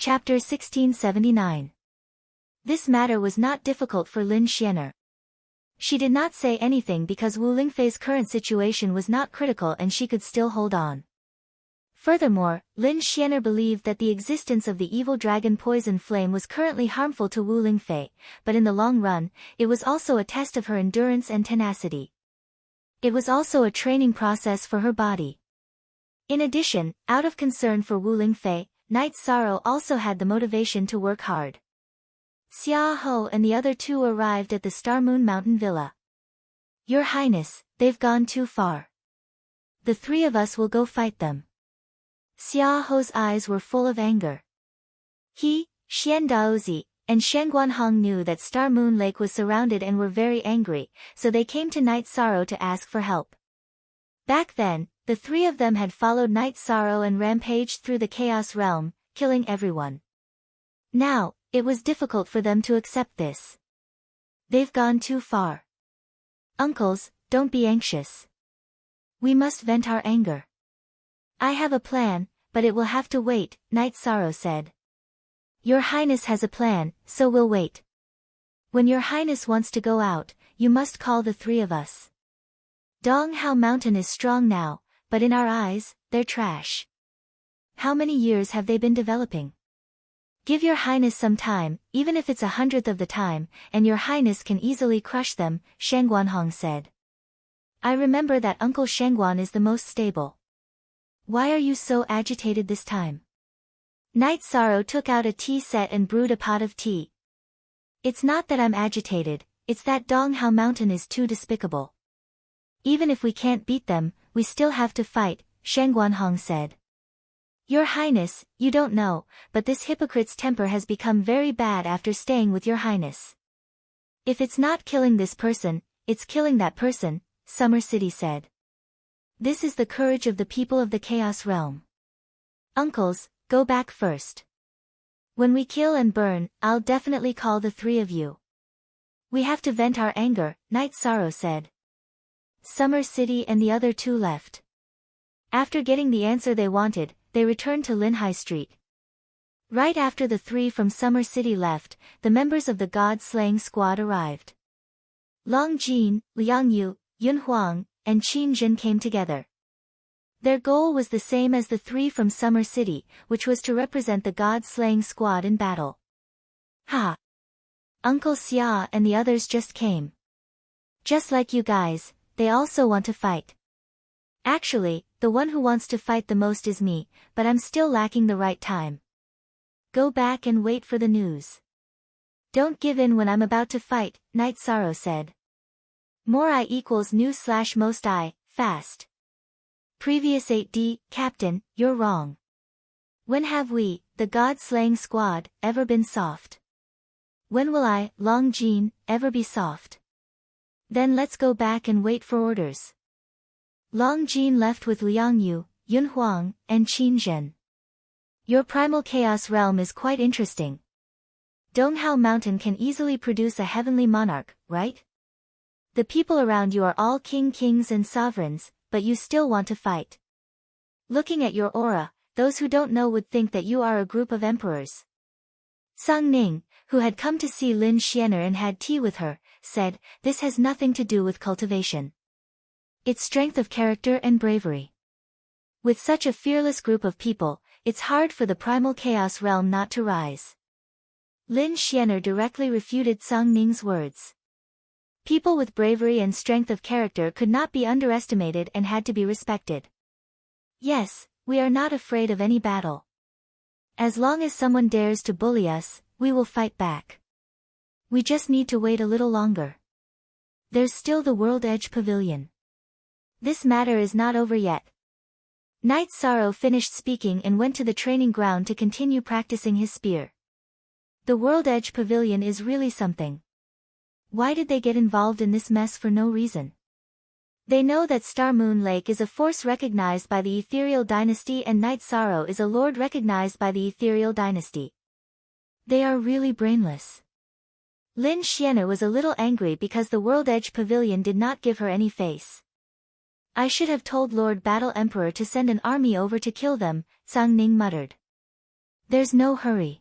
Chapter 1679. This matter was not difficult for Lin Xianer. She did not say anything because Wu Lingfei's current situation was not critical and she could still hold on. Furthermore, Lin Xianer believed that the existence of the evil dragon poison flame was currently harmful to Wu Lingfei, but in the long run, it was also a test of her endurance and tenacity. It was also a training process for her body. In addition, out of concern for Wu Lingfei, Night Sorrow also had the motivation to work hard. Xia Ho and the other two arrived at the Star Moon Mountain Villa. Your Highness, they've gone too far. The three of us will go fight them. Xia Ho's eyes were full of anger. He, Xian Daozi, and Shen Guanhong knew that Star Moon Lake was surrounded and were very angry, so they came to Night Sorrow to ask for help. Back then, the three of them had followed Night Sorrow and rampaged through the Chaos Realm, killing everyone. Now, it was difficult for them to accept this. They've gone too far. Uncles, don't be anxious. We must vent our anger. I have a plan, but it will have to wait, Night Sorrow said. Your Highness has a plan, so we'll wait. When your Highness wants to go out, you must call the three of us. Dong Hao Mountain is strong now, but in our eyes, they're trash. How many years have they been developing? Give your Highness some time, even if it's 100th of the time, and your Highness can easily crush them, Shen Guanhong said. I remember that Uncle Shengguan is the most stable. Why are you so agitated this time? Night Sorrow took out a tea set and brewed a pot of tea. It's not that I'm agitated, it's that Dong Hao Mountain is too despicable. Even if we can't beat them, we still have to fight, Shen Guanhong said. Your Highness, you don't know, but this hypocrite's temper has become very bad after staying with your Highness. If it's not killing this person, it's killing that person, Summer City said. This is the courage of the people of the Chaos Realm. Uncles, go back first. When we kill and burn, I'll definitely call the three of you. We have to vent our anger, Night Sorrow said. Summer City and the other two left. After getting the answer they wanted, they returned to Lin High Street. Right after the three from Summer City left, the members of the God-slaying squad arrived. Long Jin, Liang Yu, Yun Huang, and Qin Zhen came together. Their goal was the same as the three from Summer City, which was to represent the God-slaying squad in battle. Ha! Uncle Xia and the others just came. Just like you guys, they also want to fight. Actually, the one who wants to fight the most is me, but I'm still lacking the right time. Go back and wait for the news. Don't give in when I'm about to fight, Night Sorrow said. More I equals new/most I, fast. Previous 8D, Captain, you're wrong. When have we, the God-slaying squad, ever been soft? When will I, Long Jin, ever be soft? Then let's go back and wait for orders. Long Jin left with Liang Yu, Yun Huang, and Qin Zhen. Your primal chaos realm is quite interesting. Dong Hao Mountain can easily produce a heavenly monarch, right? The people around you are all kings and sovereigns, but you still want to fight. Looking at your aura, those who don't know would think that you are a group of emperors. Sung Ning, who had come to see Lin Xianer and had tea with her, said, this has nothing to do with cultivation. It's strength of character and bravery. With such a fearless group of people, it's hard for the primal chaos realm not to rise. Lin Xianer directly refuted Sung Ning's words. People with bravery and strength of character could not be underestimated and had to be respected. Yes, we are not afraid of any battle. As long as someone dares to bully us, we will fight back. We just need to wait a little longer. There's still the World Edge Pavilion. This matter is not over yet. Night Sorrow finished speaking and went to the training ground to continue practicing his spear. The World Edge Pavilion is really something. Why did they get involved in this mess for no reason? They know that Star Moon Lake is a force recognized by the Ethereal Dynasty and Night Sorrow is a lord recognized by the Ethereal Dynasty. They are really brainless. Lin Xianer was a little angry because the World Edge Pavilion did not give her any face. I should have told Lord Battle Emperor to send an army over to kill them, Sang Ning muttered. There's no hurry.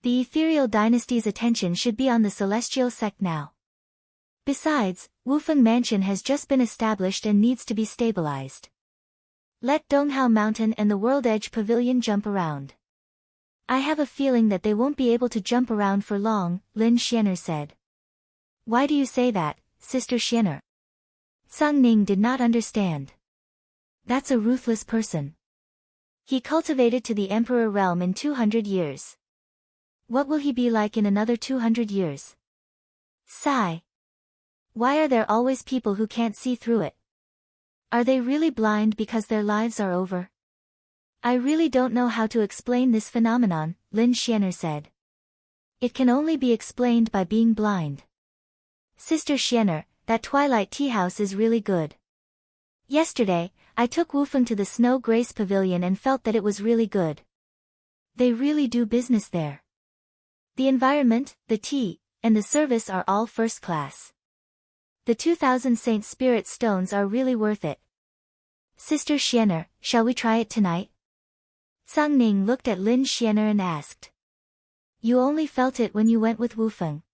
The ethereal dynasty's attention should be on the celestial sect now. Besides, Wufeng Mansion has just been established and needs to be stabilized. Let Donghao Mountain and the World Edge Pavilion jump around. I have a feeling that they won't be able to jump around for long, Lin Xianer said. Why do you say that, Sister Xianer? Sang Ning did not understand. That's a ruthless person. He cultivated to the Emperor realm in 200 years. What will he be like in another 200 years? Sigh. Why are there always people who can't see through it? Are they really blind because their lives are over? I really don't know how to explain this phenomenon, Lin Xianer said. It can only be explained by being blind. Sister Xianer, that Twilight Tea House is really good. Yesterday, I took Wufeng to the Snow Grace Pavilion and felt that it was really good. They really do business there. The environment, the tea, and the service are all first class. The 2000 Saint Spirit stones are really worth it. Sister Xianer, shall we try it tonight? Sang Ning looked at Lin Xianer and asked. You only felt it when you went with Wufeng.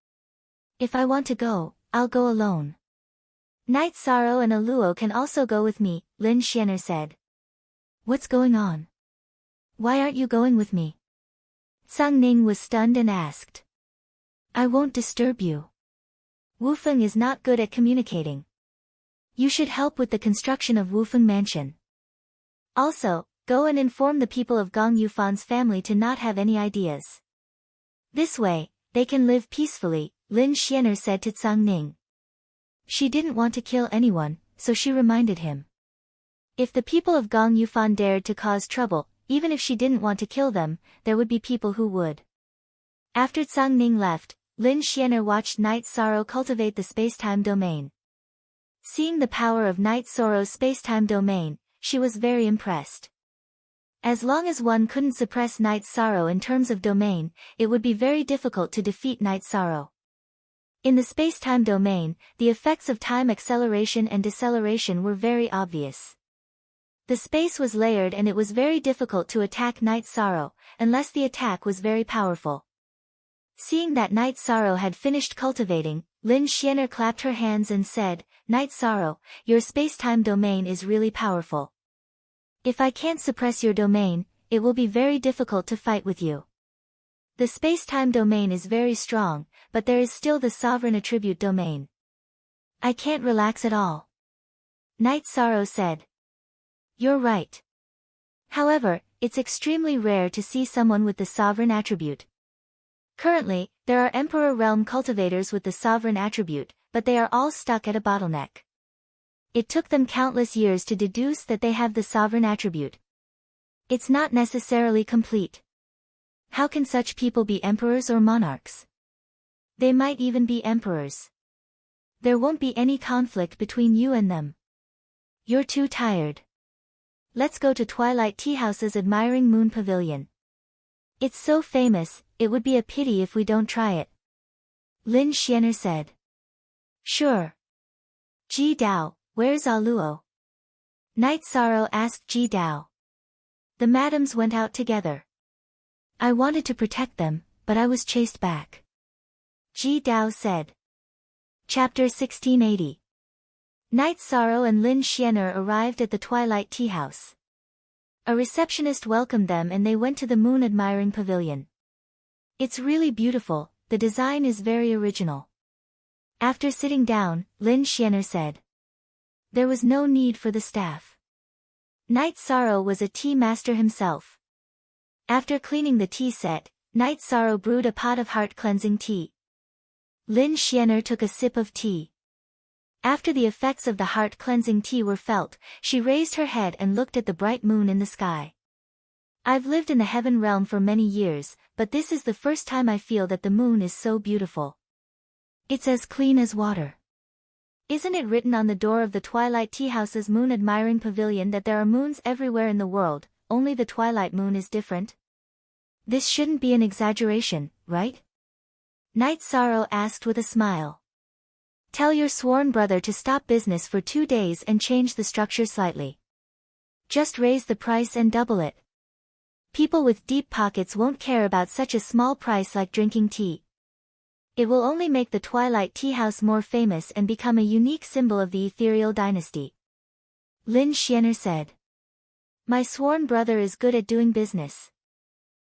If I want to go, I'll go alone. Night Sorrow and Aluo can also go with me, Lin Xianer said. What's going on? Why aren't you going with me? Sang Ning was stunned and asked. I won't disturb you. Wufeng is not good at communicating. You should help with the construction of Wufeng Mansion. Also, go and inform the people of Gong Yufan's family to not have any ideas. This way, they can live peacefully, Lin Xianer said to Sang Ning. She didn't want to kill anyone, so she reminded him. If the people of Gong Yufan dared to cause trouble, even if she didn't want to kill them, there would be people who would. After Sang Ning left, Lin Xianer watched Night Sorrow cultivate the space-time domain. Seeing the power of Night Sorrow's space-time domain, she was very impressed. As long as one couldn't suppress Night Sorrow in terms of domain, it would be very difficult to defeat Night Sorrow. In the space-time domain, the effects of time acceleration and deceleration were very obvious. The space was layered and it was very difficult to attack Night Sorrow, unless the attack was very powerful. Seeing that Night Sorrow had finished cultivating, Lin Xianer clapped her hands and said, Night Sorrow, your space-time domain is really powerful. If I can't suppress your domain, it will be very difficult to fight with you. The space-time domain is very strong, but there is still the sovereign attribute domain. I can't relax at all. Night Sorrow said. You're right. However, it's extremely rare to see someone with the sovereign attribute. Currently, there are Emperor Realm cultivators with the sovereign attribute, but they are all stuck at a bottleneck. It took them countless years to deduce that they have the sovereign attribute. It's not necessarily complete. How can such people be emperors or monarchs? They might even be emperors. There won't be any conflict between you and them. You're too tired. Let's go to Twilight Tea House's Admiring Moon Pavilion. It's so famous, it would be a pity if we don't try it. Lin Xianer said. Sure. Ji Dao, where's Aluo? Night Sorrow asked Ji Dao. The madams went out together. I wanted to protect them, but I was chased back. Ji Dao said. Chapter 1680. Night Sorrow and Lin Xianer arrived at the Twilight Tea House. A receptionist welcomed them and they went to the Moon Admiring Pavilion. It's really beautiful, the design is very original. After sitting down, Lin Xianer said. There was no need for the staff. Night Sorrow was a tea master himself. After cleaning the tea set, Night Sorrow brewed a pot of heart-cleansing tea. Lin Xianer took a sip of tea. After the effects of the heart-cleansing tea were felt, she raised her head and looked at the bright moon in the sky. I've lived in the heaven realm for many years, but this is the first time I feel that the moon is so beautiful. It's as clean as water. Isn't it written on the door of the Twilight Tea House's Moon Admiring Pavilion that there are moons everywhere in the world, only the twilight moon is different? This shouldn't be an exaggeration, right? Night Sorrow asked with a smile. Tell your sworn brother to stop business for 2 days and change the structure slightly. Just raise the price and double it. People with deep pockets won't care about such a small price like drinking tea. It will only make the Twilight Tea House more famous and become a unique symbol of the ethereal dynasty. Lin Xianer said. My sworn brother is good at doing business.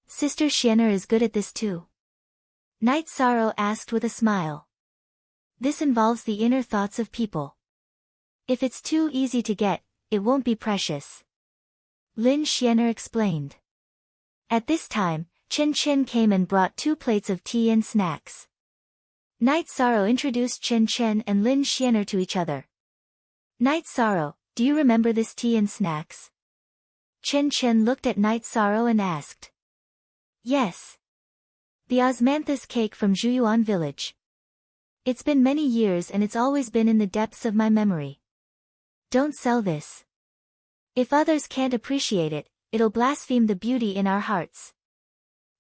Sister Xianer is good at this too. Night Sorrow asked with a smile. This involves the inner thoughts of people. If it's too easy to get, it won't be precious. Lin Xianer explained. At this time, Chen Chen came and brought 2 plates of tea and snacks. Night Sorrow introduced Chen Chen and Lin Xianer to each other. Night Sorrow, do you remember this tea and snacks? Chen Chen looked at Night Sorrow and asked. Yes. The osmanthus cake from Zhuyuan village. It's been many years and it's always been in the depths of my memory. Don't sell this. If others can't appreciate it, it'll blaspheme the beauty in our hearts.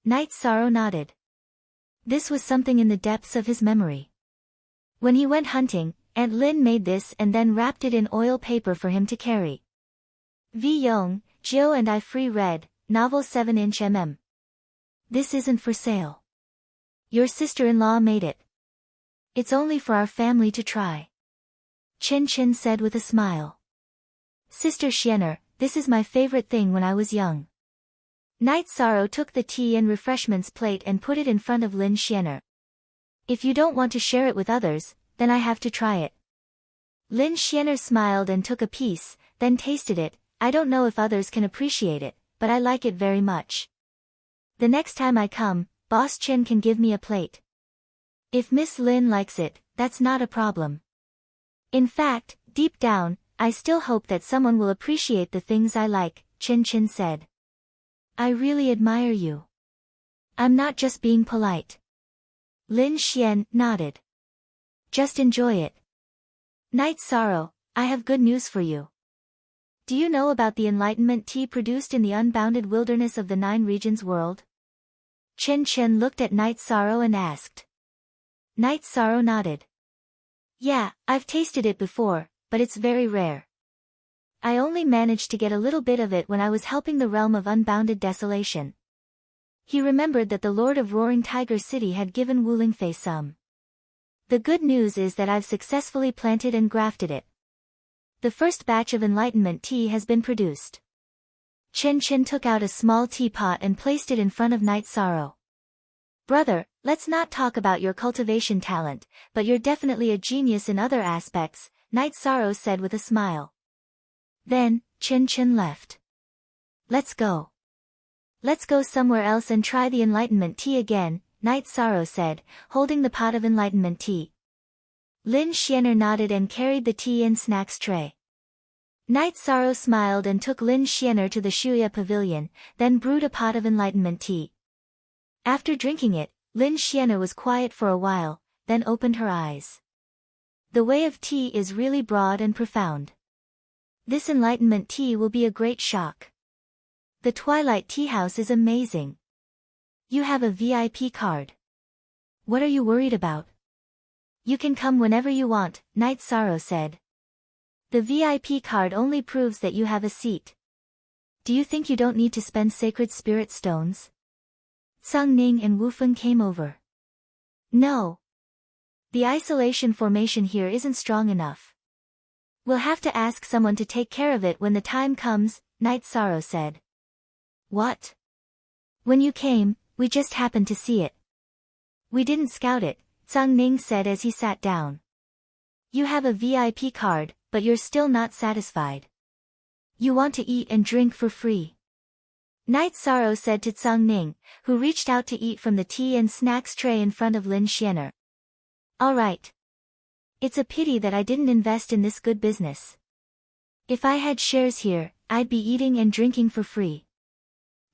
Night Sorrow nodded. This was something in the depths of his memory. When he went hunting, Aunt Lin made this and then wrapped it in oil paper for him to carry. V. Young, Jill and I Free read, novel 7-inch mm. This isn't for sale. Your sister-in-law made it. It's only for our family to try. Chen Chen said with a smile. Sister Xianer, this is my favorite thing when I was young. Night Sorrow took the tea and refreshments plate and put it in front of Lin Xianer. If you don't want to share it with others, then I have to try it. Lin Xianer smiled and took a piece, then tasted it. I don't know if others can appreciate it, but I like it very much. The next time I come, Boss Chen can give me a plate. If Miss Lin likes it, that's not a problem. In fact, deep down, I still hope that someone will appreciate the things I like, Chen Chen said. I really admire you. I'm not just being polite. Lin Xian nodded. Just enjoy it. Night Sorrow, I have good news for you. Do you know about the enlightenment tea produced in the unbounded wilderness of the 9 regions world? Chen Chen looked at Night Sorrow and asked. Night Sorrow nodded. Yeah, I've tasted it before, but it's very rare. I only managed to get a little bit of it when I was helping the realm of unbounded desolation. He remembered that the Lord of Roaring Tiger City had given Wu Lingfei some. The good news is that I've successfully planted and grafted it. The first batch of enlightenment tea has been produced. Chen Chen took out a small teapot and placed it in front of Night Sorrow. Brother, let's not talk about your cultivation talent, but you're definitely a genius in other aspects, Night Sorrow said with a smile. Then, Chen Chen left. Let's go. Let's go somewhere else and try the enlightenment tea again, Night Sorrow said, holding the pot of enlightenment tea. Lin Xianer nodded and carried the tea and snacks tray. Night Sorrow smiled and took Lin Xianer to the Shuya pavilion, then brewed a pot of enlightenment tea. After drinking it, Lin Xianer was quiet for a while, then opened her eyes. The way of tea is really broad and profound. This enlightenment tea will be a great shock. The Twilight Tea House is amazing. You have a VIP card. What are you worried about? You can come whenever you want, Night Sorrow said. The VIP card only proves that you have a seat. Do you think you don't need to spend sacred spirit stones? Sung Ning and Wu Feng came over. No. The isolation formation here isn't strong enough. We'll have to ask someone to take care of it when the time comes, Night Sorrow said. What? When you came, we just happened to see it. We didn't scout it, Sung Ning said as he sat down. You have a VIP card, but you're still not satisfied. You want to eat and drink for free. Night Sorrow said to Sung Ning, who reached out to eat from the tea and snacks tray in front of Lin Xianer. All right. It's a pity that I didn't invest in this good business. If I had shares here, I'd be eating and drinking for free.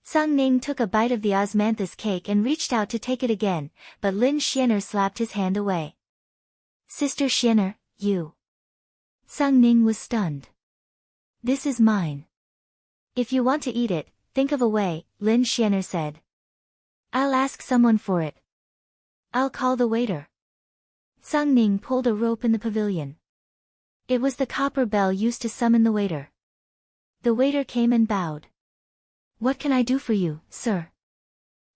Sung Ning took a bite of the osmanthus cake and reached out to take it again, but Lin Xianer slapped his hand away. Sister Xianer, you. Sung Ning was stunned. This is mine. If you want to eat it, think of a way, Lin Xianer said. I'll ask someone for it. I'll call the waiter. Sung Ning pulled a rope in the pavilion. It was the copper bell used to summon the waiter. The waiter came and bowed. What can I do for you, sir?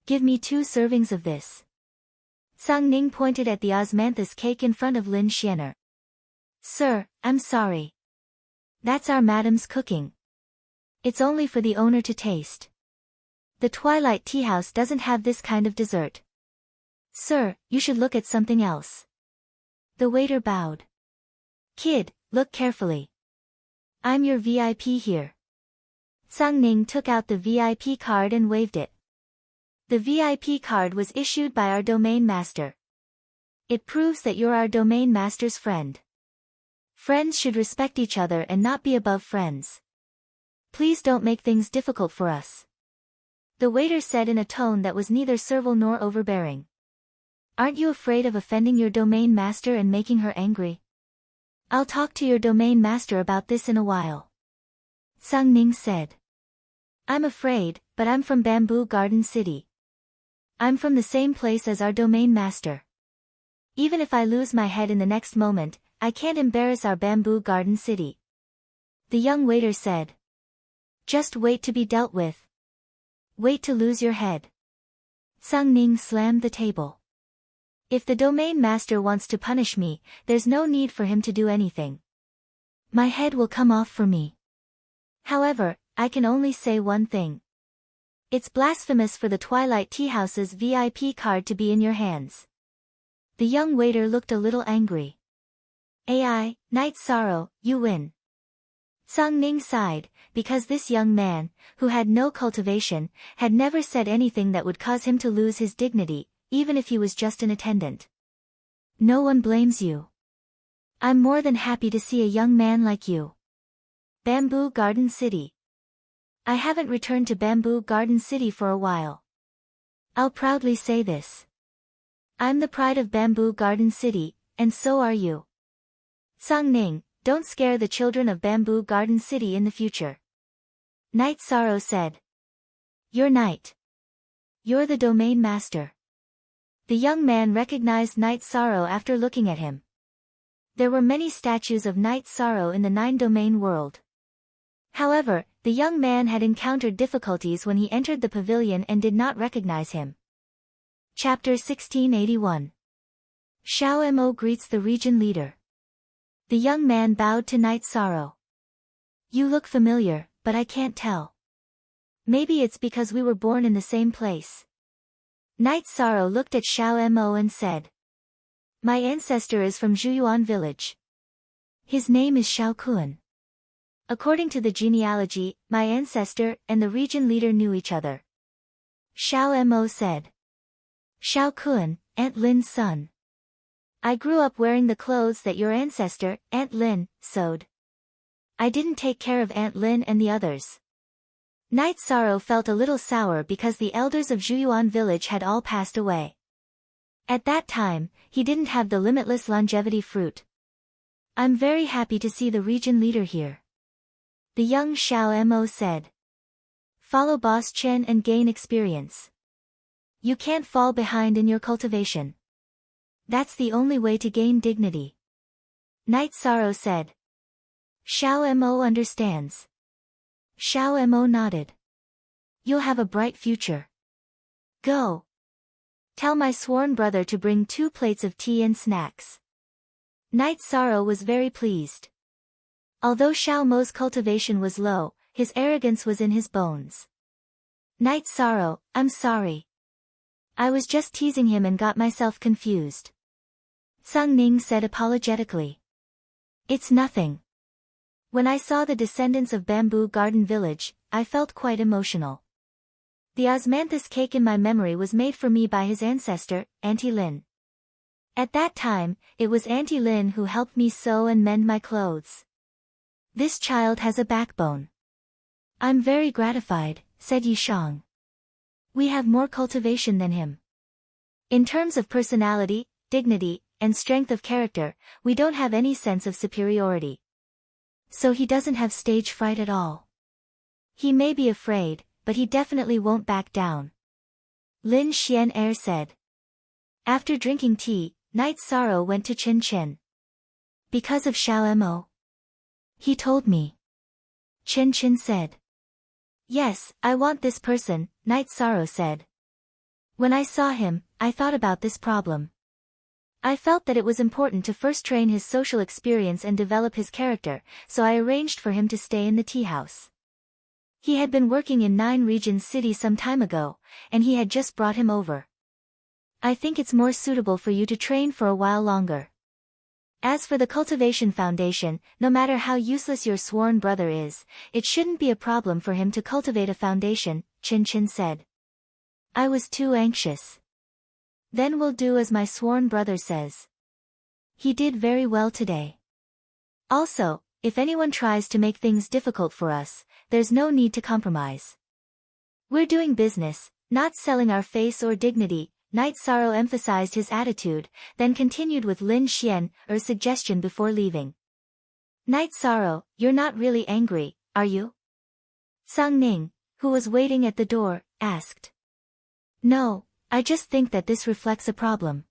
Give me 2 servings of this. Sang Ning pointed at the osmanthus cake in front of Lin Xianer. Sir, I'm sorry. That's our madam's cooking. It's only for the owner to taste. The Twilight Tea House doesn't have this kind of dessert. Sir, you should look at something else. The waiter bowed. Kid, look carefully. I'm your VIP here. Sang Ning took out the VIP card and waved it. The VIP card was issued by our domain master. It proves that you're our domain master's friend. Friends should respect each other and not be above friends. Please don't make things difficult for us. The waiter said in a tone that was neither servile nor overbearing. Aren't you afraid of offending your domain master and making her angry? I'll talk to your domain master about this in a while. Sang Ning said. I'm afraid, but I'm from Bamboo Garden City. I'm from the same place as our domain master. Even if I lose my head in the next moment, I can't embarrass our Bamboo Garden City. The young waiter said. Just wait to be dealt with. Wait to lose your head. Sang Ning slammed the table. If the domain master wants to punish me, there's no need for him to do anything. My head will come off for me. However, I can only say one thing. It's blasphemous for the Twilight Tea House's VIP card to be in your hands. The young waiter looked a little angry. Ai, Night Sorrow, you win. Sang Ning sighed, because this young man, who had no cultivation, had never said anything that would cause him to lose his dignity, even if he was just an attendant. No one blames you. I'm more than happy to see a young man like you. Bamboo Garden City. I haven't returned to Bamboo Garden City for a while. I'll proudly say this. I'm the pride of Bamboo Garden City, and so are you. Sang Ning, don't scare the children of Bamboo Garden City in the future. Night Sorrow said. You're Night. You're the domain master. The young man recognized Night Sorrow after looking at him. There were many statues of Night Sorrow in the 9-domain world. However, the young man had encountered difficulties when he entered the pavilion and did not recognize him. Chapter 1681. Xiao Mo greets the region leader. The young man bowed to Night Sorrow. You look familiar, but I can't tell. Maybe it's because we were born in the same place. Night Sorrow looked at Xiao Mo and said. My ancestor is from Zhuyuan village. His name is Xiao Kun. According to the genealogy, my ancestor and the region leader knew each other. Xiao Mo said. Xiao Kun, Aunt Lin's son. I grew up wearing the clothes that your ancestor, Aunt Lin, sewed. I didn't take care of Aunt Lin and the others. Night Sorrow felt a little sour because the elders of Zhuyuan village had all passed away. At that time, he didn't have the limitless longevity fruit. I'm very happy to see the region leader here. The young Xiao Mo said. Follow Boss Chen and gain experience. You can't fall behind in your cultivation. That's the only way to gain dignity. Night Sorrow said. Xiao Mo understands. Xiao Mo nodded. You'll have a bright future. Go. Tell my sworn brother to bring 2 plates of tea and snacks. Night Sorrow was very pleased. Although Xiao Mo's cultivation was low, his arrogance was in his bones. Night Sorrow, I'm sorry. I was just teasing him and got myself confused. Sang Ning said apologetically. It's nothing. When I saw the descendants of Bamboo Garden Village, I felt quite emotional. The osmanthus cake in my memory was made for me by his ancestor, Auntie Lin. At that time, it was Auntie Lin who helped me sew and mend my clothes. This child has a backbone. I'm very gratified, said Yishang. We have more cultivation than him. In terms of personality, dignity, and strength of character, we don't have any sense of superiority. So he doesn't have stage fright at all. He may be afraid, but he definitely won't back down. Lin Xian said. After drinking tea, Night Sorrow went to Chen Chen. Because of Xiao Mo. He told me. Chen Chen said. Yes, I want this person, Night Sorrow said. When I saw him, I thought about this problem. I felt that it was important to first train his social experience and develop his character, so I arranged for him to stay in the tea house. He had been working in 9 Regions City some time ago, and he had just brought him over. I think it's more suitable for you to train for a while longer. As for the cultivation foundation, no matter how useless your sworn brother is, it shouldn't be a problem for him to cultivate a foundation, Chin Chin said. I was too anxious. Then we'll do as my sworn brother says. He did very well today. Also, if anyone tries to make things difficult for us, there's no need to compromise. We're doing business, not selling our face or dignity. Night Sorrow emphasized his attitude, then continued with Lin Xian's suggestion before leaving. Night Sorrow, you're not really angry, are you? Sang Ning, who was waiting at the door, asked. No, I just think that this reflects a problem.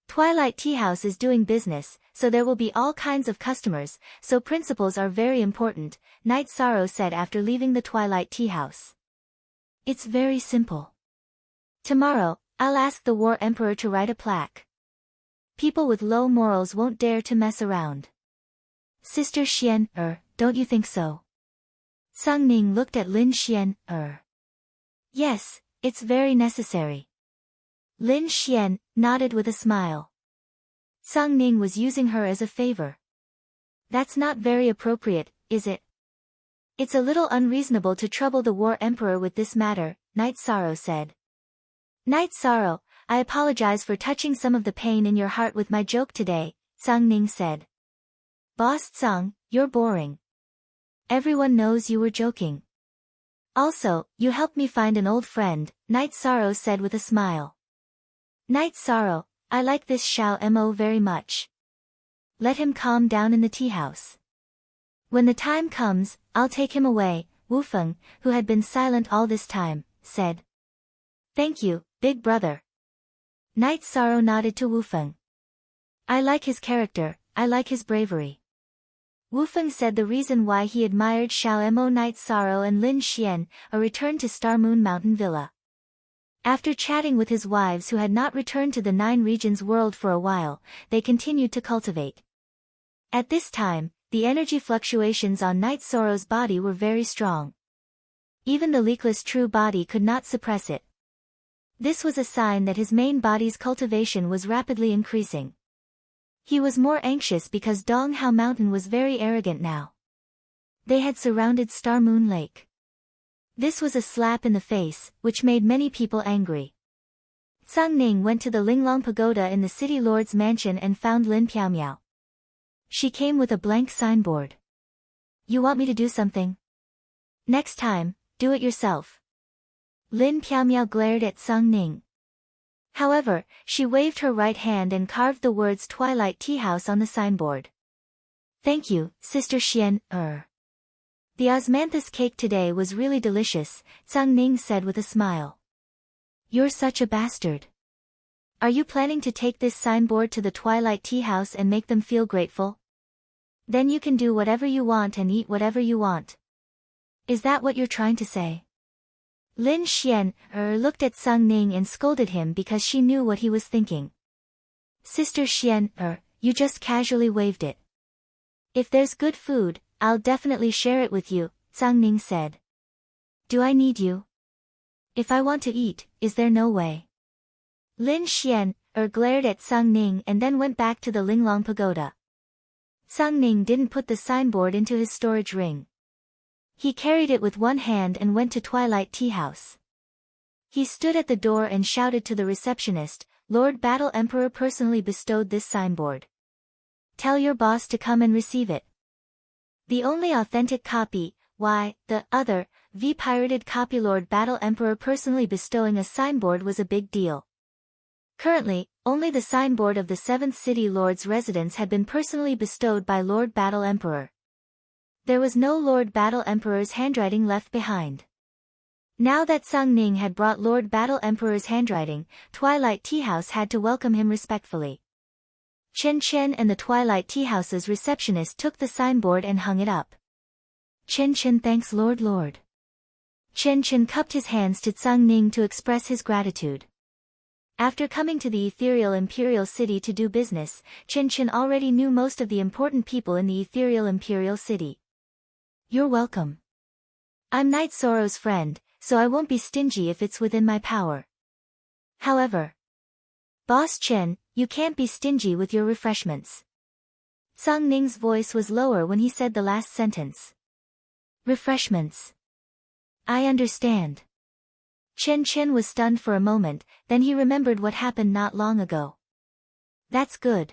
Twilight Tea House is doing business, so there will be all kinds of customers, so principles are very important, Night Sorrow said after leaving the Twilight Tea House. It's very simple. Tomorrow, I'll ask the War Emperor to write a plaque. People with low morals won't dare to mess around. Sister Xian, don't you think so? Sang Ning looked at Lin Xian, Yes, it's very necessary. Lin Xian nodded with a smile. Sang Ning was using her as a favor. That's not very appropriate, is it? It's a little unreasonable to trouble the War Emperor with this matter, Night Sorrow said. Night Sorrow, I apologize for touching some of the pain in your heart with my joke today, Sang Ning said. Boss Tsang, you're boring. Everyone knows you were joking. Also, you helped me find an old friend, Night Sorrow said with a smile. Night Sorrow, I like this Xiao Mo very much. Let him calm down in the tea house. When the time comes, I'll take him away, Wu Feng, who had been silent all this time, said. Thank you, big brother. Night Sorrow nodded to Wu Feng. I like his character, I like his bravery. Wu Feng said the reason why he admired Xiao Mo, Night Sorrow and Lin Xian, a return to Star Moon Mountain Villa. After chatting with his wives who had not returned to the 9 Regions world for a while, they continued to cultivate. At this time, the energy fluctuations on Night Sorrow's body were very strong. Even the leakless true body could not suppress it. This was a sign that his main body's cultivation was rapidly increasing. He was more anxious because Dong Hao Mountain was very arrogant now. They had surrounded Star Moon Lake. This was a slap in the face, which made many people angry. Sang Ning went to the Linglong Pagoda in the city lord's mansion and found Lin Piaomiao. She came with a blank signboard. You want me to do something? Next time, do it yourself. Lin Piaomiao glared at Sang Ning. However, she waved her right hand and carved the words Twilight Tea House on the signboard. Thank you, Sister Xian. The osmanthus cake today was really delicious, Sang Ning said with a smile. You're such a bastard. Are you planning to take this signboard to the Twilight Tea House and make them feel grateful? Then you can do whatever you want and eat whatever you want. Is that what you're trying to say? Lin Xian looked at Sang Ning and scolded him because she knew what he was thinking. Sister Xian, you just casually waved it. If there's good food, I'll definitely share it with you, Sang Ning said. Do I need you? If I want to eat, is there no way? Lin Xian glared at Sang Ning and then went back to the Linglong Pagoda. Sang Ning didn't put the signboard into his storage ring. He carried it with one hand and went to Twilight Tea House. He stood at the door and shouted to the receptionist, Lord Battle Emperor personally bestowed this signboard. Tell your boss to come and receive it. The only authentic copy, the other, pirated copy Lord Battle Emperor personally bestowing a signboard was a big deal. Currently, only the signboard of the 7th City Lord's residence had been personally bestowed by Lord Battle Emperor. There was no Lord Battle Emperor's handwriting left behind. Now that Sang Ning had brought Lord Battle Emperor's handwriting, Twilight Tea House had to welcome him respectfully. Chen Chen and the Twilight Tea House's receptionist took the signboard and hung it up. Chen Chen thanks Lord. Chen Chen cupped his hands to Tsang Ning to express his gratitude. After coming to the ethereal imperial city to do business, Chen Chen already knew most of the important people in the ethereal imperial city. You're welcome. I'm Night Sorrow's friend, so I won't be stingy if it's within my power. However, Boss Chen, you can't be stingy with your refreshments. Tsang Ning's voice was lower when he said the last sentence. Refreshments. I understand. Chen Chen was stunned for a moment, then he remembered what happened not long ago. That's good.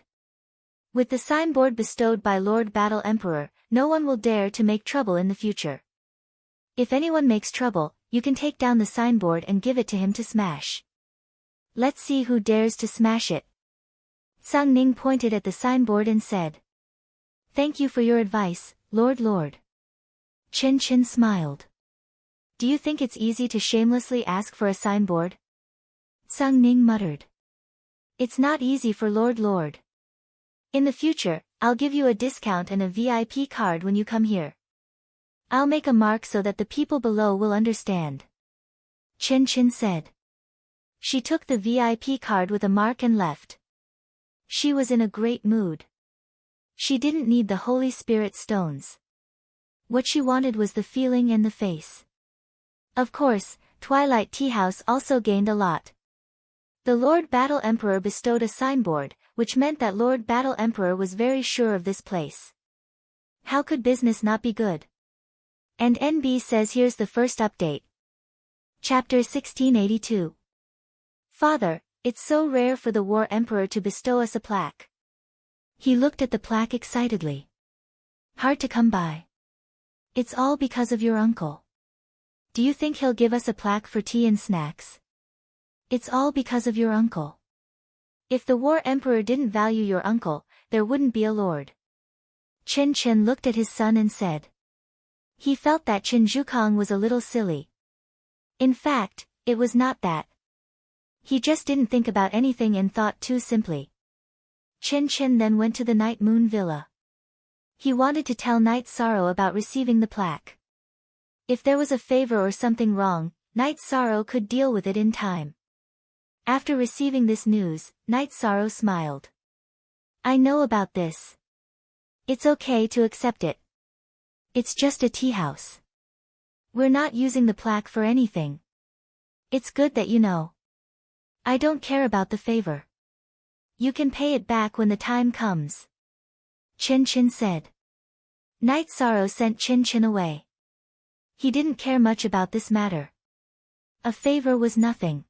With the signboard bestowed by Lord Battle Emperor, no one will dare to make trouble in the future. If anyone makes trouble, you can take down the signboard and give it to him to smash. Let's see who dares to smash it. Tsang Ning pointed at the signboard and said. Thank you for your advice, Lord. Chen Chen smiled. Do you think it's easy to shamelessly ask for a signboard? Tsang Ning muttered. It's not easy for Lord. In the future, I'll give you a discount and a VIP card when you come here. I'll make a mark so that the people below will understand. Chen Chen said. She took the VIP card with a mark and left. She was in a great mood. She didn't need the Holy Spirit stones. What she wanted was the feeling and the face. Of course, Twilight Tea House also gained a lot. The Lord Battle Emperor bestowed a signboard, which meant that Lord Battle Emperor was very sure of this place. How could business not be good? And NB says here's the first update. Chapter 1682. Father, it's so rare for the War Emperor to bestow us a plaque. He looked at the plaque excitedly. Hard to come by. It's all because of your uncle. Do you think he'll give us a plaque for tea and snacks? It's all because of your uncle. If the War Emperor didn't value your uncle, there wouldn't be a lord. Chen Chen looked at his son and said. He felt that Chen Zhukang was a little silly. In fact, it was not that. He just didn't think about anything and thought too simply. Chen Chen then went to the Night Moon Villa. He wanted to tell Night Sorrow about receiving the plaque. If there was a favor or something wrong, Night Sorrow could deal with it in time. After receiving this news, Night Sorrow smiled. I know about this. It's okay to accept it. It's just a tea house. We're not using the plaque for anything. It's good that you know. I don't care about the favor. You can pay it back when the time comes. Chen Chen said. Night Sorrow sent Chen Chen away. He didn't care much about this matter. A favor was nothing.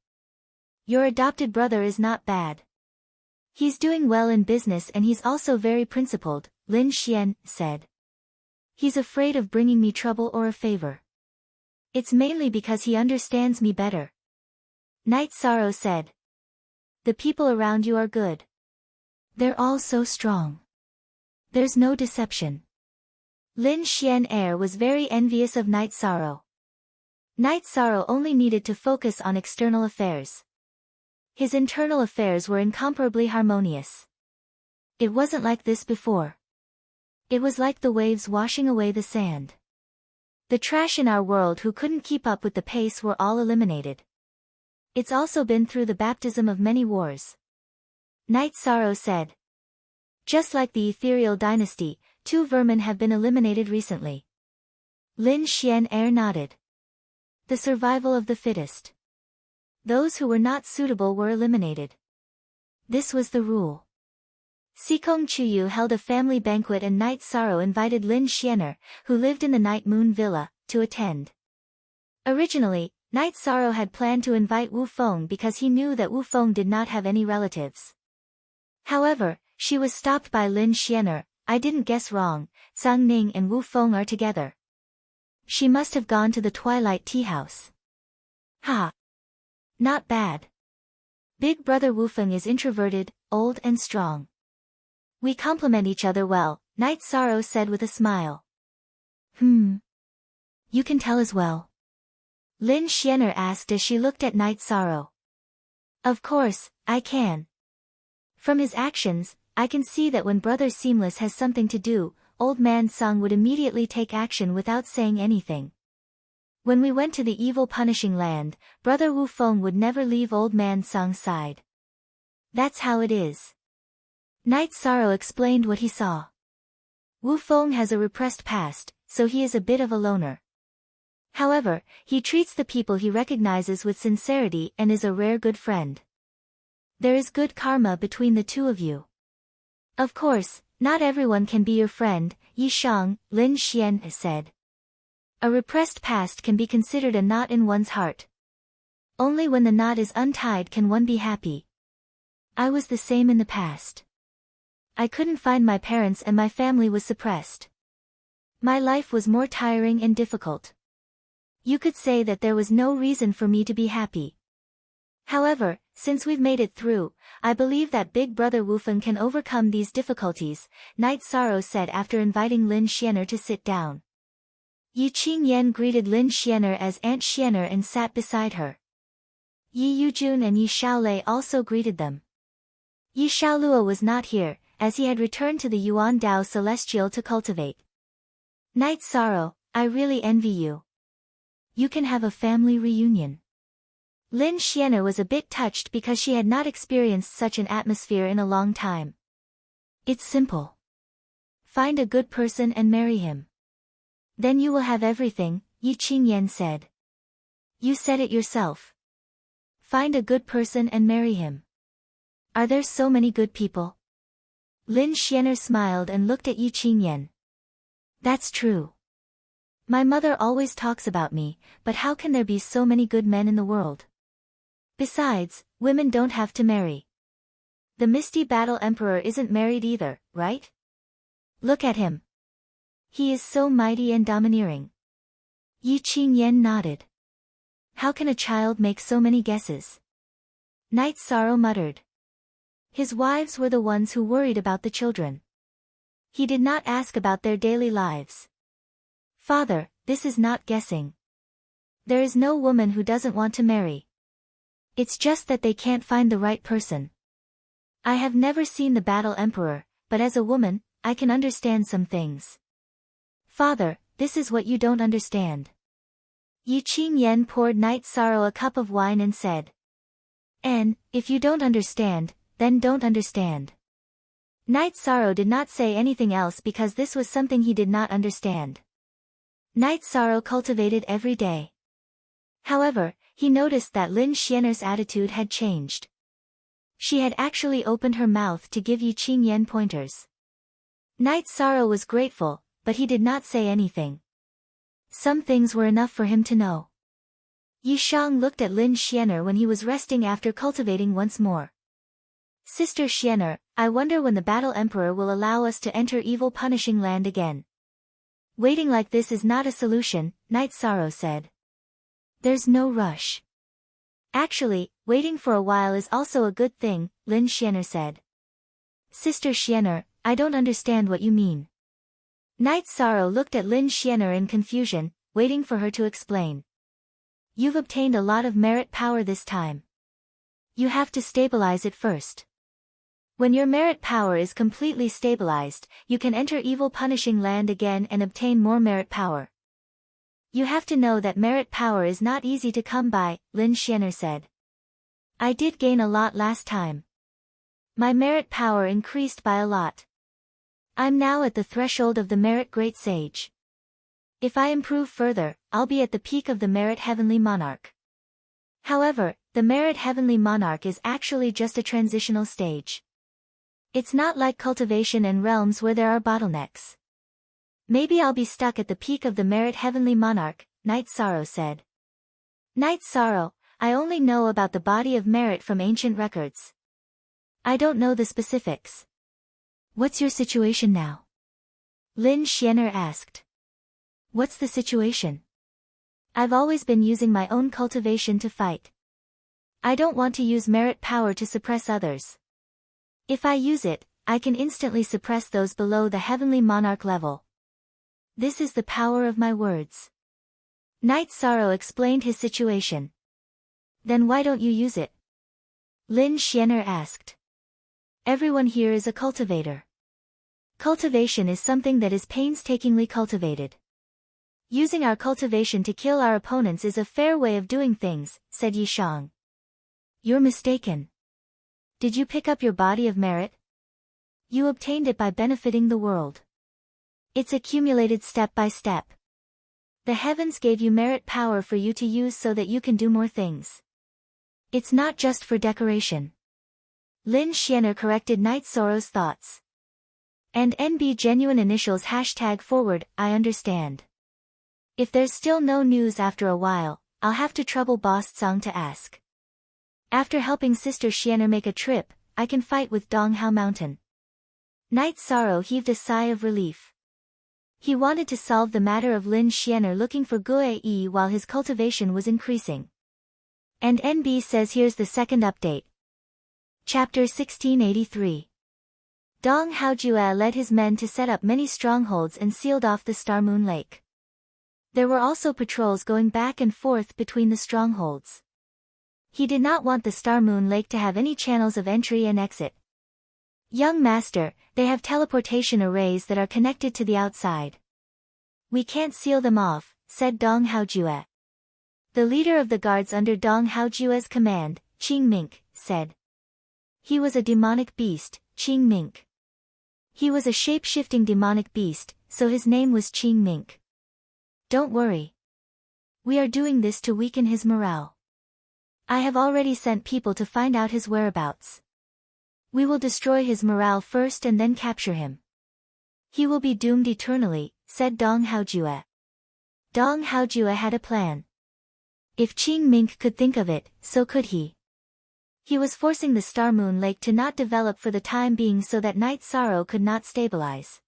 Your adopted brother is not bad. He's doing well in business and he's also very principled, Lin Xian said. He's afraid of bringing me trouble or a favor. It's mainly because he understands me better. Night Sorrow said. The people around you are good. They're all so strong. There's no deception. Lin Xian Air was very envious of Night Sorrow. Night Sorrow only needed to focus on external affairs. His internal affairs were incomparably harmonious. It wasn't like this before. It was like the waves washing away the sand. The trash in our world who couldn't keep up with the pace were all eliminated. It's also been through the baptism of many wars. Night Sorrow said. Just like the ethereal dynasty, 2 vermin have been eliminated recently. Lin Xian Air nodded. The survival of the fittest. Those who were not suitable were eliminated. This was the rule. Sikong Chuyu held a family banquet and Night Sorrow invited Lin Xianer, who lived in the Night Moon Villa, to attend. Originally, Night Sorrow had planned to invite Wu Feng because he knew that Wu Feng did not have any relatives. However, she was stopped by Lin Xianer. I didn't guess wrong, Tsang Ning and Wu Feng are together. She must have gone to the Twilight Tea House. Ha! Not bad. Big brother Wu Feng is introverted, old and strong. We complement each other well, Night Sorrow said with a smile. You can tell as well. Lin Xianer asked as she looked at Night Sorrow. Of course, I can. From his actions, I can see that when Brother Seamless has something to do, Old Man Sung would immediately take action without saying anything. When we went to the evil punishing land, Brother Wu Feng would never leave old man Sang's side. That's how it is. Knight Sorrow explained what he saw. Wu Feng has a repressed past, so he is a bit of a loner. However, he treats the people he recognizes with sincerity and is a rare good friend. There is good karma between the two of you. Of course, not everyone can be your friend, Yi Shang, Lin Xian said. A repressed past can be considered a knot in one's heart. Only when the knot is untied can one be happy. I was the same in the past. I couldn't find my parents and my family was suppressed. My life was more tiring and difficult. You could say that there was no reason for me to be happy. However, since we've made it through, I believe that Big Brother Wufeng can overcome these difficulties, Knight Sorrow said after inviting Lin Xianer to sit down. Yi Qingyan greeted Lin Xianer as Aunt Xianer and sat beside her. Yi Yujun and Yi Shaolei also greeted them. Yi Shaoluo was not here, as he had returned to the Yuan Dao Celestial to cultivate. Knight Sorrow, I really envy you. You can have a family reunion. Lin Xianer was a bit touched because she had not experienced such an atmosphere in a long time. It's simple. Find a good person and marry him. Then you will have everything, Yi Qingyan said. You said it yourself. Find a good person and marry him. Are there so many good people? Lin Xianer smiled and looked at Yi Qingyan. That's true. My mother always talks about me, but how can there be so many good men in the world? Besides, women don't have to marry. The Misty Battle Emperor isn't married either, right? Look at him. He is so mighty and domineering. Yi Qingyan nodded. How can a child make so many guesses? Knight Sorrow muttered. His wives were the ones who worried about the children. He did not ask about their daily lives. Father, this is not guessing. There is no woman who doesn't want to marry. It's just that they can't find the right person. I have never seen the Battle Emperor, but as a woman, I can understand some things. Father, this is what you don't understand. Yi Qingyan poured Knight Sorrow a cup of wine and said. And, if you don't understand, then don't understand. Knight Sorrow did not say anything else because this was something he did not understand. Knight Sorrow cultivated every day. However, he noticed that Lin Xianer's attitude had changed. She had actually opened her mouth to give Yi Qingyan pointers. Knight Sorrow was grateful, but he did not say anything. Some things were enough for him to know. Yi Shang looked at Lin Xianer when he was resting after cultivating once more. Sister Xianer, I wonder when the Battle Emperor will allow us to enter evil punishing land again. Waiting like this is not a solution, Knight Sorrow said. There's no rush. Actually, waiting for a while is also a good thing, Lin Xianer said. Sister Xianer, I don't understand what you mean. Knight Sorrow looked at Lin Xianer in confusion, waiting for her to explain. You've obtained a lot of merit power this time. You have to stabilize it first. When your merit power is completely stabilized, you can enter evil punishing land again and obtain more merit power. You have to know that merit power is not easy to come by, Lin Xianer said. I did gain a lot last time. My merit power increased by a lot. I'm now at the threshold of the Merit Great Sage. If I improve further, I'll be at the peak of the Merit Heavenly Monarch. However, the Merit Heavenly Monarch is actually just a transitional stage. It's not like cultivation and realms where there are bottlenecks. Maybe I'll be stuck at the peak of the Merit Heavenly Monarch, Knight Sorrow said. Knight Sorrow, I only know about the body of merit from ancient records. I don't know the specifics. What's your situation now? Lin Xianer asked. What's the situation? I've always been using my own cultivation to fight. I don't want to use merit power to suppress others. If I use it, I can instantly suppress those below the Heavenly Monarch level. This is the power of my words. Knight Sorrow explained his situation. Then why don't you use it? Lin Xianer asked. Everyone here is a cultivator. Cultivation is something that is painstakingly cultivated. Using our cultivation to kill our opponents is a fair way of doing things, said Yishang. You're mistaken. Did you pick up your body of merit? You obtained it by benefiting the world. It's accumulated step by step. The heavens gave you merit power for you to use so that you can do more things. It's not just for decoration. Lin Xianer corrected Night Sorrow's thoughts. And NB genuine initials #forward, I understand. If there's still no news after a while, I'll have to trouble Boss Tsang to ask. After helping Sister Xianer make a trip, I can fight with Donghao Mountain. Night Sorrow heaved a sigh of relief. He wanted to solve the matter of Lin Xianer looking for Guai while his cultivation was increasing. And NB says here's the second update. Chapter 1683. Dong Haojue led his men to set up many strongholds and sealed off the Star Moon Lake. There were also patrols going back and forth between the strongholds. He did not want the Star Moon Lake to have any channels of entry and exit. Young master, they have teleportation arrays that are connected to the outside. We can't seal them off, said Dong Haojue. The leader of the guards under Dong Haojue's command, Qing Mink, said. He was a demonic beast, Qing Mink. He was a shape-shifting demonic beast, so his name was Qing Mink. Don't worry. We are doing this to weaken his morale. I have already sent people to find out his whereabouts. We will destroy his morale first and then capture him. He will be doomed eternally, said Dong Haojue. Dong Haojue had a plan. If Qing Mink could think of it, so could he. He was forcing the Star Moon Lake to not develop for the time being so that Night Sorrow could not stabilize.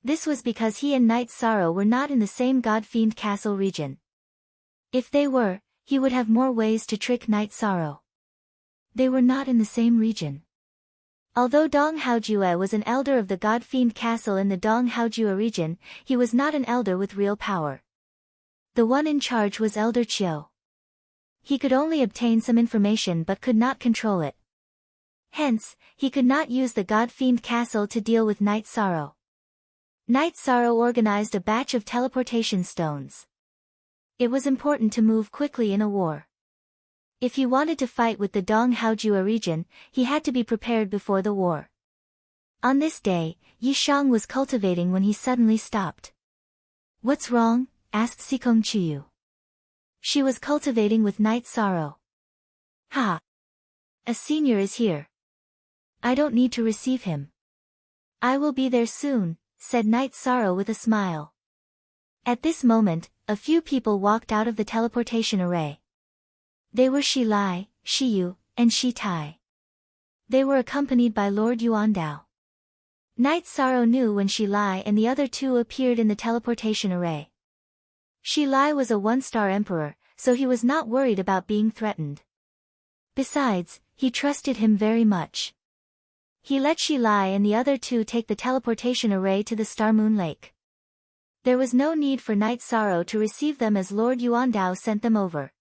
This was because he and Night Sorrow were not in the same God-Fiend Castle region. If they were, he would have more ways to trick Night Sorrow. They were not in the same region. Although Dong Haojue was an elder of the God-Fiend Castle in the Dong Haojue region, he was not an elder with real power. The one in charge was Elder Chiu. He could only obtain some information but could not control it. Hence, he could not use the God-Fiend Castle to deal with Night Sorrow. Night Sorrow organized a batch of teleportation stones. It was important to move quickly in a war. If he wanted to fight with the Dong Haojue region, he had to be prepared before the war. On this day, Yishang was cultivating when he suddenly stopped. What's wrong? Asked Sikong Chiyu. She was cultivating with Night Sorrow. Ha! A senior is here. I don't need to receive him. I will be there soon, said Night Sorrow with a smile. At this moment, a few people walked out of the teleportation array. They were Shi Lai, Shi Yu, and Shi Tai. They were accompanied by Lord Yuandao. Night Sorrow knew when Shi Lai and the other two appeared in the teleportation array. Shi Lai was a one-star emperor, so he was not worried about being threatened. Besides, he trusted him very much. He let Shi Lai and the other two take the teleportation array to the Star Moon Lake. There was no need for Night Sorrow to receive them as Lord Yuandao sent them over.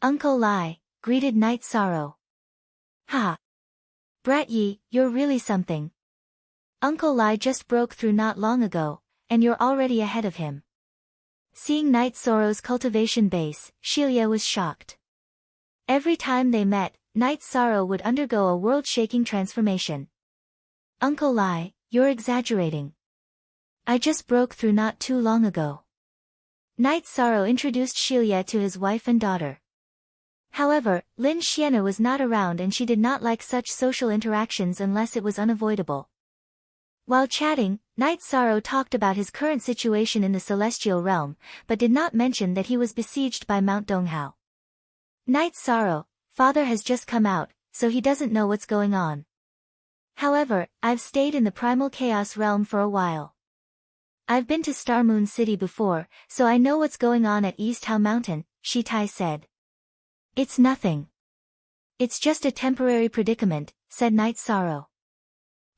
Uncle Lai, greeted Night Sorrow. Ha! Brat Yi, you're really something. Uncle Lai just broke through not long ago, and you're already ahead of him. Seeing Night Sorrow's cultivation base, Shilia was shocked. Every time they met, Night Sorrow would undergo a world-shaking transformation. Uncle Lai, you're exaggerating. I just broke through not too long ago. Night Sorrow introduced Shilia to his wife and daughter. However, Lin Xianer was not around and she did not like such social interactions unless it was unavoidable. While chatting, Night Sorrow talked about his current situation in the Celestial Realm, but did not mention that he was besieged by Mount Donghao. Night Sorrow, father has just come out, so he doesn't know what's going on. However, I've stayed in the Primal Chaos Realm for a while. I've been to Star Moon City before, so I know what's going on at East Hao Mountain, Shi Tai said. It's nothing. It's just a temporary predicament, said Night Sorrow.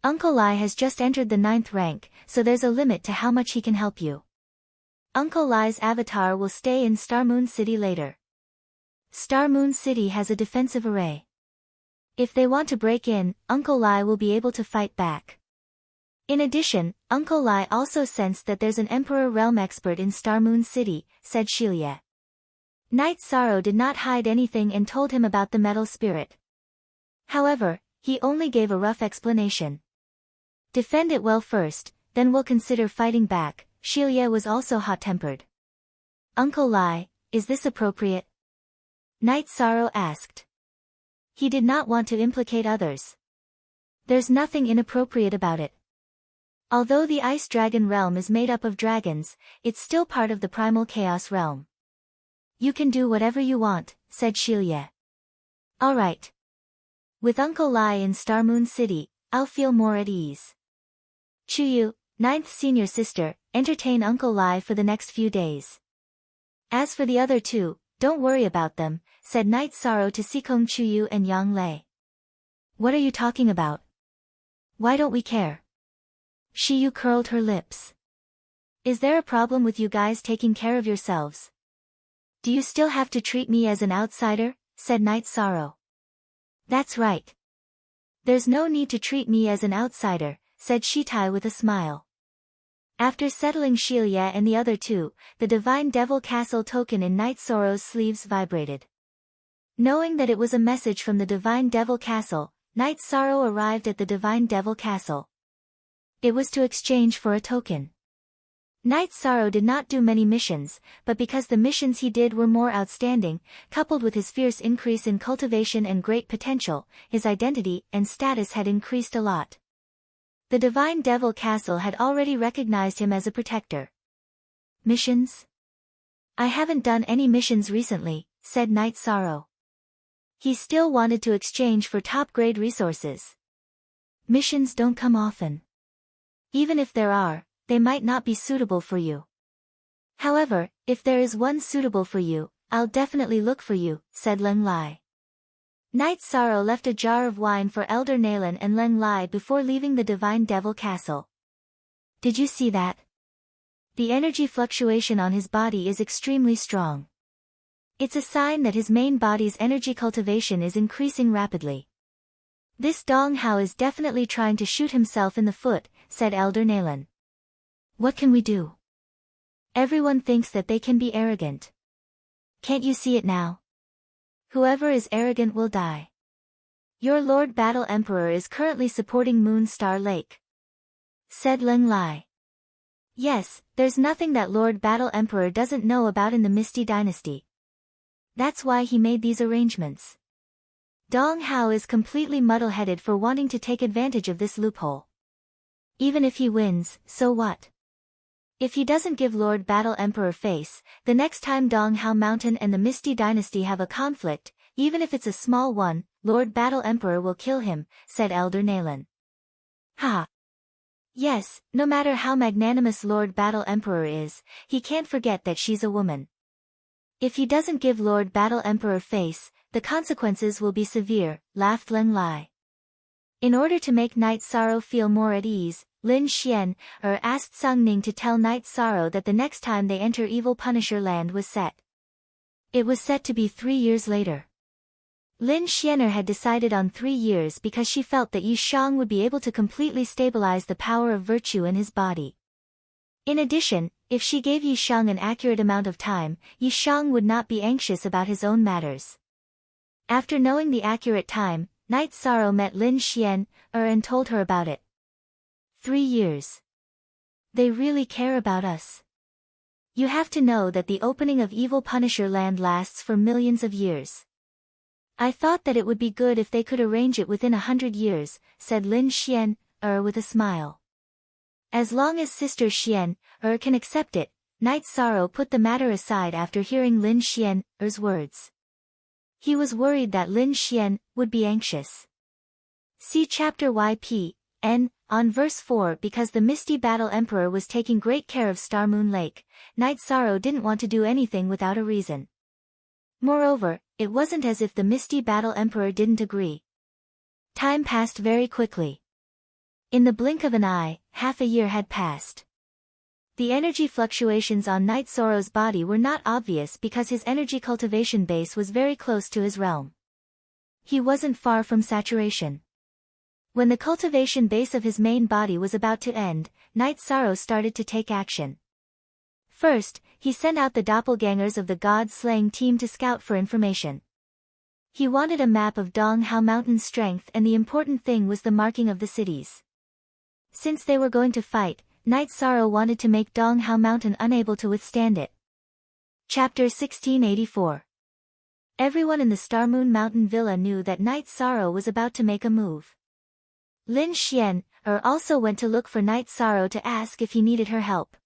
Uncle Lai has just entered the 9th rank, so there's a limit to how much he can help you. Uncle Lai's avatar will stay in Star Moon City later. Star Moon City has a defensive array. If they want to break in, Uncle Lai will be able to fight back. In addition, Uncle Lai also sensed that there's an Emperor Realm expert in Star Moon City, said Shilia. Knight Sorrow did not hide anything and told him about the metal spirit. However, he only gave a rough explanation. Defend it well first, then we'll consider fighting back. Shilia was also hot-tempered. Uncle Lai, is this appropriate? Knight Sorrow asked. He did not want to implicate others. There's nothing inappropriate about it. Although the Ice Dragon realm is made up of dragons, it's still part of the Primal Chaos realm. You can do whatever you want, said Shilia. Alright. With Uncle Lai in Star Moon City, I'll feel more at ease. Chuyu, 9th senior sister, entertain Uncle Lai for the next few days. As for the other two, don't worry about them, said Knight Sorrow to Sikong Chuyu and Yang Lei. What are you talking about? Why don't we care? Shiyu curled her lips. Is there a problem with you guys taking care of yourselves? Do you still have to treat me as an outsider? Said Knight Sorrow. That's right. There's no need to treat me as an outsider, said Shitai with a smile. After settling Shilia and the other two, the Divine Devil Castle token in Knight Sorrow's sleeves vibrated. Knowing that it was a message from the Divine Devil Castle, Knight Sorrow arrived at the Divine Devil Castle. It was to exchange for a token. Knight Sorrow did not do many missions, but because the missions he did were more outstanding, coupled with his fierce increase in cultivation and great potential, his identity and status had increased a lot. The Divine Devil Castle had already recognized him as a protector. Missions? I haven't done any missions recently, said Knight Sorrow. He still wanted to exchange for top-grade resources. Missions don't come often. Even if there are, they might not be suitable for you. However, if there is one suitable for you, I'll definitely look for you, said Leng Lai. Knight Sorrow left a jar of wine for Elder Nalan and Leng Lai before leaving the Divine Devil Castle. Did you see that? The energy fluctuation on his body is extremely strong. It's a sign that his main body's energy cultivation is increasing rapidly. This Dong Hao is definitely trying to shoot himself in the foot, said Elder Nalan. What can we do? Everyone thinks that they can be arrogant. Can't you see it now? Whoever is arrogant will die. Your Lord Battle Emperor is currently supporting Moon Star Lake, said Leng Lai. Yes, there's nothing that Lord Battle Emperor doesn't know about in the Misty Dynasty. That's why he made these arrangements. Dong Hao is completely muddle-headed for wanting to take advantage of this loophole. Even if he wins, so what? If he doesn't give Lord Battle Emperor face, the next time Dong Hao Mountain and the Misty Dynasty have a conflict, even if it's a small one, Lord Battle Emperor will kill him, said Elder Nalan. Ha! Yes, no matter how magnanimous Lord Battle Emperor is, he can't forget that she's a woman. If he doesn't give Lord Battle Emperor face, the consequences will be severe, laughed Leng Lai. In order to make Knight Sorrow feel more at ease, Lin Xian asked Sung Ning to tell Knight Sorrow that the next time they enter Evil Punisher Land was set. It was set to be 3 years later. Lin Xianer had decided on 3 years because she felt that Yi Shang would be able to completely stabilize the power of virtue in his body. In addition, if she gave Yi Shang an accurate amount of time, Yi Shang would not be anxious about his own matters. After knowing the accurate time, Knight Sorrow met Lin Xian and told her about it. 3 years. They really care about us. You have to know that the opening of Evil Punisher Land lasts for millions of years. I thought that it would be good if they could arrange it within 100 years, said Lin Xian with a smile. As long as Sister Xian can accept it, Knight Sorrow put the matter aside after hearing Lin Xian's words. He was worried that Lin Xian would be anxious. See chapter YP-N, on verse 4. Because the Misty Battle Emperor was taking great care of Star Moon Lake, Knight Sorrow didn't want to do anything without a reason. Moreover, it wasn't as if the Misty Battle Emperor didn't agree. Time passed very quickly. In the blink of an eye, half a year had passed. The energy fluctuations on Knight Sorrow's body were not obvious because his energy cultivation base was very close to his realm. He wasn't far from saturation. When the cultivation base of his main body was about to end, Night Sorrow started to take action. First, he sent out the doppelgangers of the god-slaying team to scout for information. He wanted a map of Dong Hao Mountain's strength, and the important thing was the marking of the cities. Since they were going to fight, Night Sorrow wanted to make Dong Hao Mountain unable to withstand it. Chapter 1684. Everyone in the Star Moon Mountain Villa knew that Night Sorrow was about to make a move. Lin Xian also went to look for Night Sorrow to ask if he needed her help.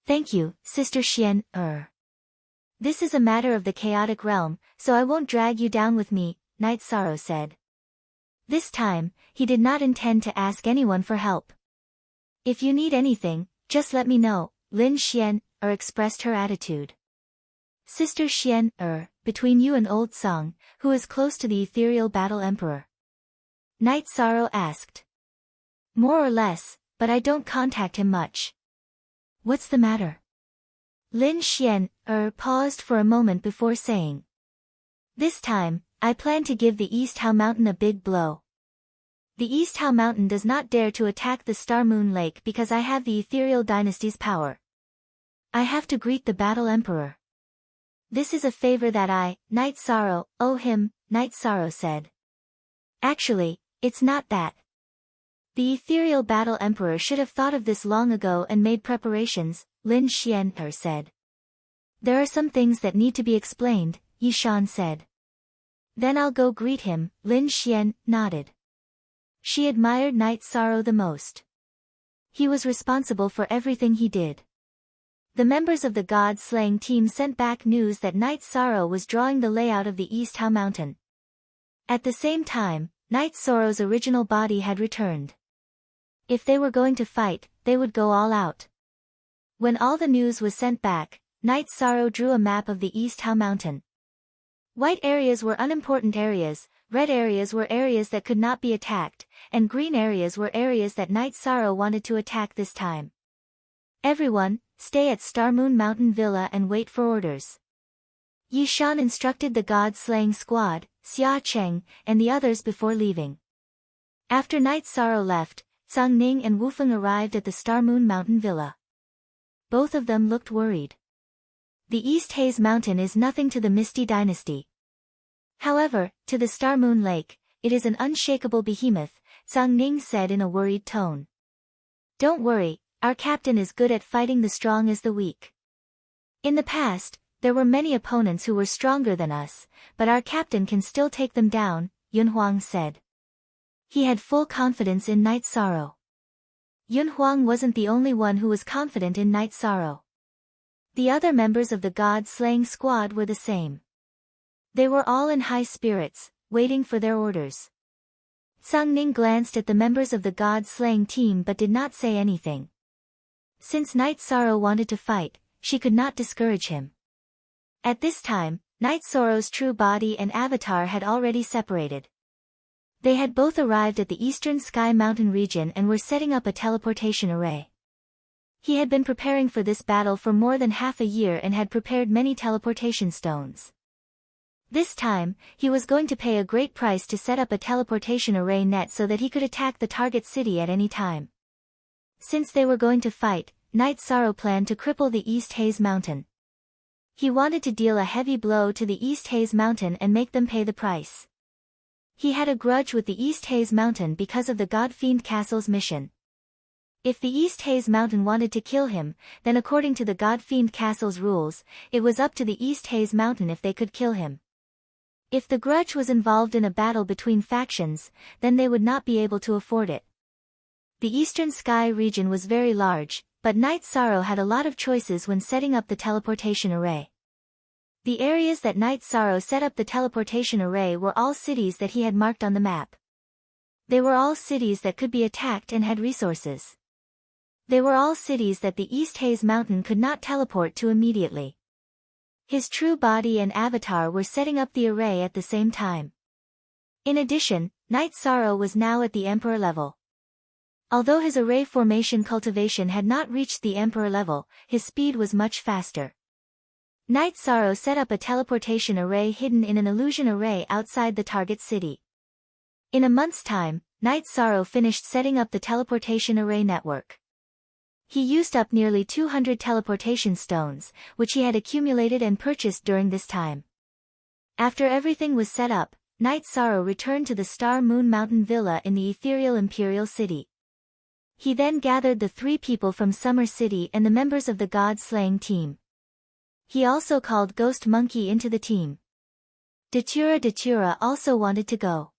"Thank you, Sister Xian, This is a matter of the chaotic realm, so I won't drag you down with me," Night Sorrow said. This time, he did not intend to ask anyone for help. "If you need anything, just let me know," Lin Xian expressed her attitude. "Sister Xian, between you and Old Song, who is close to the ethereal battle emperor?" Night Sorrow asked. "More or less, but I don't contact him much." "What's the matter?" Lin Xian paused for a moment before saying. "This time, I plan to give the East Hao Mountain a big blow. The East Hao Mountain does not dare to attack the Star Moon Lake because I have the Ethereal Dynasty's power. I have to greet the Battle Emperor. This is a favor that I, Night Sorrow, owe him," Night Sorrow said. "Actually, it's not that. The Ethereal Battle Emperor should have thought of this long ago and made preparations," Lin Xian said. "There are some things that need to be explained," Yi Shan said. "Then I'll go greet him," Lin Xian nodded. She admired Night Sorrow the most. He was responsible for everything he did. The members of the god-slaying team sent back news that Night Sorrow was drawing the layout of the East Hao Mountain. At the same time, Night Sorrow's original body had returned. If they were going to fight, they would go all out. When all the news was sent back, Night Sorrow drew a map of the East Hao Mountain. White areas were unimportant areas, red areas were areas that could not be attacked, and green areas were areas that Night Sorrow wanted to attack this time. "Everyone, stay at Star Moon Mountain Villa and wait for orders." Yi Shan instructed the god-slaying squad, Xia Cheng, and the others before leaving. After Night Sorrow left, Zhang Ning and Wu Feng arrived at the Star Moon Mountain Villa. Both of them looked worried. The East Haze Mountain is nothing to the Misty Dynasty. However, to the Star Moon Lake, it is an unshakable behemoth, Zhang Ning said in a worried tone. "Don't worry, our captain is good at fighting the strong as the weak. In the past, there were many opponents who were stronger than us, but our captain can still take them down," Yun Huang said. He had full confidence in Night Sorrow. Yun Huang wasn't the only one who was confident in Night Sorrow. The other members of the god-slaying squad were the same. They were all in high spirits, waiting for their orders. Zhang Ning glanced at the members of the god-slaying team but did not say anything. Since Night Sorrow wanted to fight, she could not discourage him. At this time, Night Sorrow's true body and avatar had already separated. They had both arrived at the Eastern Sky Mountain region and were setting up a teleportation array. He had been preparing for this battle for more than half a year and had prepared many teleportation stones. This time, he was going to pay a great price to set up a teleportation array net so that he could attack the target city at any time. Since they were going to fight, Night Sorrow planned to cripple the East Haze Mountain. He wanted to deal a heavy blow to the East Haze Mountain and make them pay the price. He had a grudge with the East Haze Mountain because of the God-Fiend Castle's mission. If the East Haze Mountain wanted to kill him, then according to the God-Fiend Castle's rules, it was up to the East Haze Mountain if they could kill him. If the grudge was involved in a battle between factions, then they would not be able to afford it. The Eastern Sky region was very large, but Night Sorrow had a lot of choices when setting up the teleportation array. The areas that Night Sorrow set up the teleportation array were all cities that he had marked on the map. They were all cities that could be attacked and had resources. They were all cities that the East Haze Mountain could not teleport to immediately. His true body and avatar were setting up the array at the same time. In addition, Night Sorrow was now at the Emperor level. Although his array formation cultivation had not reached the Emperor level, his speed was much faster. Night Sorrow set up a teleportation array hidden in an illusion array outside the target city. In a month's time, Night Sorrow finished setting up the teleportation array network. He used up nearly 200 teleportation stones, which he had accumulated and purchased during this time. After everything was set up, Night Sorrow returned to the Star Moon Mountain Villa in the ethereal Imperial City. He then gathered the 3 people from Summer City and the members of the God-slaying team. He also called Ghost Monkey into the team. Datura also wanted to go.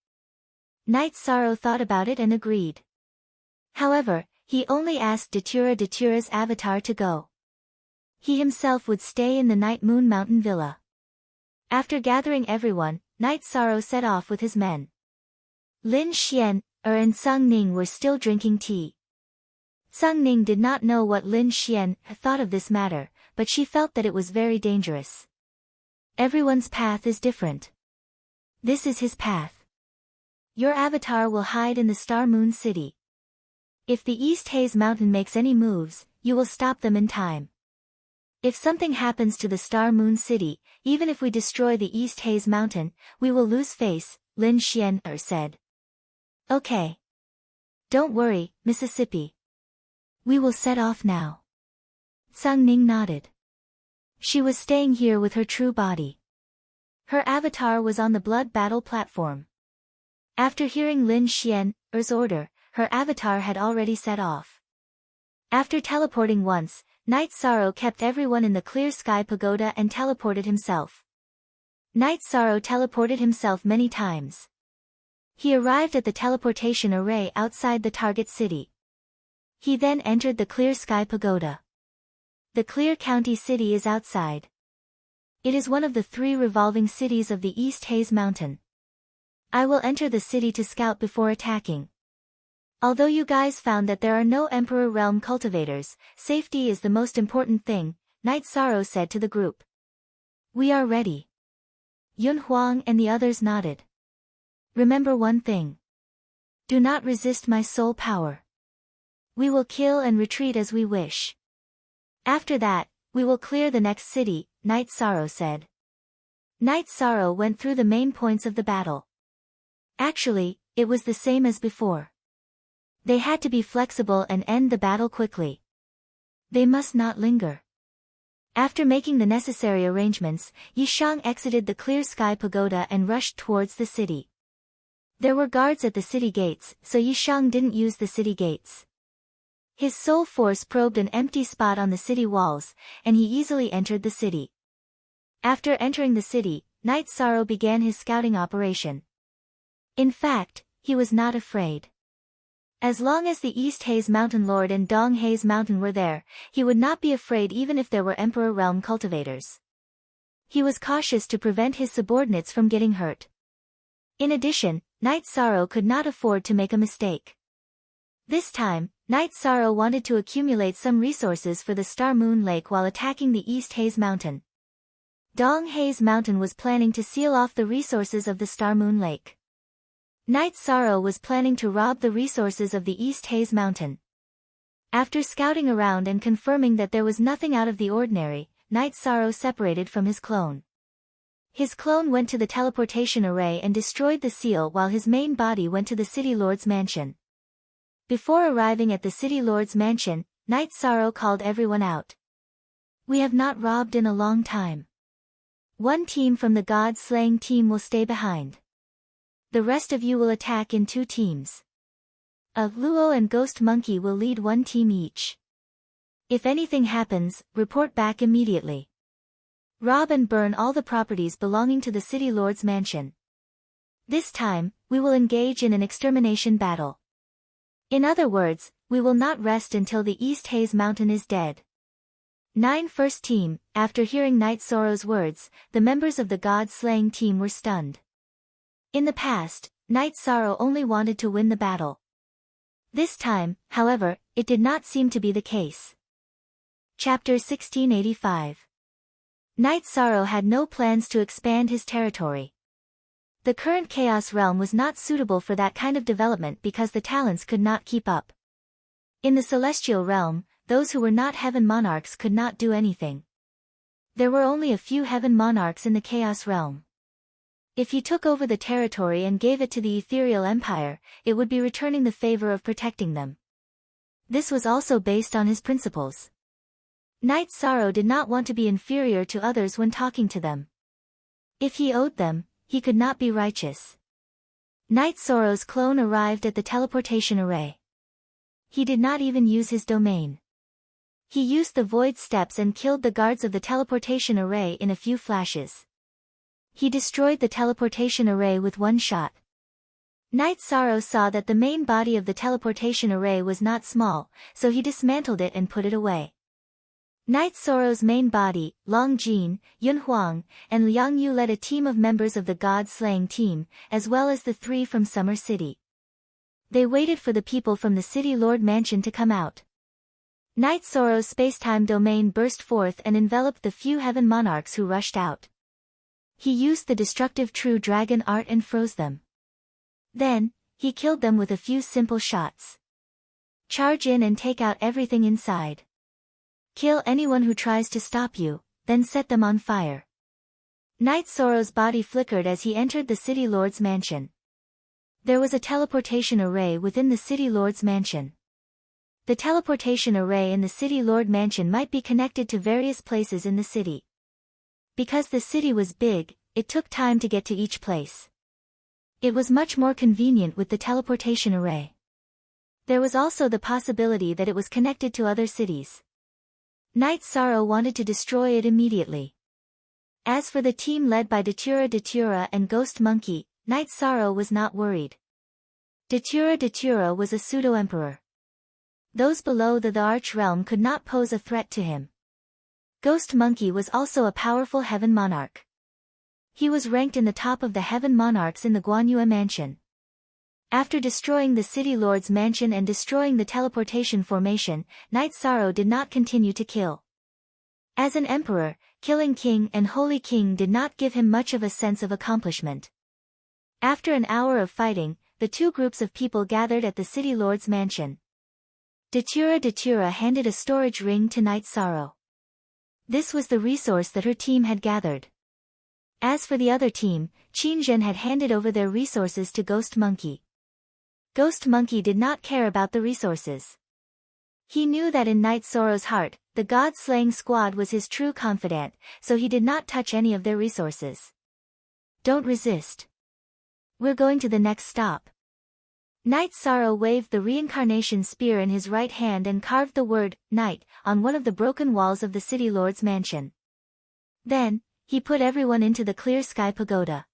Night Sorrow thought about it and agreed. However, he only asked Datura's avatar to go. He himself would stay in the Night Moon Mountain Villa. After gathering everyone, Night Sorrow set off with his men. Lin Xian, and Sung Ning were still drinking tea. Sung Ning did not know what Lin Xian thought of this matter, but she felt that it was very dangerous. Everyone's path is different. This is his path. Your avatar will hide in the Star Moon City. If the East Haze Mountain makes any moves, you will stop them in time. If something happens to the Star Moon City, even if we destroy the East Haze Mountain, we will lose face, Lin Xian said. Okay. Don't worry, Mississippi. We will set off now. Sung Ning nodded. She was staying here with her true body. Her avatar was on the blood battle platform. After hearing Lin Xian's order, her avatar had already set off. After teleporting once, Night Sorrow kept everyone in the Clear Sky Pagoda and teleported himself. Night Sorrow teleported himself many times. He arrived at the teleportation array outside the target city. He then entered the Clear Sky Pagoda. The Clear County City is outside. It is one of the 3 revolving cities of the East Haze Mountain. I will enter the city to scout before attacking. Although you guys found that there are no Emperor Realm cultivators, safety is the most important thing, Night Sorrow said to the group. We are ready. Yun Huang and the others nodded. Remember one thing. Do not resist my soul power. We will kill and retreat as we wish. After that, we will clear the next city, Night Sorrow said. Night Sorrow went through the main points of the battle. Actually, it was the same as before. They had to be flexible and end the battle quickly. They must not linger. After making the necessary arrangements, Yishang exited the Clear Sky Pagoda and rushed towards the city. There were guards at the city gates, so Yishang didn't use the city gates. His soul force probed an empty spot on the city walls, and he easily entered the city. After entering the city, Night Sorrow began his scouting operation. In fact, he was not afraid. As long as the East Haze Mountain Lord and Dong Haze Mountain were there, he would not be afraid even if there were Emperor Realm cultivators. He was cautious to prevent his subordinates from getting hurt. In addition, Night Sorrow could not afford to make a mistake. This time, Night Sorrow wanted to accumulate some resources for the Star Moon Lake while attacking the East Haze Mountain. Dong Haze Mountain was planning to seal off the resources of the Star Moon Lake. Night Sorrow was planning to rob the resources of the East Haze Mountain. After scouting around and confirming that there was nothing out of the ordinary, Night Sorrow separated from his clone. His clone went to the teleportation array and destroyed the seal while his main body went to the City Lord's mansion. Before arriving at the City Lord's mansion, Night Sorrow called everyone out. We have not robbed in a long time. One team from the God-slaying team will stay behind. The rest of you will attack in 2 teams. Luo and Ghost Monkey will lead 1 team each. If anything happens, report back immediately. Rob and burn all the properties belonging to the City Lord's mansion. This time, we will engage in an extermination battle. In other words, we will not rest until the East Haze Mountain is dead. 9 First Team. After hearing Night Sorrow's words, the members of the God-slaying team were stunned. In the past, Night Sorrow only wanted to win the battle. This time, however, it did not seem to be the case. Chapter 1685. Night Sorrow had no plans to expand his territory. The current Chaos Realm was not suitable for that kind of development because the talents could not keep up. In the Celestial Realm, those who were not Heaven Monarchs could not do anything. There were only a few Heaven Monarchs in the Chaos Realm. If he took over the territory and gave it to the ethereal empire, it would be returning the favor of protecting them. This was also based on his principles. Night Sorrow did not want to be inferior to others when talking to them. If he owed them, he could not be righteous. Night Sorrow's clone arrived at the teleportation array. He did not even use his domain. He used the void steps and killed the guards of the teleportation array in a few flashes. He destroyed the teleportation array with one shot. Night Sorrow saw that the main body of the teleportation array was not small, so he dismantled it and put it away. Night Sorrow's main body, Long Jin, Yun Huang, and Liang Yu led a team of members of the God-slaying team, as well as the 3 from Summer City. They waited for the people from the City Lord Mansion to come out. Night Sorrow's spacetime domain burst forth and enveloped the few heaven monarchs who rushed out. He used the destructive true dragon art and froze them. Then, he killed them with a few simple shots. Charge in and take out everything inside. Kill anyone who tries to stop you, then set them on fire. Night Sorrow's body flickered as he entered the City Lord's mansion. There was a teleportation array within the City Lord's mansion. The teleportation array in the City Lord mansion might be connected to various places in the city. Because the city was big, it took time to get to each place. It was much more convenient with the teleportation array. There was also the possibility that it was connected to other cities. Night Sorrow wanted to destroy it immediately. As for the team led by Datura and Ghost Monkey, Night Sorrow was not worried. Datura was a pseudo-emperor. Those below the Arch Realm could not pose a threat to him. Ghost Monkey was also a powerful heaven monarch. He was ranked in the top of the heaven monarchs in the Guanyue mansion. After destroying the City Lord's mansion and destroying the teleportation formation, Night Sorrow did not continue to kill. As an emperor, killing King and Holy King did not give him much of a sense of accomplishment. After an hour of fighting, the 2 groups of people gathered at the City Lord's mansion. Datura handed a storage ring to Night Sorrow. This was the resource that her team had gathered. As for the other team, Qinzhen had handed over their resources to Ghost Monkey. Ghost Monkey did not care about the resources. He knew that in Night Sorrow's heart, the God-slaying squad was his true confidant, so he did not touch any of their resources. Don't resist. We're going to the next stop. Night Sorrow waved the reincarnation spear in his right hand and carved the word, Night, on one of the broken walls of the City Lord's mansion. Then, he put everyone into the clear sky pagoda.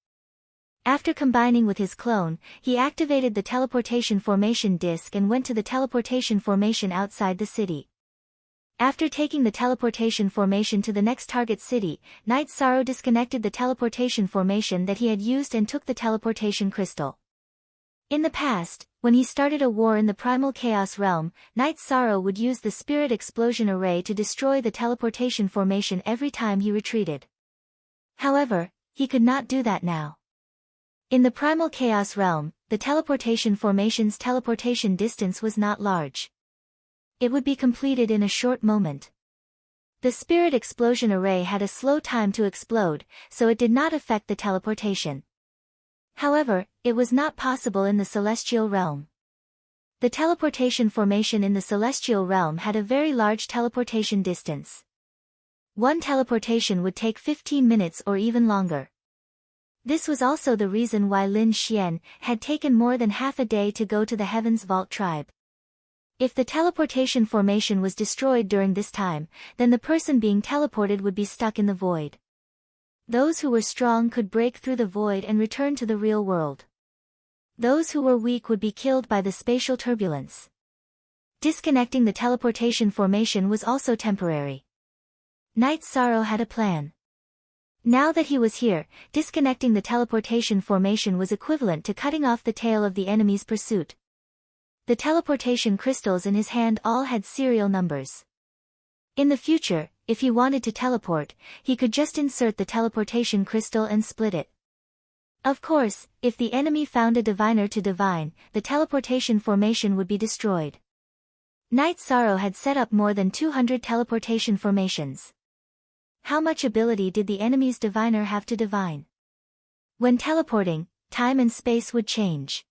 After combining with his clone, he activated the teleportation formation disk and went to the teleportation formation outside the city. After taking the teleportation formation to the next target city, Night Sorrow disconnected the teleportation formation that he had used and took the teleportation crystal. In the past, when he started a war in the Primal Chaos realm, Night Sorrow would use the Spirit Explosion Array to destroy the teleportation formation every time he retreated. However, he could not do that now. In the Primal Chaos realm, the teleportation formation's teleportation distance was not large. It would be completed in a short moment. The Spirit Explosion Array had a slow time to explode, so it did not affect the teleportation. However, it was not possible in the Celestial Realm. The teleportation formation in the Celestial Realm had a very large teleportation distance. One teleportation would take 15 minutes or even longer. This was also the reason why Lin Xian had taken more than half a day to go to the Heaven's Vault tribe. If the teleportation formation was destroyed during this time, then the person being teleported would be stuck in the void. Those who were strong could break through the void and return to the real world. Those who were weak would be killed by the spatial turbulence. Disconnecting the teleportation formation was also temporary. Night Sorrow had a plan. Now that he was here, disconnecting the teleportation formation was equivalent to cutting off the tail of the enemy's pursuit. The teleportation crystals in his hand all had serial numbers. In the future, if he wanted to teleport, he could just insert the teleportation crystal and split it. Of course, if the enemy found a diviner to divine, the teleportation formation would be destroyed. Night Sorrow had set up more than 200 teleportation formations. How much ability did the enemy's diviner have to divine? When teleporting, time and space would change.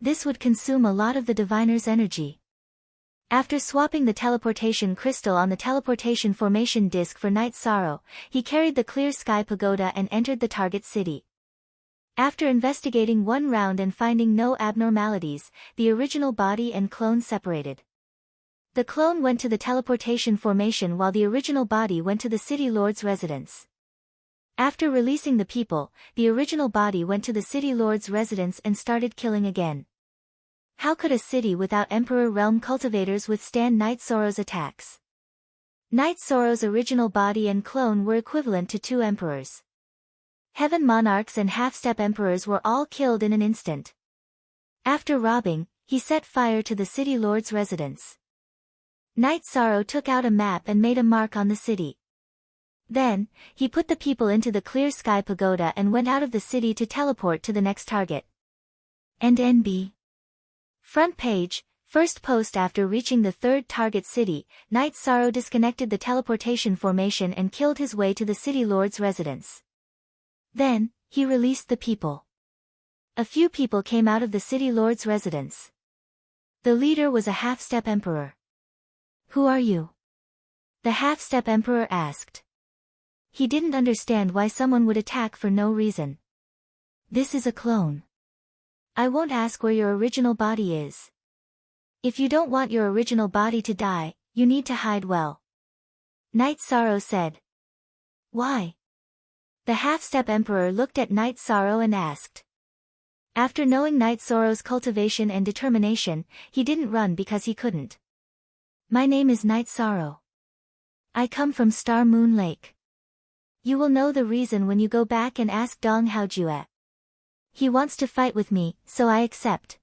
This would consume a lot of the diviner's energy. After swapping the teleportation crystal on the teleportation formation disk for Night Sorrow, he carried the clear sky pagoda and entered the target city. After investigating one round and finding no abnormalities, the original body and clone separated. The clone went to the teleportation formation while the original body went to the city lord's residence. After releasing the people, the original body went to the city lord's residence and started killing again. How could a city without Emperor Realm cultivators withstand Night Sorrow's attacks? Night Sorrow's original body and clone were equivalent to 2 emperors. Heaven monarchs and half-step emperors were all killed in an instant. After robbing, he set fire to the city lord's residence. Night Sorrow took out a map and made a mark on the city. Then, he put the people into the clear sky pagoda and went out of the city to teleport to the next target. And NB. Front page, first post. After reaching the 3rd target city, Night Sorrow disconnected the teleportation formation and killed his way to the city lord's residence. Then, he released the people. A few people came out of the city lord's residence. The leader was a half-step emperor. "Who are you?" the half-step emperor asked. He didn't understand why someone would attack for no reason. "This is a clone. I won't ask where your original body is. If you don't want your original body to die, you need to hide well," Night Sorrow said. "Why?" The half-step emperor looked at Night Sorrow and asked. After knowing Night Sorrow's cultivation and determination, he didn't run because he couldn't. "My name is Night Sorrow. I come from Star Moon Lake. You will know the reason when you go back and ask Dong Haojue. He wants to fight with me, so I accept.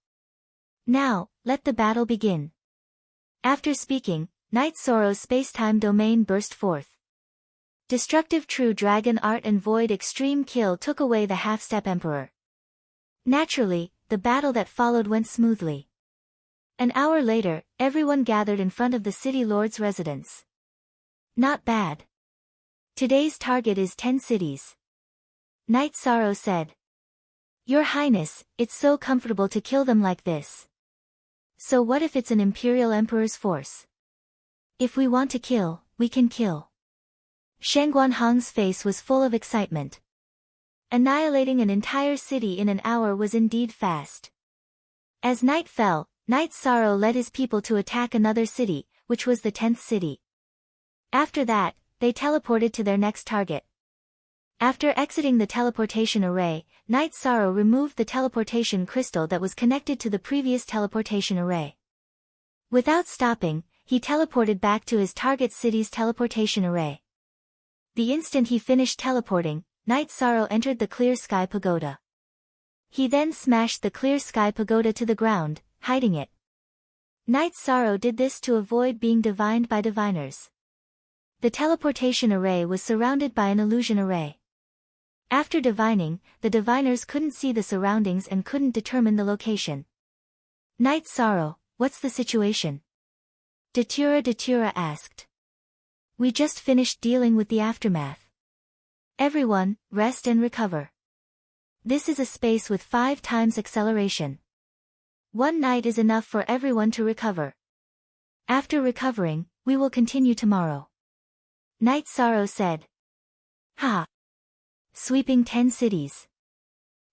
Now, let the battle begin." After speaking, Night Sorrow's space-time domain burst forth. Destructive True Dragon Art and Void Extreme Kill took away the half-step emperor. Naturally, the battle that followed went smoothly. An hour later, everyone gathered in front of the city lord's residence. "Not bad. Today's target is 10 cities. Night Sorrow said. "Your Highness, it's so comfortable to kill them like this. So what if it's an Imperial Emperor's force? If we want to kill, we can kill." Shangguan Hong's face was full of excitement. Annihilating an entire city in an hour was indeed fast. As night fell, Night Sorrow led his people to attack another city, which was the 10th city. After that, they teleported to their next target. After exiting the teleportation array, Night Sorrow removed the teleportation crystal that was connected to the previous teleportation array. Without stopping, he teleported back to his target city's teleportation array. The instant he finished teleporting, Night Sorrow entered the clear sky pagoda. He then smashed the clear sky pagoda to the ground, hiding it. Night Sorrow did this to avoid being divined by diviners. The teleportation array was surrounded by an illusion array. After divining, the diviners couldn't see the surroundings and couldn't determine the location. "Night Sorrow, what's the situation?" Datura asked. "We just finished dealing with the aftermath. Everyone, rest and recover. This is a space with 5 times acceleration. 1 night is enough for everyone to recover. After recovering, we will continue tomorrow," Night Sorrow said. "Ha! Sweeping 10 cities.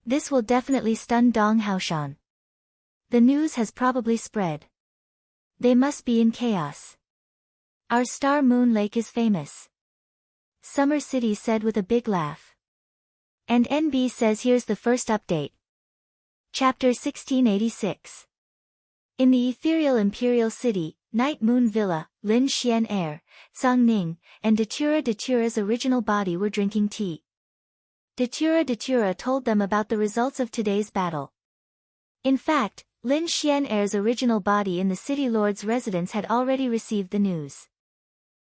This will definitely stun Dong Haoshan. The news has probably spread. They must be in chaos. Our Star Moon Lake is famous," Summer City said with a big laugh. And NB says here's the first update. Chapter 1686. In the ethereal imperial city, Night Moon Villa, Lin Xian Air, Zhang Ning, and Datura's original body were drinking tea. Datura told them about the results of today's battle. In fact, Lin Xian Air's original body in the city lord's residence had already received the news.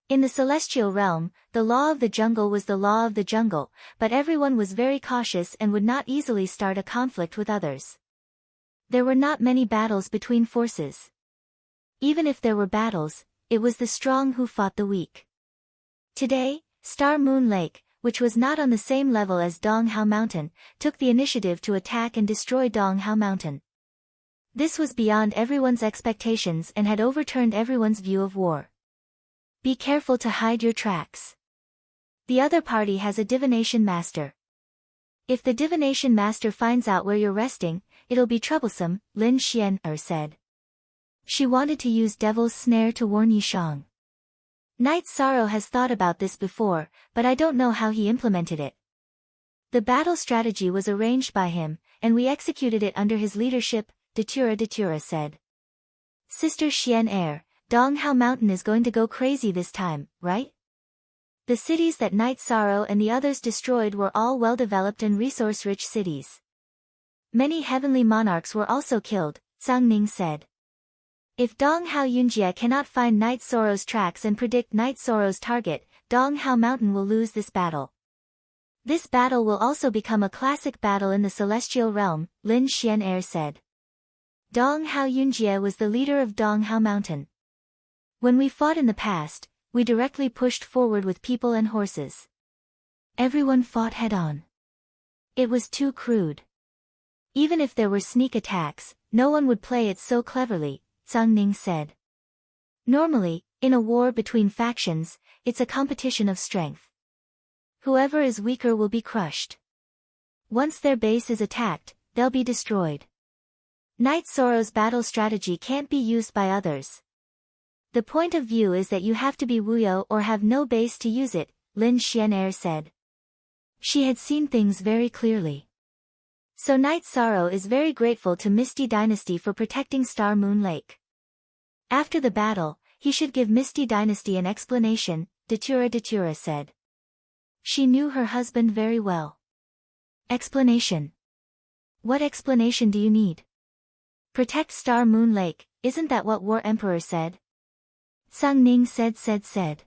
In the celestial realm, the law of the jungle was the law of the jungle, but everyone was very cautious and would not easily start a conflict with others. There were not many battles between forces. Even if there were battles, it was the strong who fought the weak. Today, Star Moon Lake, which was not on the same level as Donghao Mountain, took the initiative to attack and destroy Donghao Mountain. This was beyond everyone's expectations and had overturned everyone's view of war. Be careful to hide your tracks. The other party has a divination master. If the divination master finds out where you're resting, it'll be troublesome, Lin Xian'er said. She wanted to use Devil's Snare to warn Yishang. Knight Sorrow has thought about this before, but I don't know how he implemented it. The battle strategy was arranged by him, and we executed it under his leadership, Datura said. Sister Xian'er, Donghao Mountain is going to go crazy this time, right? The cities that Knight Sorrow and the others destroyed were all well-developed and resource-rich cities. Many heavenly monarchs were also killed, Zhang Ning said. If Donghao Yunjie cannot find Knight Sorrow's tracks and predict Knight Sorrow's target, Donghao Mountain will lose this battle. This battle will also become a classic battle in the celestial realm, Lin Xian'er said. Donghao Yunjie was the leader of Donghao Mountain. When we fought in the past, we directly pushed forward with people and horses. Everyone fought head-on. It was too crude. Even if there were sneak attacks, no one would play it so cleverly, Zhang Ning said. Normally, in a war between factions, it's a competition of strength. Whoever is weaker will be crushed. Once their base is attacked, they'll be destroyed. Knight Sorrow's battle strategy can't be used by others. The point of view is that you have to be Wuyo or have no base to use it, Lin Xian'er said. She had seen things very clearly. So Knight Sorrow is very grateful to Misty Dynasty for protecting Star Moon Lake. After the battle, he should give Misty Dynasty an explanation, Datura said. She knew her husband very well. Explanation. What explanation do you need? Protect Star Moon Lake, isn't that what War Emperor said? Zhang Ning said.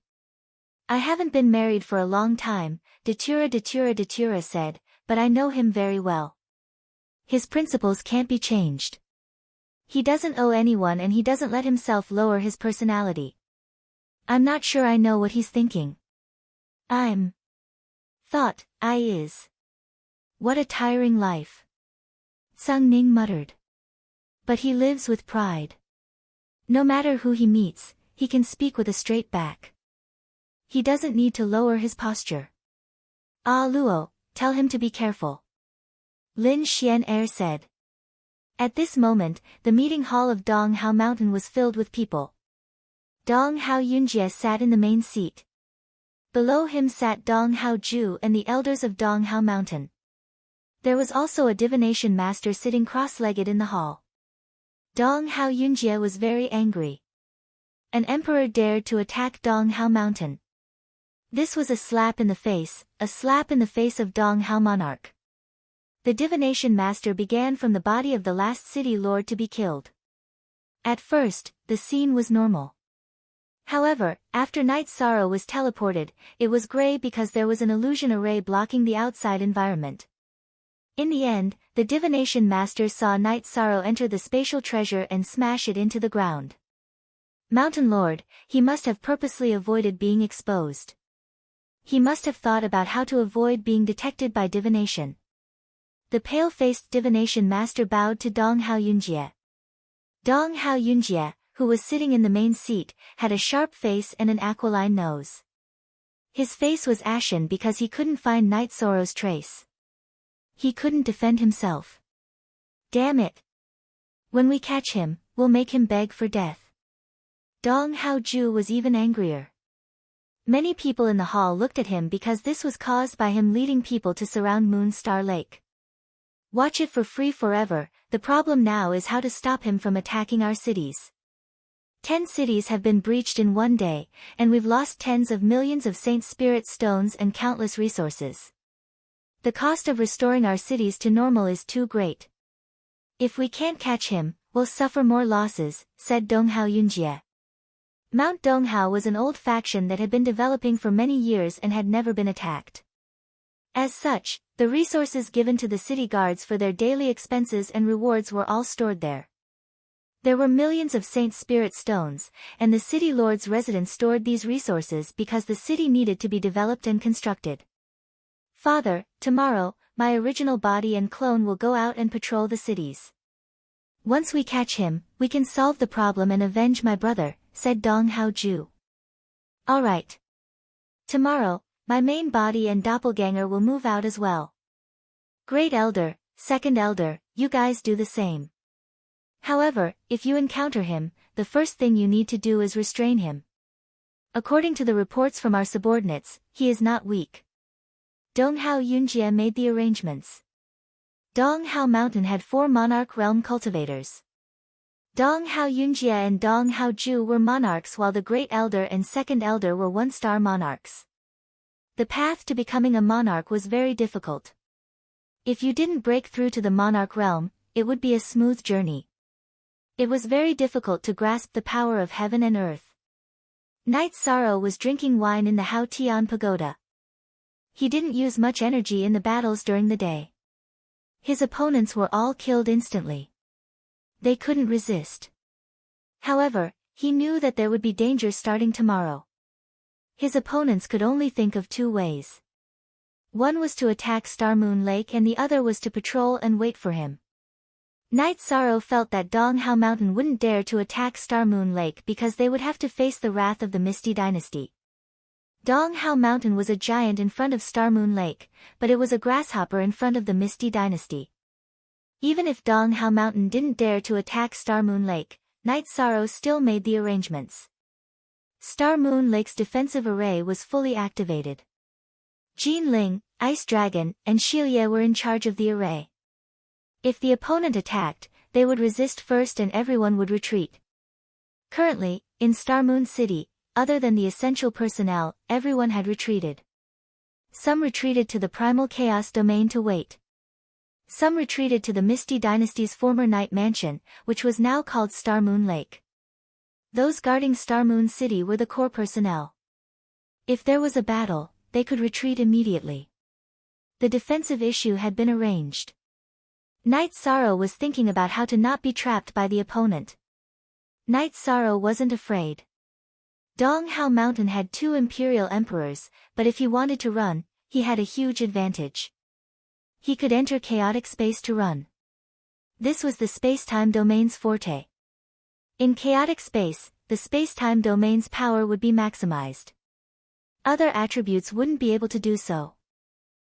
I haven't been married for a long time, Datura said, but I know him very well. His principles can't be changed. He doesn't owe anyone and he doesn't let himself lower his personality. I'm not sure I know what he's thinking. What a tiring life. Zhang Ning muttered. But he lives with pride. No matter who he meets, he can speak with a straight back. He doesn't need to lower his posture. Luo, tell him to be careful. Lin Xian'er said. At this moment, the meeting hall of Donghao Mountain was filled with people. Donghao Yunjie sat in the main seat. Below him sat Donghao Ju and the elders of Donghao Mountain. There was also a divination master sitting cross-legged in the hall. Donghao Yunjie was very angry. An emperor dared to attack Donghao Mountain. This was a slap in the face of Donghao monarch. The divination master began from the body of the last city lord to be killed. At first, the scene was normal. However, after Knight Sorrow was teleported, it was gray because there was an illusion array blocking the outside environment. In the end, the divination master saw Knight Sorrow enter the spatial treasure and smash it into the ground. Mountain Lord, he must have purposely avoided being exposed. He must have thought about how to avoid being detected by divination. The pale-faced divination master bowed to Donghao Yunjie. Donghao Yunjie, who was sitting in the main seat, had a sharp face and an aquiline nose. His face was ashen because he couldn't find Knight Sorrow's trace. He couldn't defend himself. Damn it! When we catch him, we'll make him beg for death. Donghao Ju was even angrier. Many people in the hall looked at him because this was caused by him leading people to surround Moon Star Lake. Watch it for free forever, the problem now is how to stop him from attacking our cities. 10 cities have been breached in one day, and we've lost tens of millions of Saint Spirit stones and countless resources. The cost of restoring our cities to normal is too great. If we can't catch him, we'll suffer more losses, said Donghao Yunjie. Mount Donghao was an old faction that had been developing for many years and had never been attacked. As such, the resources given to the city guards for their daily expenses and rewards were all stored there. There were millions of Saint Spirit stones, and the city lord's residents stored these resources because the city needed to be developed and constructed. Father, tomorrow, my original body and clone will go out and patrol the cities. Once we catch him, we can solve the problem and avenge my brother, said Dong Haoju. Alright. Tomorrow, my main body and doppelganger will move out as well. Great Elder, Second Elder, you guys do the same. However, if you encounter him, the first thing you need to do is restrain him. According to the reports from our subordinates, he is not weak. Dong Hao Yunjie made the arrangements. Dong Hao Mountain had 4 monarch realm cultivators. Dong Hao Yunjie and Dong Hao Ju were monarchs while the Great Elder and Second Elder were 1-star monarchs. The path to becoming a monarch was very difficult. If you didn't break through to the monarch realm, it would be a smooth journey. It was very difficult to grasp the power of heaven and earth. Knight Sorrow was drinking wine in the Hao Tian Pagoda. He didn't use much energy in the battles during the day. His opponents were all killed instantly. They couldn't resist. However, he knew that there would be danger starting tomorrow. His opponents could only think of 2 ways. One was to attack Star Moon Lake and the other was to patrol and wait for him. Knight Sorrow felt that Dong Hao Mountain wouldn't dare to attack Star Moon Lake because they would have to face the wrath of the Misty Dynasty. Dong Hao Mountain was a giant in front of Star Moon Lake, but it was a grasshopper in front of the Misty Dynasty. Even if Dong Hao Mountain didn't dare to attack Star Moon Lake, Knight Sorrow still made the arrangements. Star Moon Lake's defensive array was fully activated. Jin Ling, Ice Dragon, and Xilie were in charge of the array. If the opponent attacked, they would resist first and everyone would retreat. Currently, in Star Moon City, other than the essential personnel, everyone had retreated. Some retreated to the Primal Chaos Domain to wait. Some retreated to the Misty Dynasty's former night mansion, which was now called Star Moon Lake. Those guarding Star Moon City were the core personnel. If there was a battle, they could retreat immediately. The defensive issue had been arranged. Knight Sorrow was thinking about how to not be trapped by the opponent. Knight Sorrow wasn't afraid. Dong Hao Mountain had 2 imperial emperors, but if he wanted to run, he had a huge advantage. He could enter chaotic space to run. This was the space-time domain's forte. In chaotic space, the space-time domain's power would be maximized. Other attributes wouldn't be able to do so.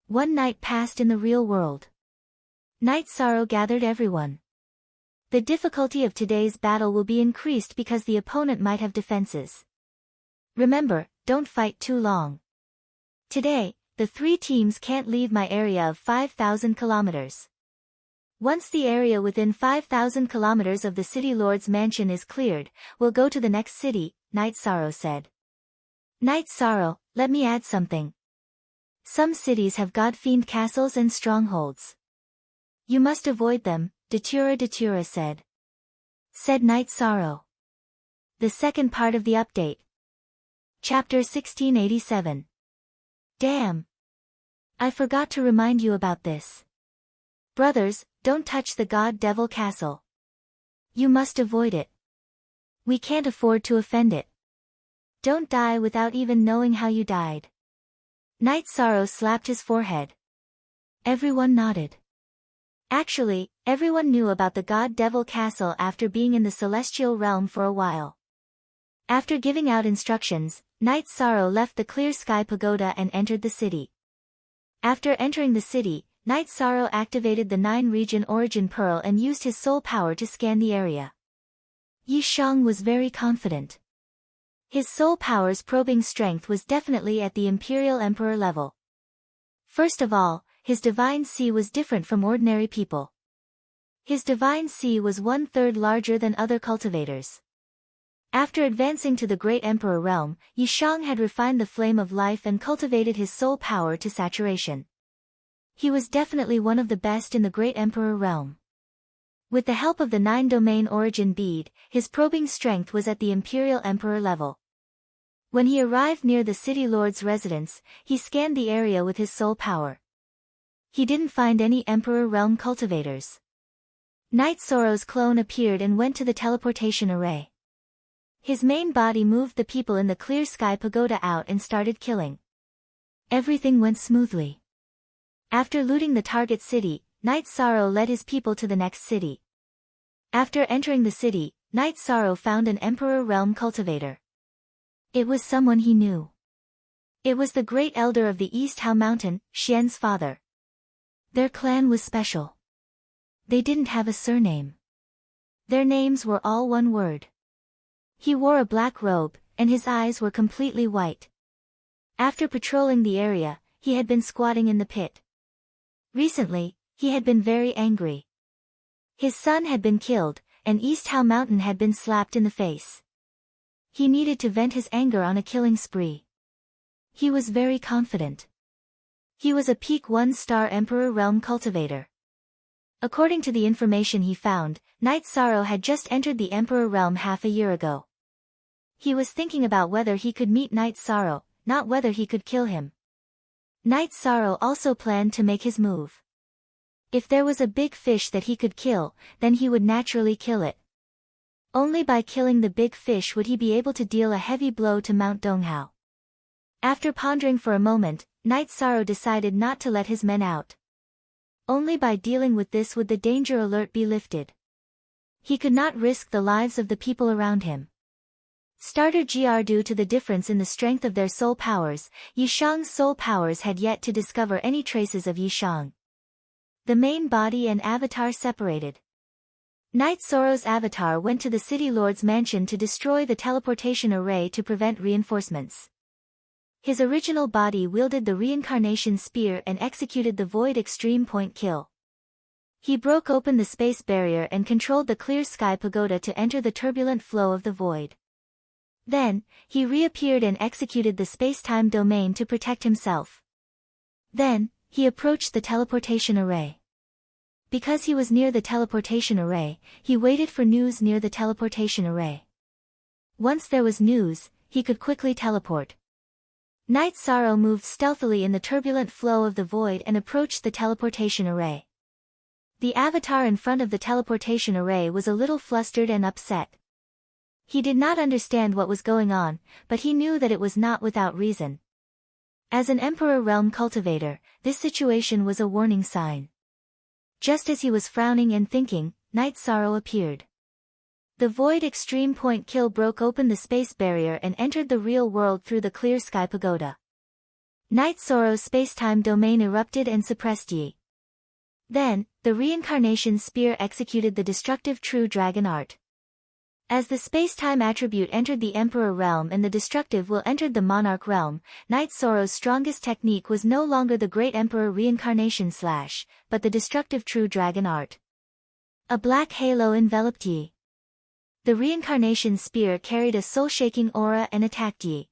One night passed in the real world. Knight Sorrow gathered everyone. The difficulty of today's battle will be increased because the opponent might have defenses. Remember, don't fight too long. Today, the 3 teams can't leave my area of 5,000 kilometers. Once the area within 5,000 kilometers of the City Lord's mansion is cleared, we'll go to the next city, Knight Sorrow said. Knight Sorrow, let me add something. Some cities have god-fiend castles and strongholds. You must avoid them, Datura said. Said Knight Sorrow. The second part of the update. Chapter 1687. Damn. I forgot to remind you about this. Brothers, don't touch the God-Devil Castle. You must avoid it. We can't afford to offend it. Don't die without even knowing how you died. Knight Sorrow slapped his forehead. Everyone nodded. Actually, everyone knew about the God-Devil Castle after being in the celestial realm for a while. After giving out instructions, Knight Sorrow left the Clear Sky Pagoda and entered the city. After entering the city, Knight Sorrow activated the 9-region origin pearl and used his soul power to scan the area. Yi Shang was very confident. His soul power's probing strength was definitely at the Imperial Emperor level. First of all, his divine sea was different from ordinary people. His divine sea was 1/3 larger than other cultivators. After advancing to the Great Emperor realm, Yi Shang had refined the flame of life and cultivated his soul power to saturation. He was definitely one of the best in the Great Emperor realm. With the help of the 9-domain origin bead, his probing strength was at the Imperial Emperor level. When he arrived near the City Lord's residence, he scanned the area with his soul power. He didn't find any Emperor realm cultivators. Knight Sorrow's clone appeared and went to the teleportation array. His main body moved the people in the Clear Sky Pagoda out and started killing. Everything went smoothly. After looting the target city, Night Sorrow led his people to the next city. After entering the city, Night Sorrow found an Emperor Realm cultivator. It was someone he knew. It was the great elder of the East Hao Mountain, Xian's father. Their clan was special. They didn't have a surname. Their names were all one word. He wore a black robe, and his eyes were completely white. After patrolling the area, he had been squatting in the pit. Recently, he had been very angry. His son had been killed, and East Hao Mountain had been slapped in the face. He needed to vent his anger on a killing spree. He was very confident. He was a peak 1-star Emperor Realm cultivator. According to the information he found, Night Sorrow had just entered the Emperor Realm half a year ago. He was thinking about whether he could meet Night Sorrow, not whether he could kill him. Night Sorrow also planned to make his move. If there was a big fish that he could kill, then he would naturally kill it. Only by killing the big fish would he be able to deal a heavy blow to Mount Donghao. After pondering for a moment, Night Sorrow decided not to let his men out. Only by dealing with this would the danger alert be lifted. He could not risk the lives of the people around him. Starter GR. Due to the difference in the strength of their soul powers, Yishang's soul powers had yet to discover any traces of Yishang. The main body and avatar separated. Night Sorrow's avatar went to the City Lord's mansion to destroy the teleportation array to prevent reinforcements. His original body wielded the reincarnation spear and executed the void extreme point kill. He broke open the space barrier and controlled the clear sky pagoda to enter the turbulent flow of the void. Then, he reappeared and executed the space-time domain to protect himself. Then, he approached the teleportation array. Because he was near the teleportation array, he waited for news near the teleportation array. Once there was news, he could quickly teleport. Night Sorrow moved stealthily in the turbulent flow of the void and approached the teleportation array. The avatar in front of the teleportation array was a little flustered and upset. He did not understand what was going on, but he knew that it was not without reason. As an Emperor Realm cultivator, this situation was a warning sign. Just as he was frowning and thinking, Night Sorrow appeared. The void extreme point kill broke open the space barrier and entered the real world through the clear sky pagoda. Night Sorrow's space-time domain erupted and suppressed Yi. Then, the reincarnation spear executed the destructive true dragon art. As the space-time attribute entered the Emperor Realm and the destructive will entered the Monarch Realm, Night Sorrow's strongest technique was no longer the Great Emperor Reincarnation Slash, but the destructive true dragon art. A black halo enveloped Yi. The reincarnation spear carried a soul-shaking aura and attacked Yi.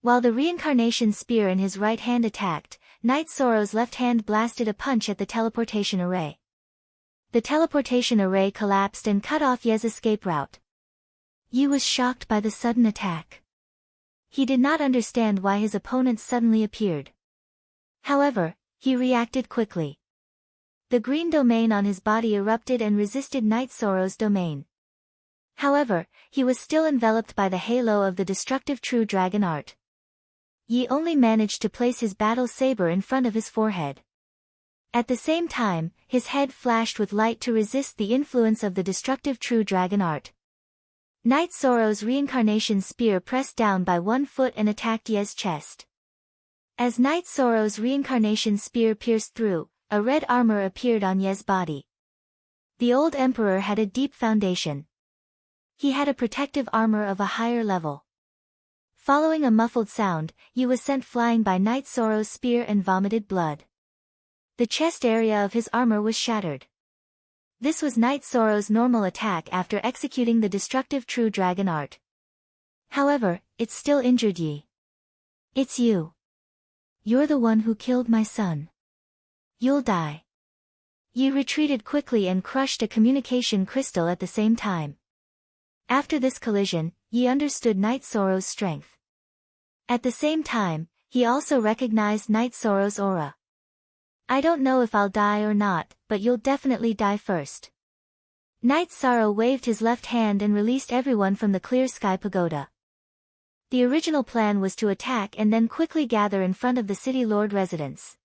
While the reincarnation spear in his right hand attacked, Night Sorrow's left hand blasted a punch at the teleportation array. The teleportation array collapsed and cut off Ye's escape route. Yi was shocked by the sudden attack. He did not understand why his opponent suddenly appeared. However, he reacted quickly. The green domain on his body erupted and resisted Night Sorrow's domain. However, he was still enveloped by the halo of the destructive true dragon art. Yi only managed to place his battle saber in front of his forehead. At the same time, his head flashed with light to resist the influence of the destructive true dragon art. Night Sorrow's reincarnation spear pressed down by 1 foot and attacked Ye's chest. As Night Sorrow's reincarnation spear pierced through, a red armor appeared on Ye's body. The old emperor had a deep foundation. He had a protective armor of a higher level. Following a muffled sound, Yi was sent flying by Night Sorrow's spear and vomited blood. The chest area of his armor was shattered. This was Night Sorrow's normal attack after executing the destructive true dragon art. However, it still injured Yi. It's you. You're the one who killed my son. You'll die. Yi retreated quickly and crushed a communication crystal at the same time. After this collision, Yi understood Night Sorrow's strength. At the same time, he also recognized Night Sorrow's aura. I don't know if I'll die or not, but you'll definitely die first. Night Sorrow waved his left hand and released everyone from the clear sky pagoda. The original plan was to attack and then quickly gather in front of the City Lord residence.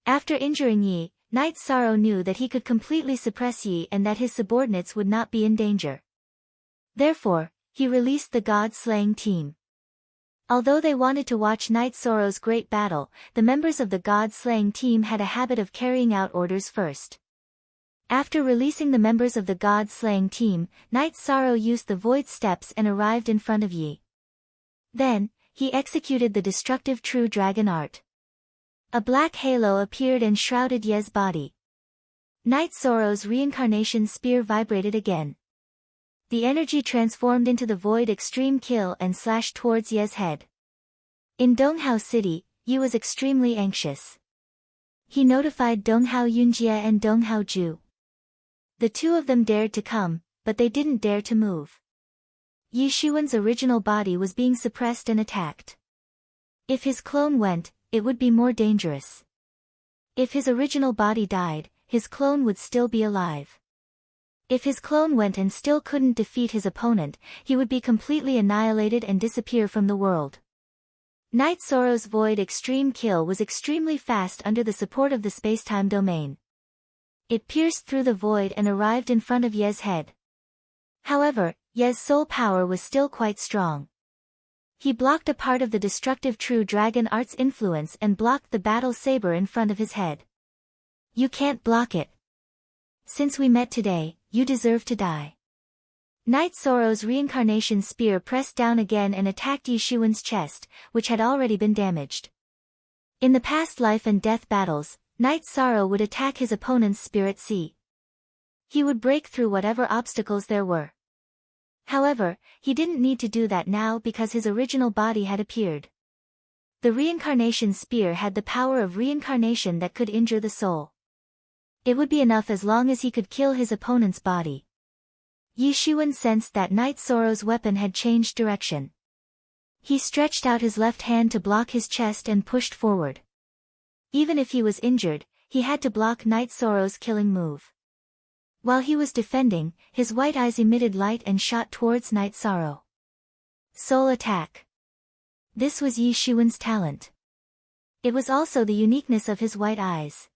After injuring Yi, Night Sorrow knew that he could completely suppress Yi and that his subordinates would not be in danger. Therefore, he released the god-slaying team. Although they wanted to watch Night Sorrow's great battle, the members of the god-slaying team had a habit of carrying out orders first. After releasing the members of the god-slaying team, Night Sorrow used the void steps and arrived in front of Yi. Then, he executed the destructive true dragon art. A black halo appeared and shrouded Ye's body. Night Sorrow's reincarnation spear vibrated again. The energy transformed into the void extreme kill and slashed towards Ye's head. In Donghao City, Yi was extremely anxious. He notified Donghao Yunjie and Donghao Ju. The two of them dared to come, but they didn't dare to move. Yi Xuan's original body was being suppressed and attacked. If his clone went, it would be more dangerous. If his original body died, his clone would still be alive. If his clone went and still couldn't defeat his opponent, he would be completely annihilated and disappear from the world. Night Sorrow's void extreme kill was extremely fast under the support of the spacetime domain. It pierced through the void and arrived in front of Ye's head. However, Ye's soul power was still quite strong. He blocked a part of the destructive true dragon art's influence and blocked the battle saber in front of his head. You can't block it. Since we met today, you deserve to die. Night Sorrow's reincarnation spear pressed down again and attacked Yi Xuan's chest, which had already been damaged. In the past life and death battles, Night Sorrow would attack his opponent's spirit sea. He would break through whatever obstacles there were. However, he didn't need to do that now because his original body had appeared. The reincarnation spear had the power of reincarnation that could injure the soul. It would be enough as long as he could kill his opponent's body. Yi Xuan sensed that Night Sorrow's weapon had changed direction. He stretched out his left hand to block his chest and pushed forward. Even if he was injured, he had to block Night Sorrow's killing move. While he was defending, his white eyes emitted light and shot towards Night Sorrow. Soul attack. This was Yi Xuan's talent. It was also the uniqueness of his white eyes.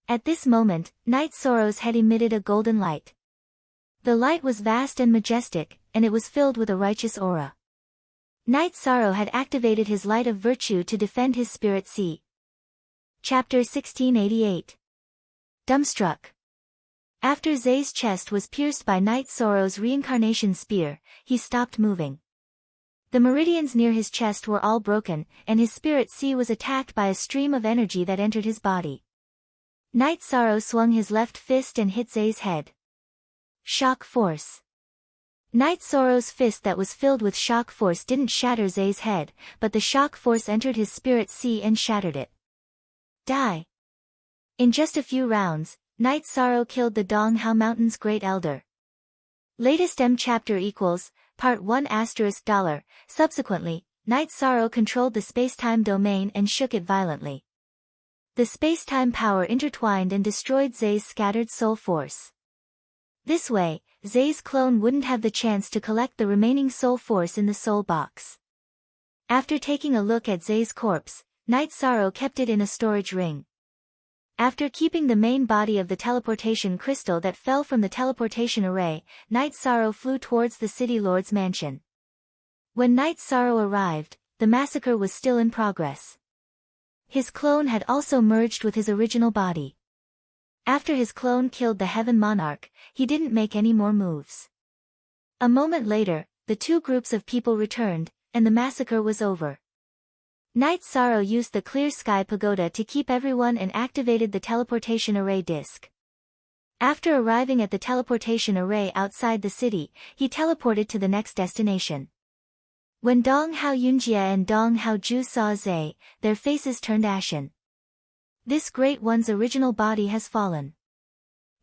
At this moment, Night Sorrow's head emitted a golden light. The light was vast and majestic, and it was filled with a righteous aura. Night Sorrow had activated his light of virtue to defend his spirit sea. Chapter 1688. Dumbstruck. After Zay's chest was pierced by Night Sorrow's reincarnation spear, he stopped moving. The meridians near his chest were all broken, and his spirit sea was attacked by a stream of energy that entered his body. Night Sorrow swung his left fist and hit Zay's head. Shock force. Night Sorrow's fist that was filled with shock force didn't shatter Zay's head, but the shock force entered his spirit sea and shattered it. Die. In just a few rounds, Night Sorrow killed the Donghao Mountain's Great Elder. Latest chapter equals, part 1 $. Subsequently, Night Sorrow controlled the spacetime domain and shook it violently. The spacetime power intertwined and destroyed Zay's scattered soul force. This way, Zay's clone wouldn't have the chance to collect the remaining soul force in the soul box. After taking a look at Zay's corpse, Night Sorrow kept it in a storage ring. After keeping the main body of the teleportation crystal that fell from the teleportation array, Night Sorrow flew towards the city lord's mansion. When Night Sorrow arrived, the massacre was still in progress. His clone had also merged with his original body. After his clone killed the Heaven Monarch, he didn't make any more moves. A moment later, the two groups of people returned, and the massacre was over. Night Sorrow used the Clear Sky Pagoda to keep everyone and activated the teleportation array disk. After arriving at the teleportation array outside the city, he teleported to the next destination. When Donghao Yunjie and Donghao Ju saw Zay, their faces turned ashen. This great one's original body has fallen.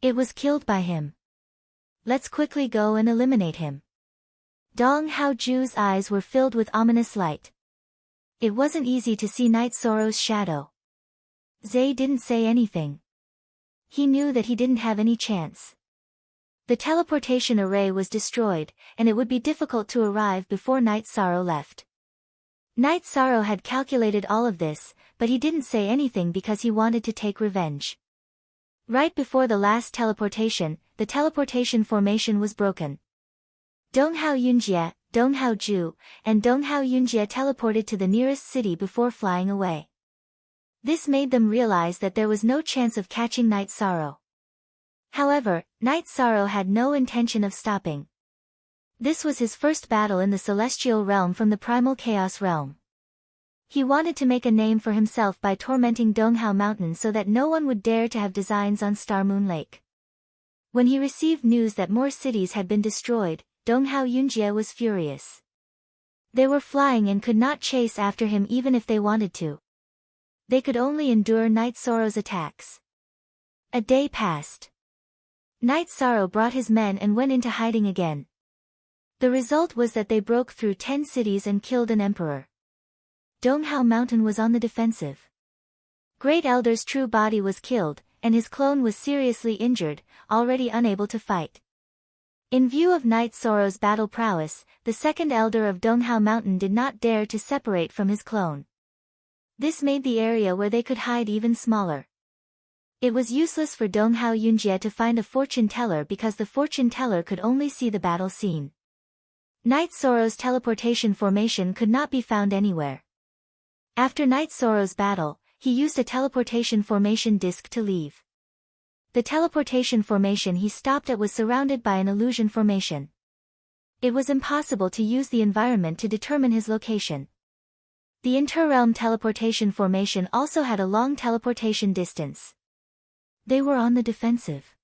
It was killed by him. Let's quickly go and eliminate him. Donghao Ju's eyes were filled with ominous light. It wasn't easy to see Night Sorrow's shadow. Zay didn't say anything. He knew that he didn't have any chance. The teleportation array was destroyed, and it would be difficult to arrive before Night Sorrow left. Night Sorrow had calculated all of this, but he didn't say anything because he wanted to take revenge. Right before the last teleportation, the teleportation formation was broken. Donghao Yunjie, Donghao Ju, and Donghao Yunjie teleported to the nearest city before flying away. This made them realize that there was no chance of catching Night Sorrow. However, Night Sorrow had no intention of stopping. This was his first battle in the celestial realm from the primal chaos realm. He wanted to make a name for himself by tormenting Donghao Mountain so that no one would dare to have designs on Star Moon Lake. When he received news that more cities had been destroyed, Donghao Yunjie was furious. They were flying and could not chase after him even if they wanted to. They could only endure Night Sorrow's attacks. A day passed. Night Sorrow brought his men and went into hiding again. The result was that they broke through 10 cities and killed an emperor. Donghao Mountain was on the defensive. Great Elder's true body was killed, and his clone was seriously injured, already unable to fight. In view of Night Sorrow's battle prowess, the second Elder of Donghao Mountain did not dare to separate from his clone. This made the area where they could hide even smaller. It was useless for Donghao Yunjie to find a fortune teller because the fortune teller could only see the battle scene. Night Sorrow's teleportation formation could not be found anywhere. After Night Sorrow's battle, he used a teleportation formation disc to leave. The teleportation formation he stopped at was surrounded by an illusion formation. It was impossible to use the environment to determine his location. The inter-realm teleportation formation also had a long teleportation distance. They were on the defensive.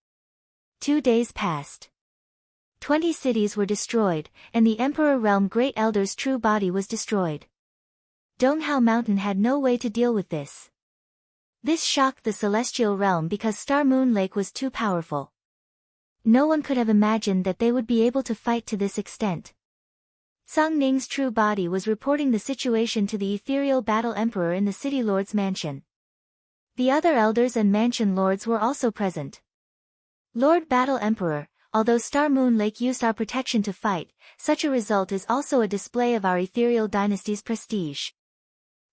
2 days passed. 20 cities were destroyed, and the Emperor Realm Great Elder's true body was destroyed. Donghao Mountain had no way to deal with this. This shocked the Celestial Realm because Star Moon Lake was too powerful. No one could have imagined that they would be able to fight to this extent. Sung Ning's true body was reporting the situation to the Ethereal Battle Emperor in the City Lord's mansion. The other elders and mansion lords were also present. Lord Battle Emperor, although Star Moon Lake used our protection to fight, such a result is also a display of our Ethereal Dynasty's prestige.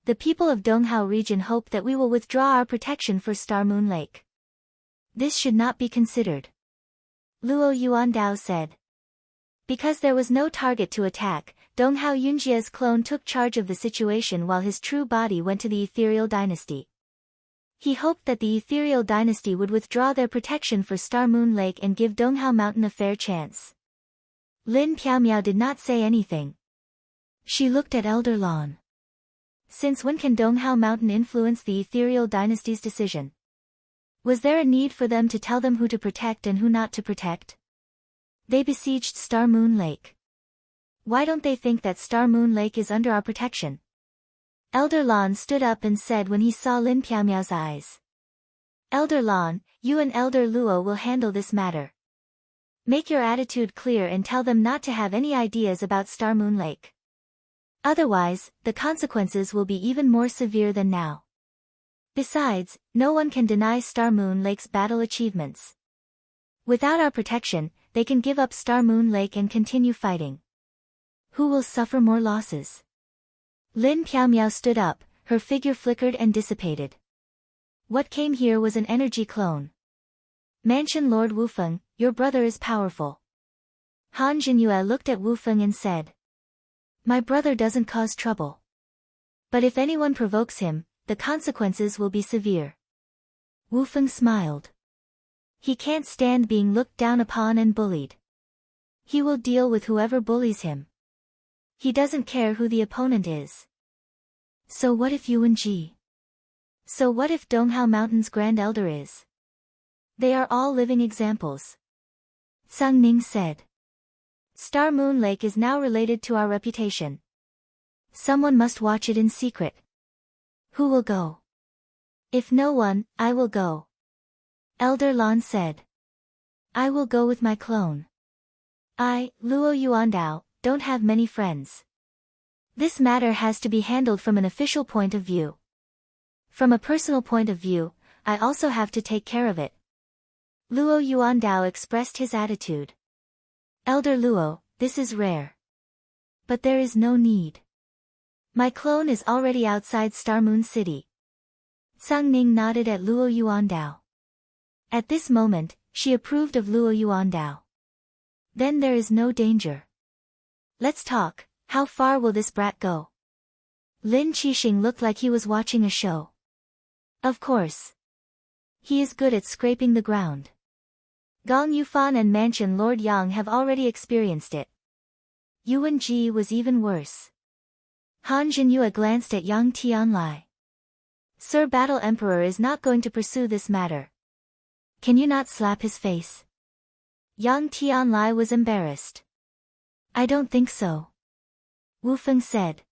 The people of Donghao region hope that we will withdraw our protection for Star Moon Lake. This should not be considered. Luo Yuandao said. Because there was no target to attack, Donghao Yunjie's clone took charge of the situation while his true body went to the Ethereal Dynasty. He hoped that the Ethereal Dynasty would withdraw their protection for Star Moon Lake and give Donghao Mountain a fair chance. Lin Piaomiao did not say anything. She looked at Elder Lan. Since when can Donghao Mountain influence the Ethereal Dynasty's decision? Was there a need for them to tell them who to protect and who not to protect? They besieged Star Moon Lake. Why don't they think that Star Moon Lake is under our protection? Elder Lan stood up and said when he saw Lin Piaomiao's eyes. Elder Lan, you and Elder Luo will handle this matter. Make your attitude clear and tell them not to have any ideas about Star Moon Lake. Otherwise, the consequences will be even more severe than now. Besides, no one can deny Star Moon Lake's battle achievements. Without our protection, they can give up Star Moon Lake and continue fighting. Who will suffer more losses? Lin Piaomiao stood up, her figure flickered and dissipated. What came here was an energy clone. Mansion Lord Wufeng, your brother is powerful. Han Jinyue looked at Wufeng and said. My brother doesn't cause trouble. But if anyone provokes him, the consequences will be severe. Wufeng smiled. He can't stand being looked down upon and bullied. He will deal with whoever bullies him. He doesn't care who the opponent is. So what if Yuan Ji? So what if Donghao Mountain's Grand Elder is? They are all living examples. Sung Ning said. Star Moon Lake is now related to our reputation. Someone must watch it in secret. Who will go? If no one, I will go. Elder Lan said. I will go with my clone. I, Luo Yuandao, don't have many friends. This matter has to be handled from an official point of view. From a personal point of view, I also have to take care of it. Luo Yuandao expressed his attitude. Elder Luo, this is rare. But there is no need. My clone is already outside Star Moon City. Sang Ning nodded at Luo Yuandao. At this moment, she approved of Luo Yuandao. Then there is no danger. Let's talk, how far will this brat go? Lin Qixing looked like he was watching a show. Of course. He is good at scraping the ground. Gong Yufan and Mansion Lord Yang have already experienced it. Yuan Ji was even worse. Han Zhenyue glanced at Yang Tianlai. Sir Battle Emperor is not going to pursue this matter. Can you not slap his face? Yang Tianlai was embarrassed. I don't think so. Wu Feng said.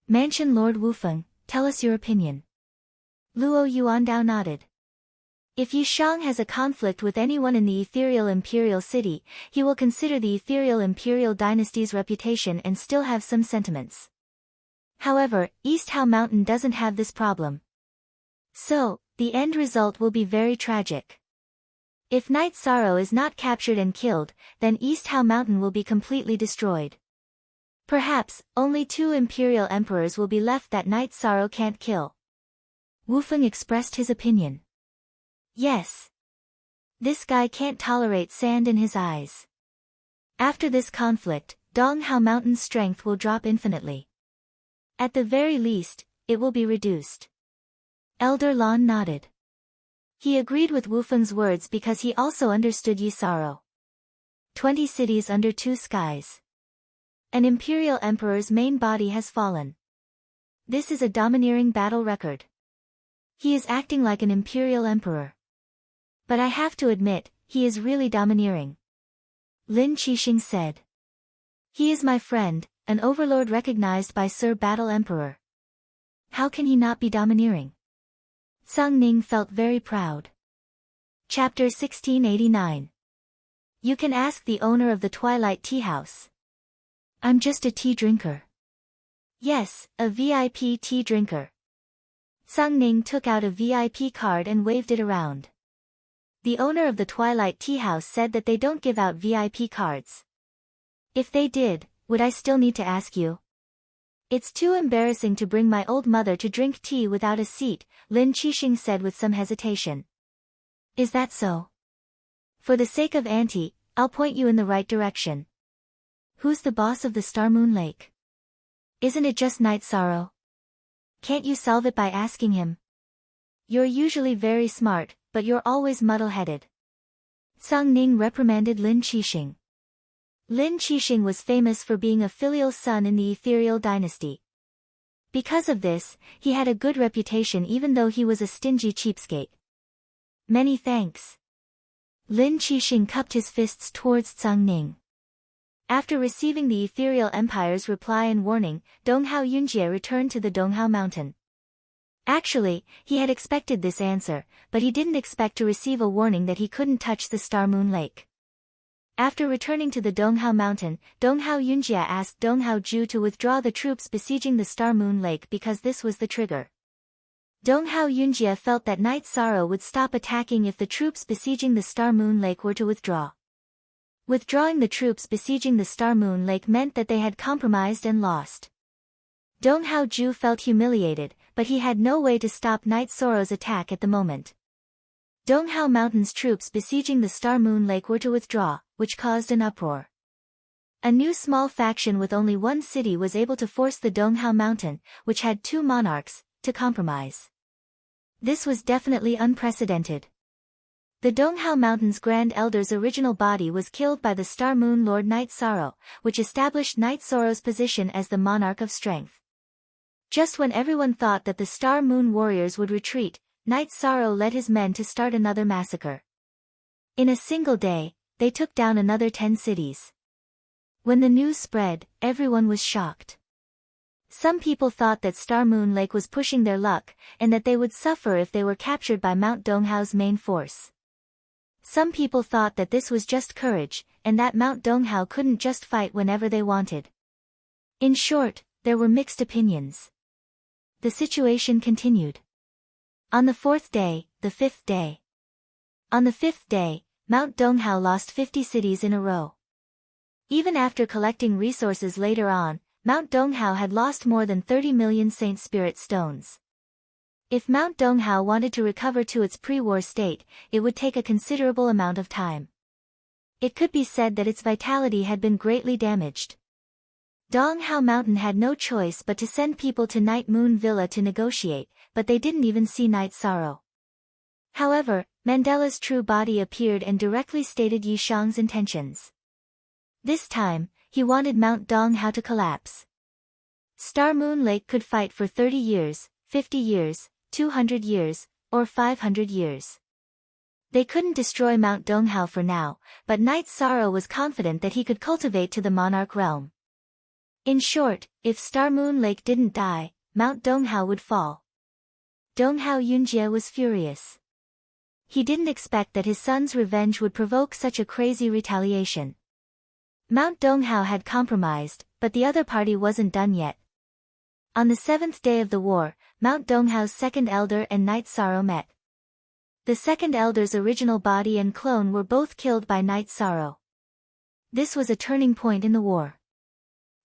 Mansion Lord Wu Feng, tell us your opinion. Luo Yuandao nodded. If Yi Shang has a conflict with anyone in the ethereal imperial city, he will consider the ethereal imperial dynasty's reputation and still have some sentiments. However, East Hao Mountain doesn't have this problem. So, the end result will be very tragic. If Night Sorrow is not captured and killed, then East Hao Mountain will be completely destroyed. Perhaps, only 2 imperial emperors will be left that Night Sorrow can't kill. Wu Feng expressed his opinion. Yes. This guy can't tolerate sand in his eyes. After this conflict, Dong Hao Mountain's strength will drop infinitely. At the very least, it will be reduced. Elder Lan nodded. He agreed with Wu Feng's words because he also understood Yi Sorrow. 20 cities under 2 skies. An imperial emperor's main body has fallen. This is a domineering battle record. He is acting like an imperial emperor. But I have to admit, he is really domineering. Lin Qixing said. He is my friend, an overlord recognized by Sir Battle Emperor. How can he not be domineering? Sang Ning felt very proud. Chapter 1689. You can ask the owner of the Twilight Tea House. I'm just a tea drinker. Yes, a VIP tea drinker. Sang Ning took out a VIP card and waved it around. The owner of the Twilight Tea House said that they don't give out VIP cards. If they did, would I still need to ask you? It's too embarrassing to bring my old mother to drink tea without a seat, Lin Qixing said with some hesitation. Is that so? For the sake of Auntie, I'll point you in the right direction. Who's the boss of the Star Moon Lake? Isn't it just Night Sorrow? Can't you solve it by asking him? You're usually very smart, but you're always muddle-headed. Sang Ning reprimanded Lin Qixing. Lin Qixing was famous for being a filial son in the ethereal dynasty. Because of this, he had a good reputation even though he was a stingy cheapskate. Many thanks. Lin Qixing cupped his fists towards Sang Ning. After receiving the ethereal empire's reply and warning, Donghao Yunjie returned to the Donghao Mountain. Actually, he had expected this answer, but he didn't expect to receive a warning that he couldn't touch the Star Moon Lake. After returning to the Donghao Mountain, Donghao Yunjie asked Donghao Ju to withdraw the troops besieging the Star Moon Lake because this was the trigger. Donghao Yunjie felt that Night Sorrow would stop attacking if the troops besieging the Star Moon Lake were to withdraw. Withdrawing the troops besieging the Star Moon Lake meant that they had compromised and lost. Donghao Ju felt humiliated, but he had no way to stop Night Sorrow's attack at the moment. Donghao Mountain's troops besieging the Star Moon Lake were to withdraw, which caused an uproar. A new small faction with only one city was able to force the Donghao Mountain, which had 2 monarchs, to compromise. This was definitely unprecedented. The Donghao Mountain's Grand Elder's original body was killed by the Star Moon Lord Night Sorrow, which established Night Sorrow's position as the monarch of strength. Just when everyone thought that the Star Moon warriors would retreat, Night Sorrow led his men to start another massacre. In a single day, they took down another 10 cities. When the news spread, everyone was shocked. Some people thought that Star Moon Lake was pushing their luck, and that they would suffer if they were captured by Mount Donghao's main force. Some people thought that this was just courage, and that Mount Donghao couldn't just fight whenever they wanted. In short, there were mixed opinions. The situation continued. On the 4th day, the 5th day. On the 5th day, Mount Donghao lost 50 cities in a row. Even after collecting resources later on, Mount Donghao had lost more than 30 million Saint Spirit stones. If Mount Donghao wanted to recover to its pre-war state, it would take a considerable amount of time. It could be said that its vitality had been greatly damaged. Donghao Mountain had no choice but to send people to Night Moon Villa to negotiate, but they didn't even see Night Sorrow. However, Mandela's true body appeared and directly stated Yi Shang's intentions. This time, he wanted Mount Donghao to collapse. Star Moon Lake could fight for 30 years, 50 years, 200 years, or 500 years. They couldn't destroy Mount Donghao for now, but Night Sorrow was confident that he could cultivate to the monarch realm. In short, if Star Moon Lake didn't die, Mount Donghao would fall. Donghao Yunjie was furious. He didn't expect that his son's revenge would provoke such a crazy retaliation. Mount Donghao had compromised, but the other party wasn't done yet. On the 7th day of the war, Mount Donghao's second elder and Night Sorrow met. The second elder's original body and clone were both killed by Night Sorrow. This was a turning point in the war.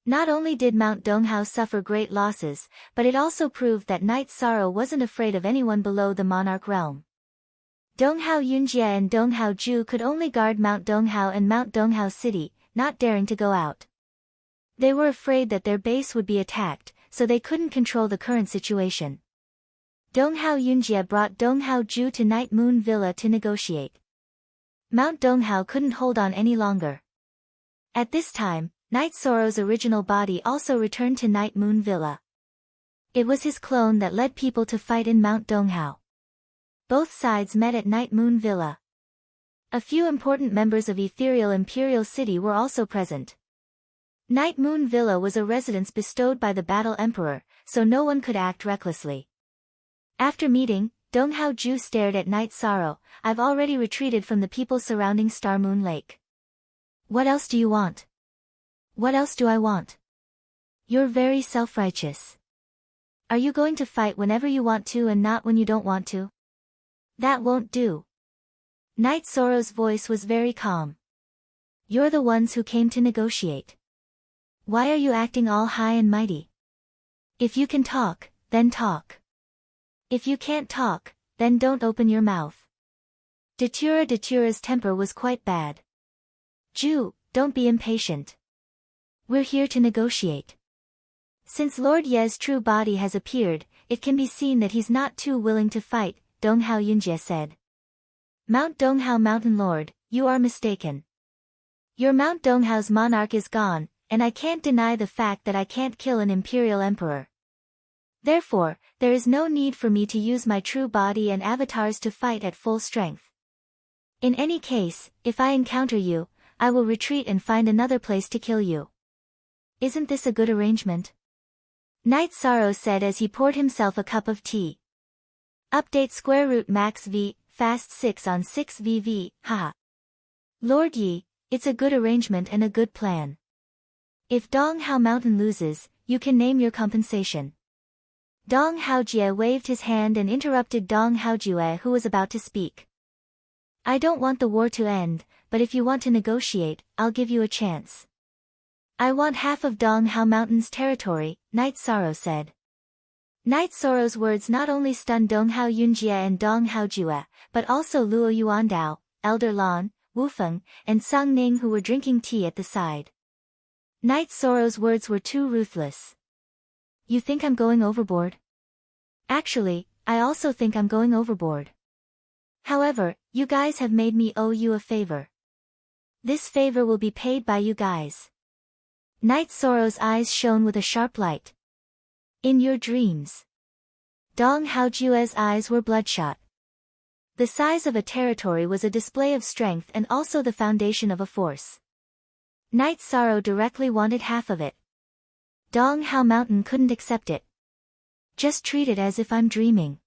Not only did Mount Donghao suffer great losses, but it also proved that Night Sorrow wasn't afraid of anyone below the monarch realm. Donghao Yunjie and Donghao Ju could only guard Mount Donghao and Mount Donghao City, not daring to go out. They were afraid that their base would be attacked, so they couldn't control the current situation. Donghao Yunjie brought Donghao Ju to Night Moon Villa to negotiate. Mount Donghao couldn't hold on any longer. At this time, Night Sorrow's original body also returned to Night Moon Villa. It was his clone that led people to fight in Mount Donghao. Both sides met at Night Moon Villa. A few important members of Ethereal Imperial City were also present. Night Moon Villa was a residence bestowed by the Battle Emperor, so no one could act recklessly. After meeting, Donghao Ju stared at Night Sorrow. "I've already retreated from the people surrounding Star Moon Lake. What else do you want?" "What else do I want? You're very self-righteous. Are you going to fight whenever you want to and not when you don't want to? That won't do." Night Sorrow's voice was very calm. "You're the ones who came to negotiate. Why are you acting all high and mighty? If you can talk, then talk. If you can't talk, then don't open your mouth." Datura's temper was quite bad. "Ju, don't be impatient. We're here to negotiate." Since Lord Ye's true body has appeared, it can be seen that he's not too willing to fight, Donghao Yunjie said. "Mount Donghao Mountain Lord, you are mistaken. Your Mount Donghao's monarch is gone, and I can't deny the fact that I can't kill an imperial emperor. Therefore, there is no need for me to use my true body and avatars to fight at full strength. In any case, if I encounter you, I will retreat and find another place to kill you. Isn't this a good arrangement?" Night Sorrow said as he poured himself a cup of tea. Update square root max v, fast 6 on 6 vv, haha. Lord Yi, it's a good arrangement and a good plan. If Donghao Mountain loses, you can name your compensation. Donghao Jie waved his hand and interrupted Donghao Jue who was about to speak. "I don't want the war to end, but if you want to negotiate, I'll give you a chance." "I want half of Donghao Mountain's territory," Night Sorrow said. Night Sorrow's words not only stunned Donghao Yunjie and Donghao Jue, but also Luo Yuandao, Elder Lan, Wufeng, and Song Ning who were drinking tea at the side. Night Sorrow's words were too ruthless. "You think I'm going overboard? Actually, I also think I'm going overboard. However, you guys have made me owe you a favor. This favor will be paid by you guys." Night Sorrow's eyes shone with a sharp light. "In your dreams." Donghao Jue's eyes were bloodshot. The size of a territory was a display of strength and also the foundation of a force. Night Sorrow directly wanted half of it. Donghao Mountain couldn't accept it. "Just treat it as if I'm dreaming.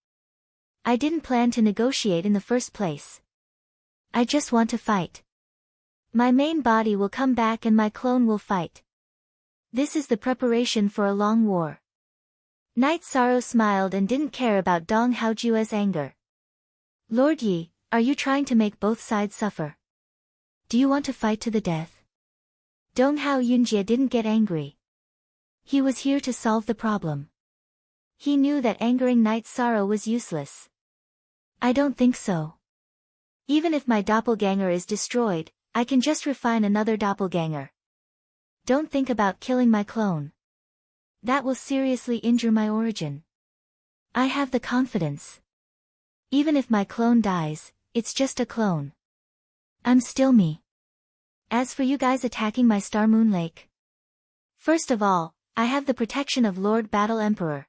I didn't plan to negotiate in the first place. I just want to fight. My main body will come back and my clone will fight. This is the preparation for a long war." Night Sorrow smiled and didn't care about Donghao Jue's anger. "Lord Yi, are you trying to make both sides suffer? Do you want to fight to the death?" Donghao Yunjie didn't get angry. He was here to solve the problem. He knew that angering Night Sorrow was useless. I don't think so. Even if my doppelganger is destroyed, I can just refine another doppelganger. Don't think about killing my clone. That will seriously injure my origin. I have the confidence. Even if my clone dies, it's just a clone. I'm still me. As for you guys attacking my Star Moon Lake. First of all, I have the protection of Lord Battle Emperor.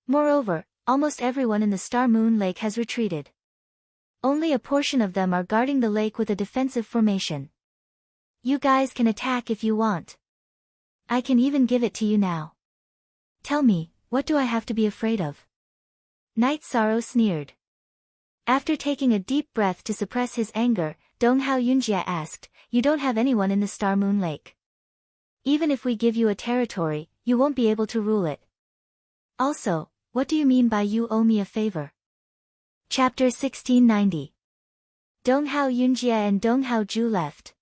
Moreover, almost everyone in the Star Moon Lake has retreated. Only a portion of them are guarding the lake with a defensive formation. You guys can attack if you want. I can even give it to you now. Tell me, what do I have to be afraid of? Night Sorrow sneered. After taking a deep breath to suppress his anger, Donghao Yunjie asked, You don't have anyone in the Star Moon Lake. Even if we give you a territory, you won't be able to rule it. Also, what do you mean by you owe me a favor? Chapter 1690. Donghao Yunjie and Donghao Zhu left.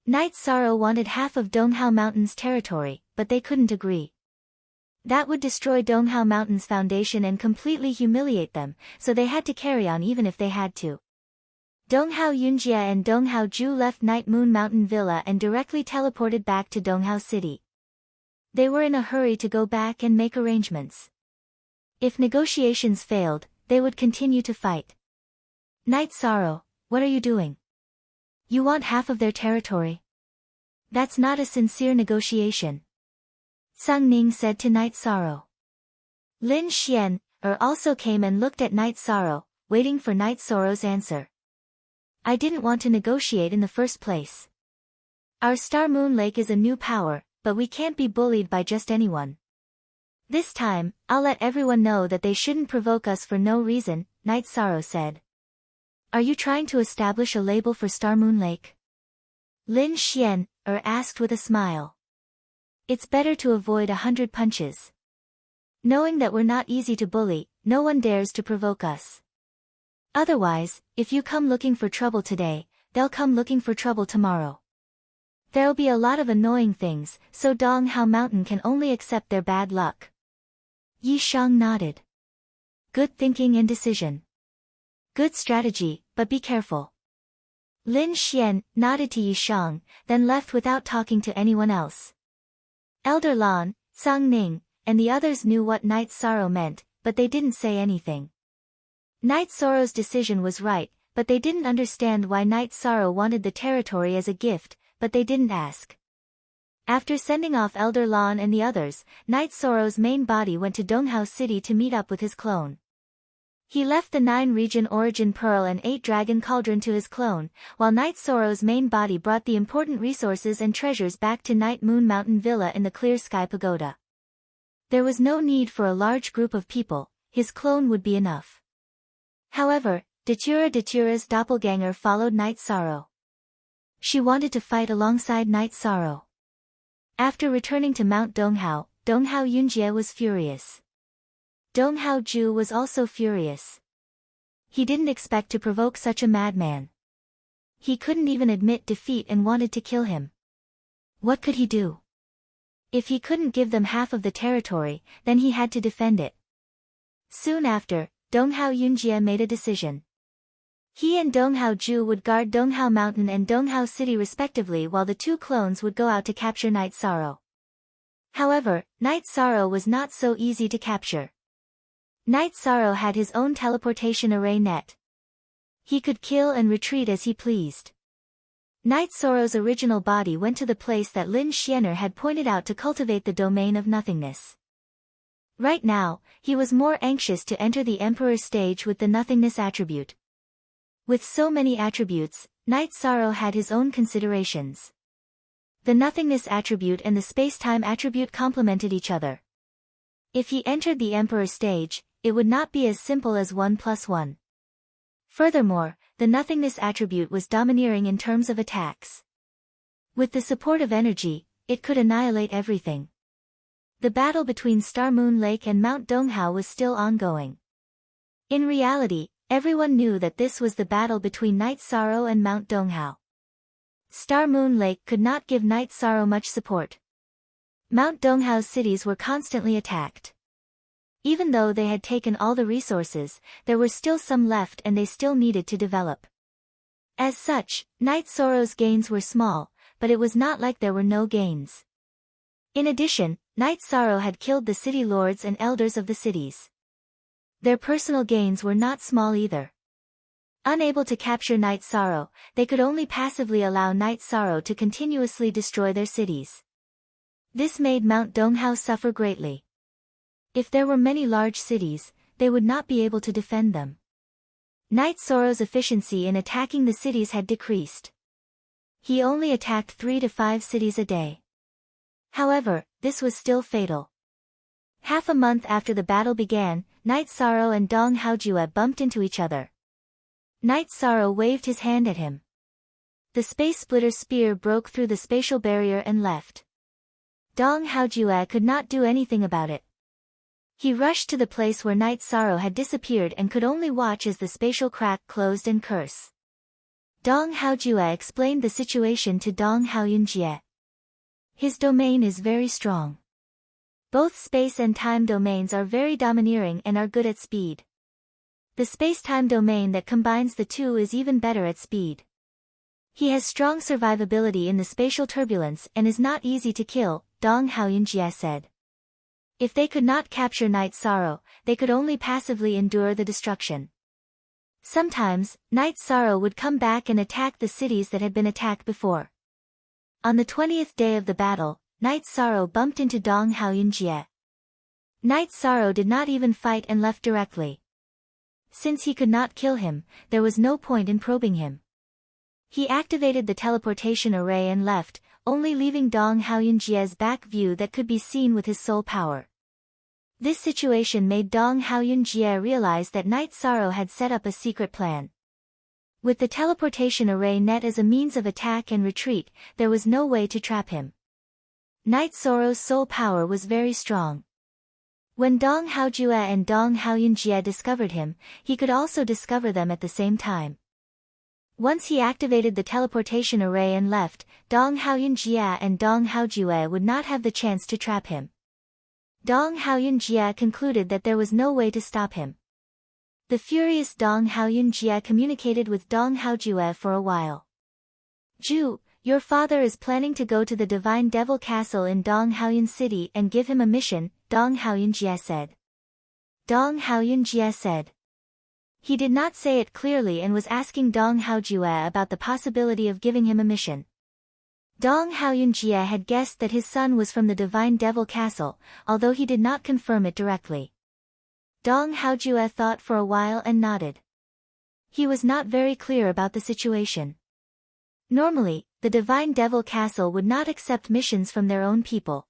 Night Sorrow wanted half of Donghao Mountain's territory, but they couldn't agree. That would destroy Donghao Mountain's foundation and completely humiliate them, so they had to carry on even if they had to. Donghao Yunjie and Donghao Zhu left Night Moon Mountain Villa and directly teleported back to Donghao City. They were in a hurry to go back and make arrangements. If negotiations failed, they would continue to fight. Night Sorrow, what are you doing? You want half of their territory? That's not a sincere negotiation. Sang Ning said to Night Sorrow. Lin Xian, also came and looked at Night Sorrow, waiting for Night Sorrow's answer. I didn't want to negotiate in the first place. Our Star Moon Lake is a new power, but we can't be bullied by just anyone. This time, I'll let everyone know that they shouldn't provoke us for no reason, Night Sorrow said. Are you trying to establish a label for Star Moon Lake? Lin Xian, asked with a smile. It's better to avoid 100 punches. Knowing that we're not easy to bully, no one dares to provoke us. Otherwise, if you come looking for trouble today, they'll come looking for trouble tomorrow. There'll be a lot of annoying things, so Donghao Mountain can only accept their bad luck. Yi Shang nodded. Good thinking and decision. Good strategy, but be careful. Lin Xian nodded to Yi Shang, then left without talking to anyone else. Elder Lan, Sang Ning, and the others knew what Night Sorrow meant, but they didn't say anything. Night Sorrow's decision was right, but they didn't understand why Night Sorrow wanted the territory as a gift, but they didn't ask. After sending off Elder Lan and the others, Night Sorrow's main body went to Donghao City to meet up with his clone. He left the 9-region origin pearl and 8-dragon cauldron to his clone, while Night Sorrow's main body brought the important resources and treasures back to Night Moon Mountain Villa in the Clear Sky Pagoda. There was no need for a large group of people, his clone would be enough. However, Datura's doppelganger followed Night Sorrow. She wanted to fight alongside Night Sorrow. After returning to Mount Donghao, Donghao Yunjie was furious. Donghao Zhu was also furious. He didn't expect to provoke such a madman. He couldn't even admit defeat and wanted to kill him. What could he do? If he couldn't give them half of the territory, then he had to defend it. Soon after, Donghao Yunjie made a decision. He and Donghao Zhu would guard Donghao Mountain and Donghao City respectively while the two clones would go out to capture Night Sorrow. However, Night Sorrow was not so easy to capture. Night Sorrow had his own teleportation array net. He could kill and retreat as he pleased. Night Sorrow's original body went to the place that Lin Xianer had pointed out to cultivate the domain of nothingness. Right now, he was more anxious to enter the Emperor's stage with the nothingness attribute. With so many attributes, Night Sorrow had his own considerations. The nothingness attribute and the space-time attribute complemented each other. If he entered the Emperor stage, it would not be as simple as 1 + 1. Furthermore, the nothingness attribute was domineering in terms of attacks. With the support of energy, it could annihilate everything. The battle between Star Moon Lake and Mount Donghao was still ongoing. In reality, everyone knew that this was the battle between Night Sorrow and Mount Donghao. Star Moon Lake could not give Night Sorrow much support. Mount Donghao's cities were constantly attacked. Even though they had taken all the resources, there were still some left and they still needed to develop. As such, Night Sorrow's gains were small, but it was not like there were no gains. In addition, Night Sorrow had killed the city lords and elders of the cities. Their personal gains were not small either. Unable to capture Night Sorrow, they could only passively allow Night Sorrow to continuously destroy their cities. This made Mount Donghao suffer greatly. If there were many large cities, they would not be able to defend them. Night Sorrow's efficiency in attacking the cities had decreased. He only attacked 3 to 5 cities a day. However, this was still fatal. Half a month after the battle began, Night Sorrow and Dong Haojue bumped into each other. Night Sorrow waved his hand at him. The Space Splitter's spear broke through the spatial barrier and left. Dong Haojue could not do anything about it. He rushed to the place where Night Sorrow had disappeared and could only watch as the spatial crack closed and curse. Dong Haojue explained the situation to Dong Haoyunjie. His domain is very strong. Both space and time domains are very domineering and are good at speed. The space-time domain that combines the two is even better at speed. He has strong survivability in the spatial turbulence and is not easy to kill, Dong Haoyunjie said. If they could not capture Night Sorrow, they could only passively endure the destruction. Sometimes, Night Sorrow would come back and attack the cities that had been attacked before. On the 20th day of the battle, Night Sorrow bumped into Dong Haoyunjie. Night Sorrow did not even fight and left directly. Since he could not kill him, there was no point in probing him. He activated the teleportation array and left, only leaving Dong Haoyunjie's back view that could be seen with his soul power. This situation made Dong Haoyunjie realize that Night Sorrow had set up a secret plan. With the teleportation array net as a means of attack and retreat, there was no way to trap him. Night Sorrow's soul power was very strong. When Dong Haojue and Dong Haoyunjie discovered him, he could also discover them at the same time. Once he activated the teleportation array and left, Dong Haoyunjie and Dong Haojue would not have the chance to trap him. Dong Haoyunjie concluded that there was no way to stop him. The furious Dong Haoyunjie communicated with Dong Haojue for a while. "Ju, your father is planning to go to the Divine Devil Castle in Dong Haoyun City and give him a mission," Dong Haoyunjie said. Dong Haoyunjie said. He did not say it clearly and was asking Dong Haojue about the possibility of giving him a mission. Dong Haoyunjie had guessed that his son was from the Divine Devil Castle, although he did not confirm it directly. Dong Haojue thought for a while and nodded. He was not very clear about the situation. Normally, the Divine Devil Castle would not accept missions from their own people.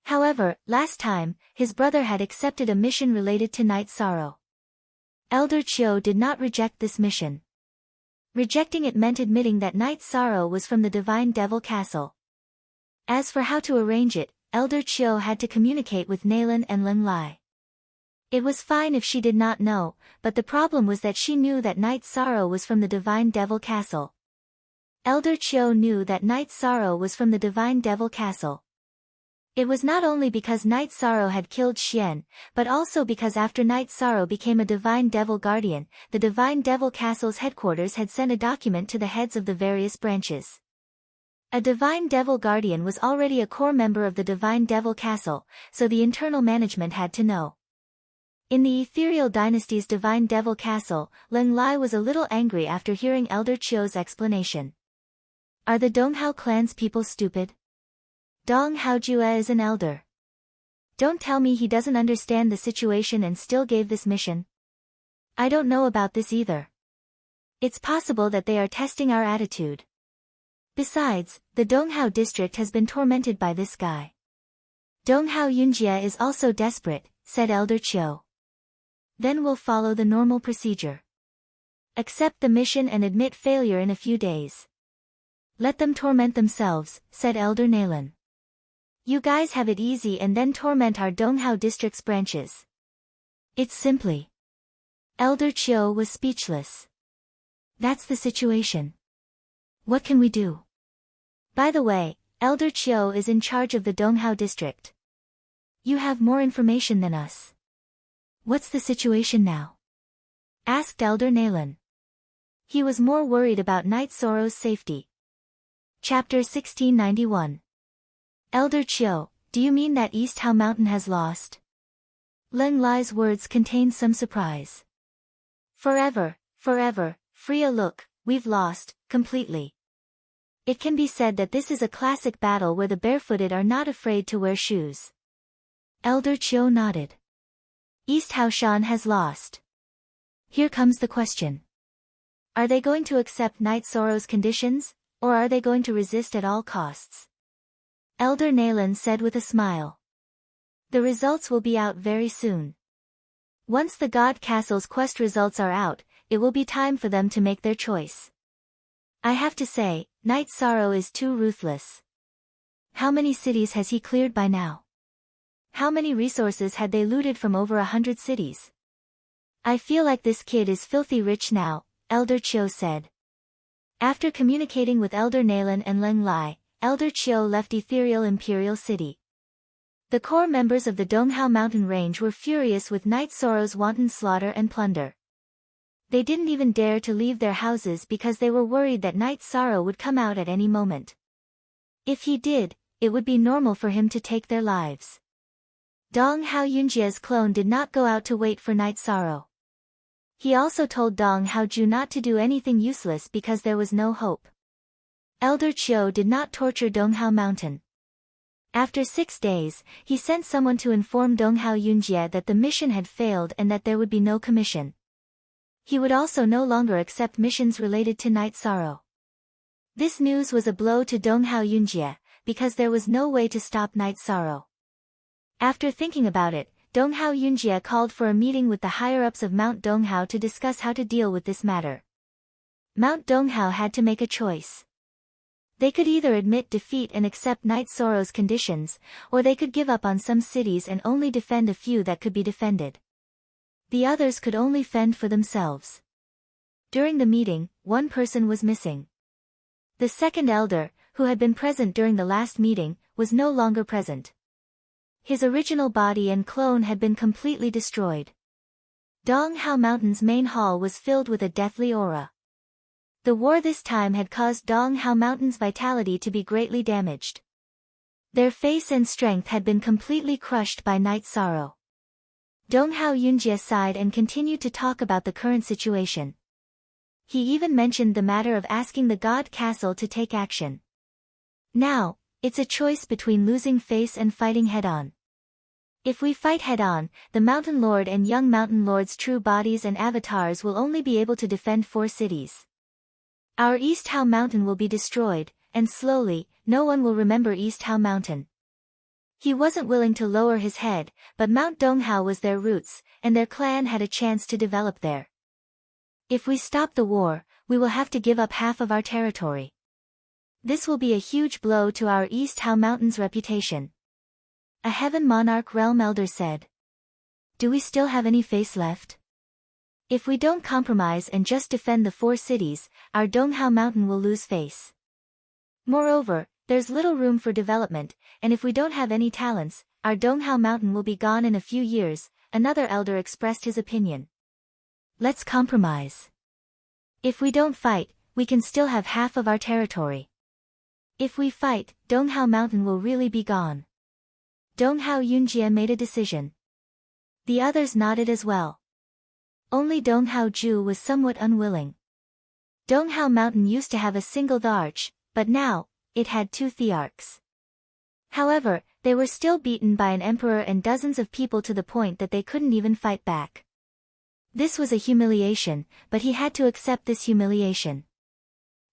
However, last time, his brother had accepted a mission related to Night Sorrow. Elder Chiu did not reject this mission. Rejecting it meant admitting that Night Sorrow was from the Divine Devil Castle. As for how to arrange it, Elder Chiu had to communicate with Nalan and Ling Lai. It was fine if she did not know, but the problem was that she knew that Night Sorrow was from the Divine Devil Castle. Elder Chiu knew that Night Sorrow was from the Divine Devil Castle. It was not only because Night Sorrow had killed Xian, but also because after Night Sorrow became a Divine Devil Guardian, the Divine Devil Castle's headquarters had sent a document to the heads of the various branches. A Divine Devil Guardian was already a core member of the Divine Devil Castle, so the internal management had to know. In the Ethereal Dynasty's Divine Devil Castle, Ling Lai was a little angry after hearing Elder Chiu's explanation. Are the Donghao clan's people stupid? Dong Haojue is an elder. Don't tell me he doesn't understand the situation and still gave this mission. I don't know about this either. It's possible that they are testing our attitude. Besides, the Donghao district has been tormented by this guy. Dong Haoyunjie is also desperate, said Elder Chiu. Then we'll follow the normal procedure. Accept the mission and admit failure in a few days. Let them torment themselves, said Elder Nalan. You guys have it easy and then torment our Donghao district's branches. It's simply. Elder Chiu was speechless. That's the situation. What can we do? By the way, Elder Chiu is in charge of the Donghao district. You have more information than us. What's the situation now? Asked Elder Nalan. He was more worried about Night Sorrow's safety. Chapter 1691. Elder Chiu, do you mean that East Hao Mountain has lost? Leng Lai's words contained some surprise. Forever, Freya, look, we've lost, completely. It can be said that this is a classic battle where the barefooted are not afraid to wear shoes. Elder Chiu nodded. East Hao Shan has lost. Here comes the question. Are they going to accept Night Sorrow's conditions, or are they going to resist at all costs? Elder Nalan said with a smile. The results will be out very soon. Once the God Castle's quest results are out, it will be time for them to make their choice. I have to say, Night Sorrow is too ruthless. How many cities has he cleared by now? How many resources had they looted from over 100 cities? I feel like this kid is filthy rich now, Elder Chiu said. After communicating with Elder Nalan and Leng Lai, Elder Chiu left Ethereal Imperial City. The core members of the Donghao Mountain Range were furious with Night Sorrow's wanton slaughter and plunder. They didn't even dare to leave their houses because they were worried that Night Sorrow would come out at any moment. If he did, it would be normal for him to take their lives. Dong Hao Yunjie's clone did not go out to wait for Night Sorrow. He also told Dong Hao Ju not to do anything useless because there was no hope. Elder Chiu did not torture Donghao Mountain. After 6 days, he sent someone to inform Dong Hao Yunjie that the mission had failed and that there would be no commission. He would also no longer accept missions related to Night Sorrow. This news was a blow to Dong Hao Yunjie, because there was no way to stop Night Sorrow. After thinking about it, Dong Hao Yunjie called for a meeting with the higher-ups of Mount Donghao to discuss how to deal with this matter. Mount Donghao had to make a choice. They could either admit defeat and accept Night Sorrow's conditions, or they could give up on some cities and only defend a few that could be defended. The others could only fend for themselves. During the meeting, one person was missing. The second elder, who had been present during the last meeting, was no longer present. His original body and clone had been completely destroyed. Dong Hao Mountain's main hall was filled with a deathly aura. The war this time had caused Dong Hao Mountain's vitality to be greatly damaged. Their face and strength had been completely crushed by Night Sorrow. Dong Hao Yunjie sighed and continued to talk about the current situation. He even mentioned the matter of asking the God Castle to take action. Now, it's a choice between losing face and fighting head-on. If we fight head-on, the Mountain Lord and young Mountain Lord's true bodies and avatars will only be able to defend 4 cities. Our East Hao Mountain will be destroyed, and slowly, no one will remember East Hao Mountain. He wasn't willing to lower his head, but Mount Donghao was their roots, and their clan had a chance to develop there. If we stop the war, we will have to give up half of our territory. This will be a huge blow to our East Hao Mountain's reputation. A Heaven Monarch Realm Elder said. Do we still have any face left? If we don't compromise and just defend the 4 cities, our Donghao Mountain will lose face. Moreover, there's little room for development, and if we don't have any talents, our Donghao Mountain will be gone in a few years, another elder expressed his opinion. Let's compromise. If we don't fight, we can still have half of our territory. If we fight, Donghao Mountain will really be gone. Dong Hao Yunjie made a decision. The others nodded as well. Only Dong Hao Ju was somewhat unwilling. Donghao Mountain used to have a single Thearch, but now, it had 2 Thearchs. However, they were still beaten by an emperor and dozens of people to the point that they couldn't even fight back. This was a humiliation, but he had to accept this humiliation.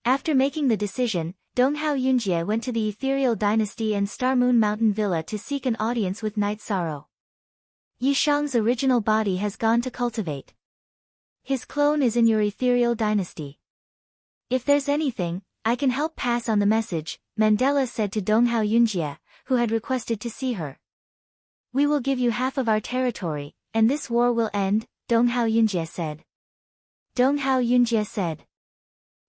After making the decision, Dong Hao Yunjie went to the Ethereal Dynasty and Star Moon Mountain Villa to seek an audience with Night Sorrow. Yishang's original body has gone to cultivate. His clone is in your Ethereal Dynasty. If there's anything, I can help pass on the message, Mandela said to Dong Hao Yunjie, who had requested to see her. We will give you half of our territory, and this war will end, Dong Hao Yunjie said. Dong Hao Yunjie said.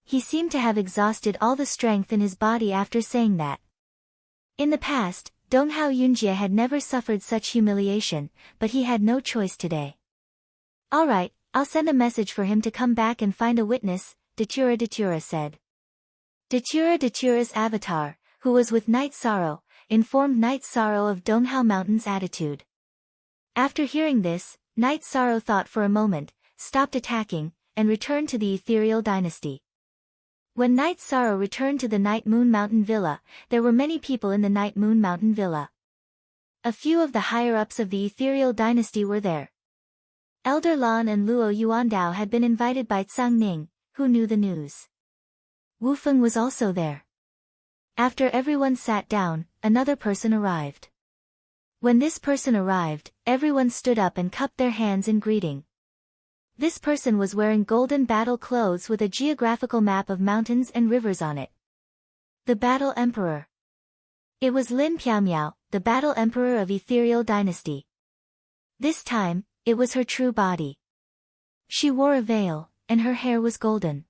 He seemed to have exhausted all the strength in his body after saying that. In the past, Dong Hao Yunjie had never suffered such humiliation, but he had no choice today. Alright, I'll send a message for him to come back and find a witness, Datura said. Datura's avatar, who was with Night Sorrow, informed Night Sorrow of Donghao Mountain's attitude. After hearing this, Night Sorrow thought for a moment, stopped attacking, and returned to the Ethereal Dynasty. When Night Sorrow returned to the Night Moon Mountain Villa, there were many people in the Night Moon Mountain Villa. A few of the higher-ups of the Ethereal Dynasty were there. Elder Lan and Luo Yuandao had been invited by Tsang Ning, who knew the news. Wu Feng was also there. After everyone sat down, another person arrived. When this person arrived, everyone stood up and cupped their hands in greeting. This person was wearing golden battle clothes with a geographical map of mountains and rivers on it. The Battle Emperor. It was Lin Piaomiao, the Battle Emperor of Ethereal Dynasty. This time, it was her true body. She wore a veil, and her hair was golden.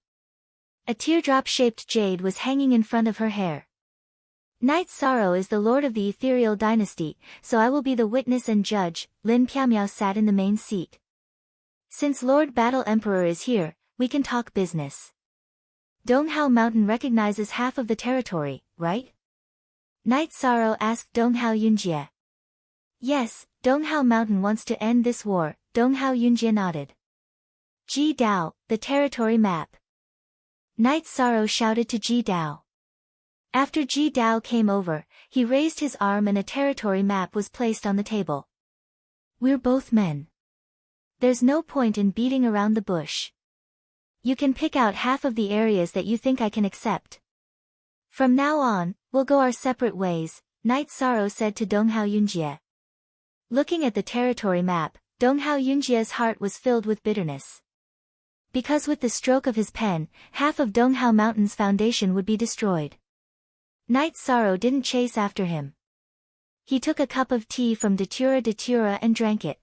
A teardrop-shaped jade was hanging in front of her hair. Night Sorrow is the lord of the Ethereal Dynasty, so I will be the witness and judge. Lin Piaomiao sat in the main seat. Since Lord Battle Emperor is here, we can talk business. Donghao Mountain recognizes half of the territory, right? Night Sorrow asked Donghao Yunjie. Yes, Donghao Mountain wants to end this war, Donghao Yunjie nodded. Ji Dao, the territory map. Night Sorrow shouted to Ji Dao. After Ji Dao came over, he raised his arm and a territory map was placed on the table. We're both men. There's no point in beating around the bush. You can pick out half of the areas that you think I can accept. From now on, we'll go our separate ways, Night Sorrow said to Donghao Yunjie. Looking at the territory map, Donghao Yunjie's heart was filled with bitterness. Because with the stroke of his pen, half of Donghao Mountain's foundation would be destroyed. Night Sorrow didn't chase after him. He took a cup of tea from Datura and drank it.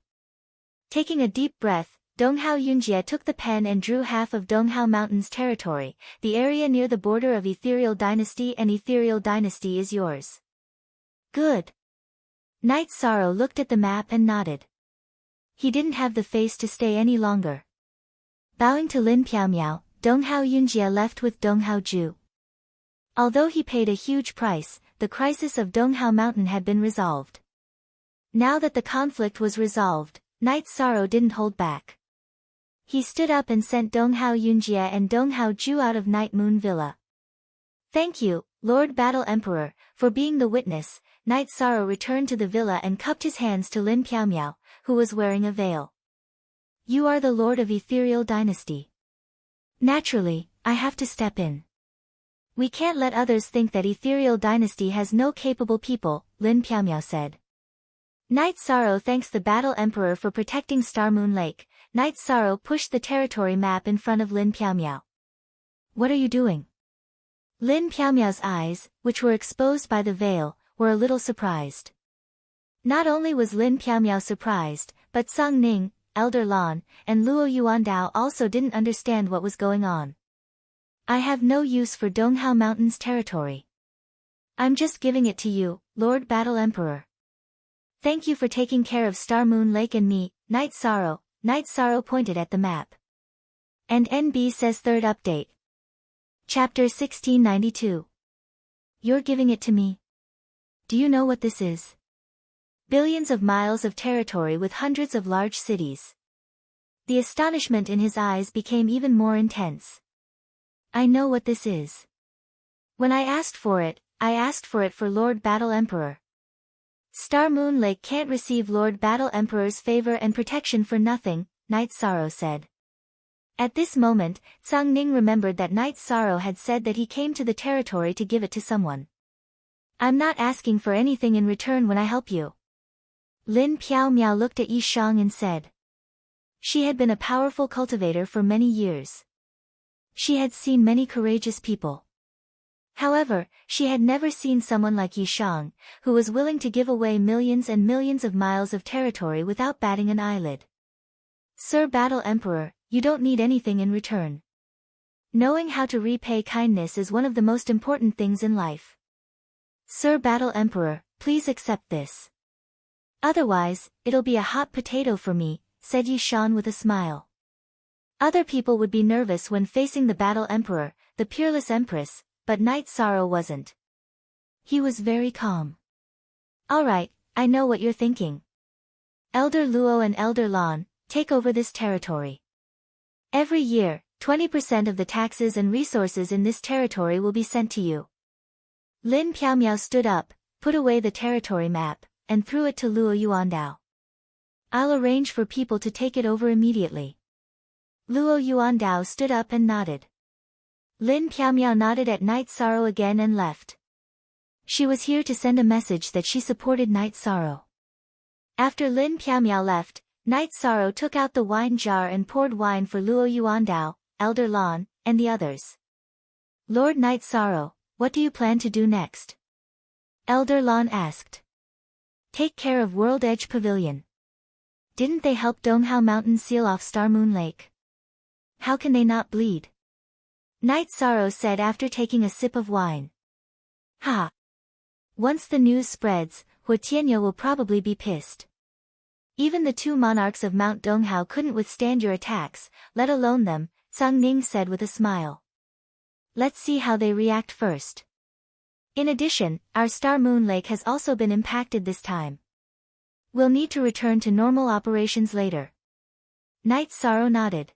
Taking a deep breath, Donghao Yunjie took the pen and drew half of Donghao Mountain's territory. The area near the border of Ethereal Dynasty and Ethereal Dynasty is yours. Good. Night Sorrow looked at the map and nodded. He didn't have the face to stay any longer. Bowing to Lin Piaomiao, Donghao Yunjie left with Donghao Ju. Although he paid a huge price, the crisis of Donghao Mountain had been resolved. Now that the conflict was resolved, Night Sorrow didn't hold back. He stood up and sent Donghao Yunjie and Donghao Ju out of Night Moon Villa. Thank you, Lord Battle Emperor, for being the witness. Night Sorrow returned to the villa and cupped his hands to Lin Piaomiao, who was wearing a veil. You are the lord of Ethereal Dynasty. Naturally, I have to step in. We can't let others think that Ethereal Dynasty has no capable people, Lin Piaomiao said. Night Sorrow thanks the Battle Emperor for protecting Star Moon Lake. Night Sorrow pushed the territory map in front of Lin Piaomiao. What are you doing? Lin Piaomiao's eyes, which were exposed by the veil, were a little surprised. Not only was Lin Piaomiao surprised, but Tsang Ning, Elder Lan, and Luo Yuandao also didn't understand what was going on. I have no use for Donghao Mountain's territory. I'm just giving it to you, Lord Battle Emperor. Thank you for taking care of Star Moon Lake and me, Night Sorrow. Night Sorrow pointed at the map. And NB says third update. Chapter 1692. You're giving it to me. Do you know what this is? Billions of miles of territory with hundreds of large cities. The astonishment in his eyes became even more intense. I know what this is. When I asked for it, I asked for it for Lord Battle Emperor. Star Moon Lake can't receive Lord Battle Emperor's favor and protection for nothing, Night Sorrow said. At this moment, Tsang Ning remembered that Night Sorrow had said that he came to the territory to give it to someone. I'm not asking for anything in return when I help you. Lin Piaomiao looked at Yi Shang and said. She had been a powerful cultivator for many years. She had seen many courageous people. However, she had never seen someone like Yi Shang, who was willing to give away millions and millions of miles of territory without batting an eyelid. Sir Battle Emperor, you don't need anything in return. Knowing how to repay kindness is one of the most important things in life. Sir Battle Emperor, please accept this. Otherwise, it'll be a hot potato for me, said Yi Shan with a smile. Other people would be nervous when facing the battle emperor, the peerless empress, but Knight Sorrow wasn't. He was very calm. Alright, I know what you're thinking. Elder Luo and Elder Lan, take over this territory. Every year, 20% of the taxes and resources in this territory will be sent to you. Lin Piaomiao stood up, put away the territory map, and threw it to Luo Yuandao. I'll arrange for people to take it over immediately. Luo Yuandao stood up and nodded. Lin Piaomiao nodded at Knight Sorrow again and left. She was here to send a message that she supported Knight Sorrow. After Lin Piaomiao left, Knight Sorrow took out the wine jar and poured wine for Luo Yuandao, Elder Lan, and the others. Lord Knight Sorrow, what do you plan to do next? Elder Lan asked. Take care of World Edge Pavilion. Didn't they help Donghao Mountain seal off Star Moon Lake? How can they not bleed? Knight Sorrow said after taking a sip of wine. Ha! Once the news spreads, Hu Tianyu will probably be pissed. Even the two monarchs of Mount Donghao couldn't withstand your attacks, let alone them, Zhang Ning said with a smile. Let's see how they react first. In addition, our Star Moon Lake has also been impacted this time. We'll need to return to normal operations later. Knight Sorrow nodded.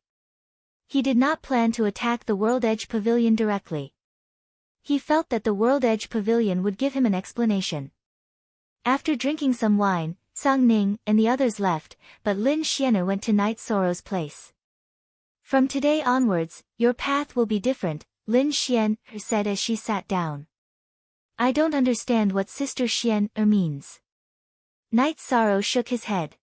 He did not plan to attack the World Edge Pavilion directly. He felt that the World Edge Pavilion would give him an explanation. After drinking some wine, Zhang Ning and the others left, but Lin Xian'er went to Knight Sorrow's place. From today onwards, your path will be different, Lin Xian'er said as she sat down. I don't understand what Sister Xian'er means. Knight Sorrow shook his head.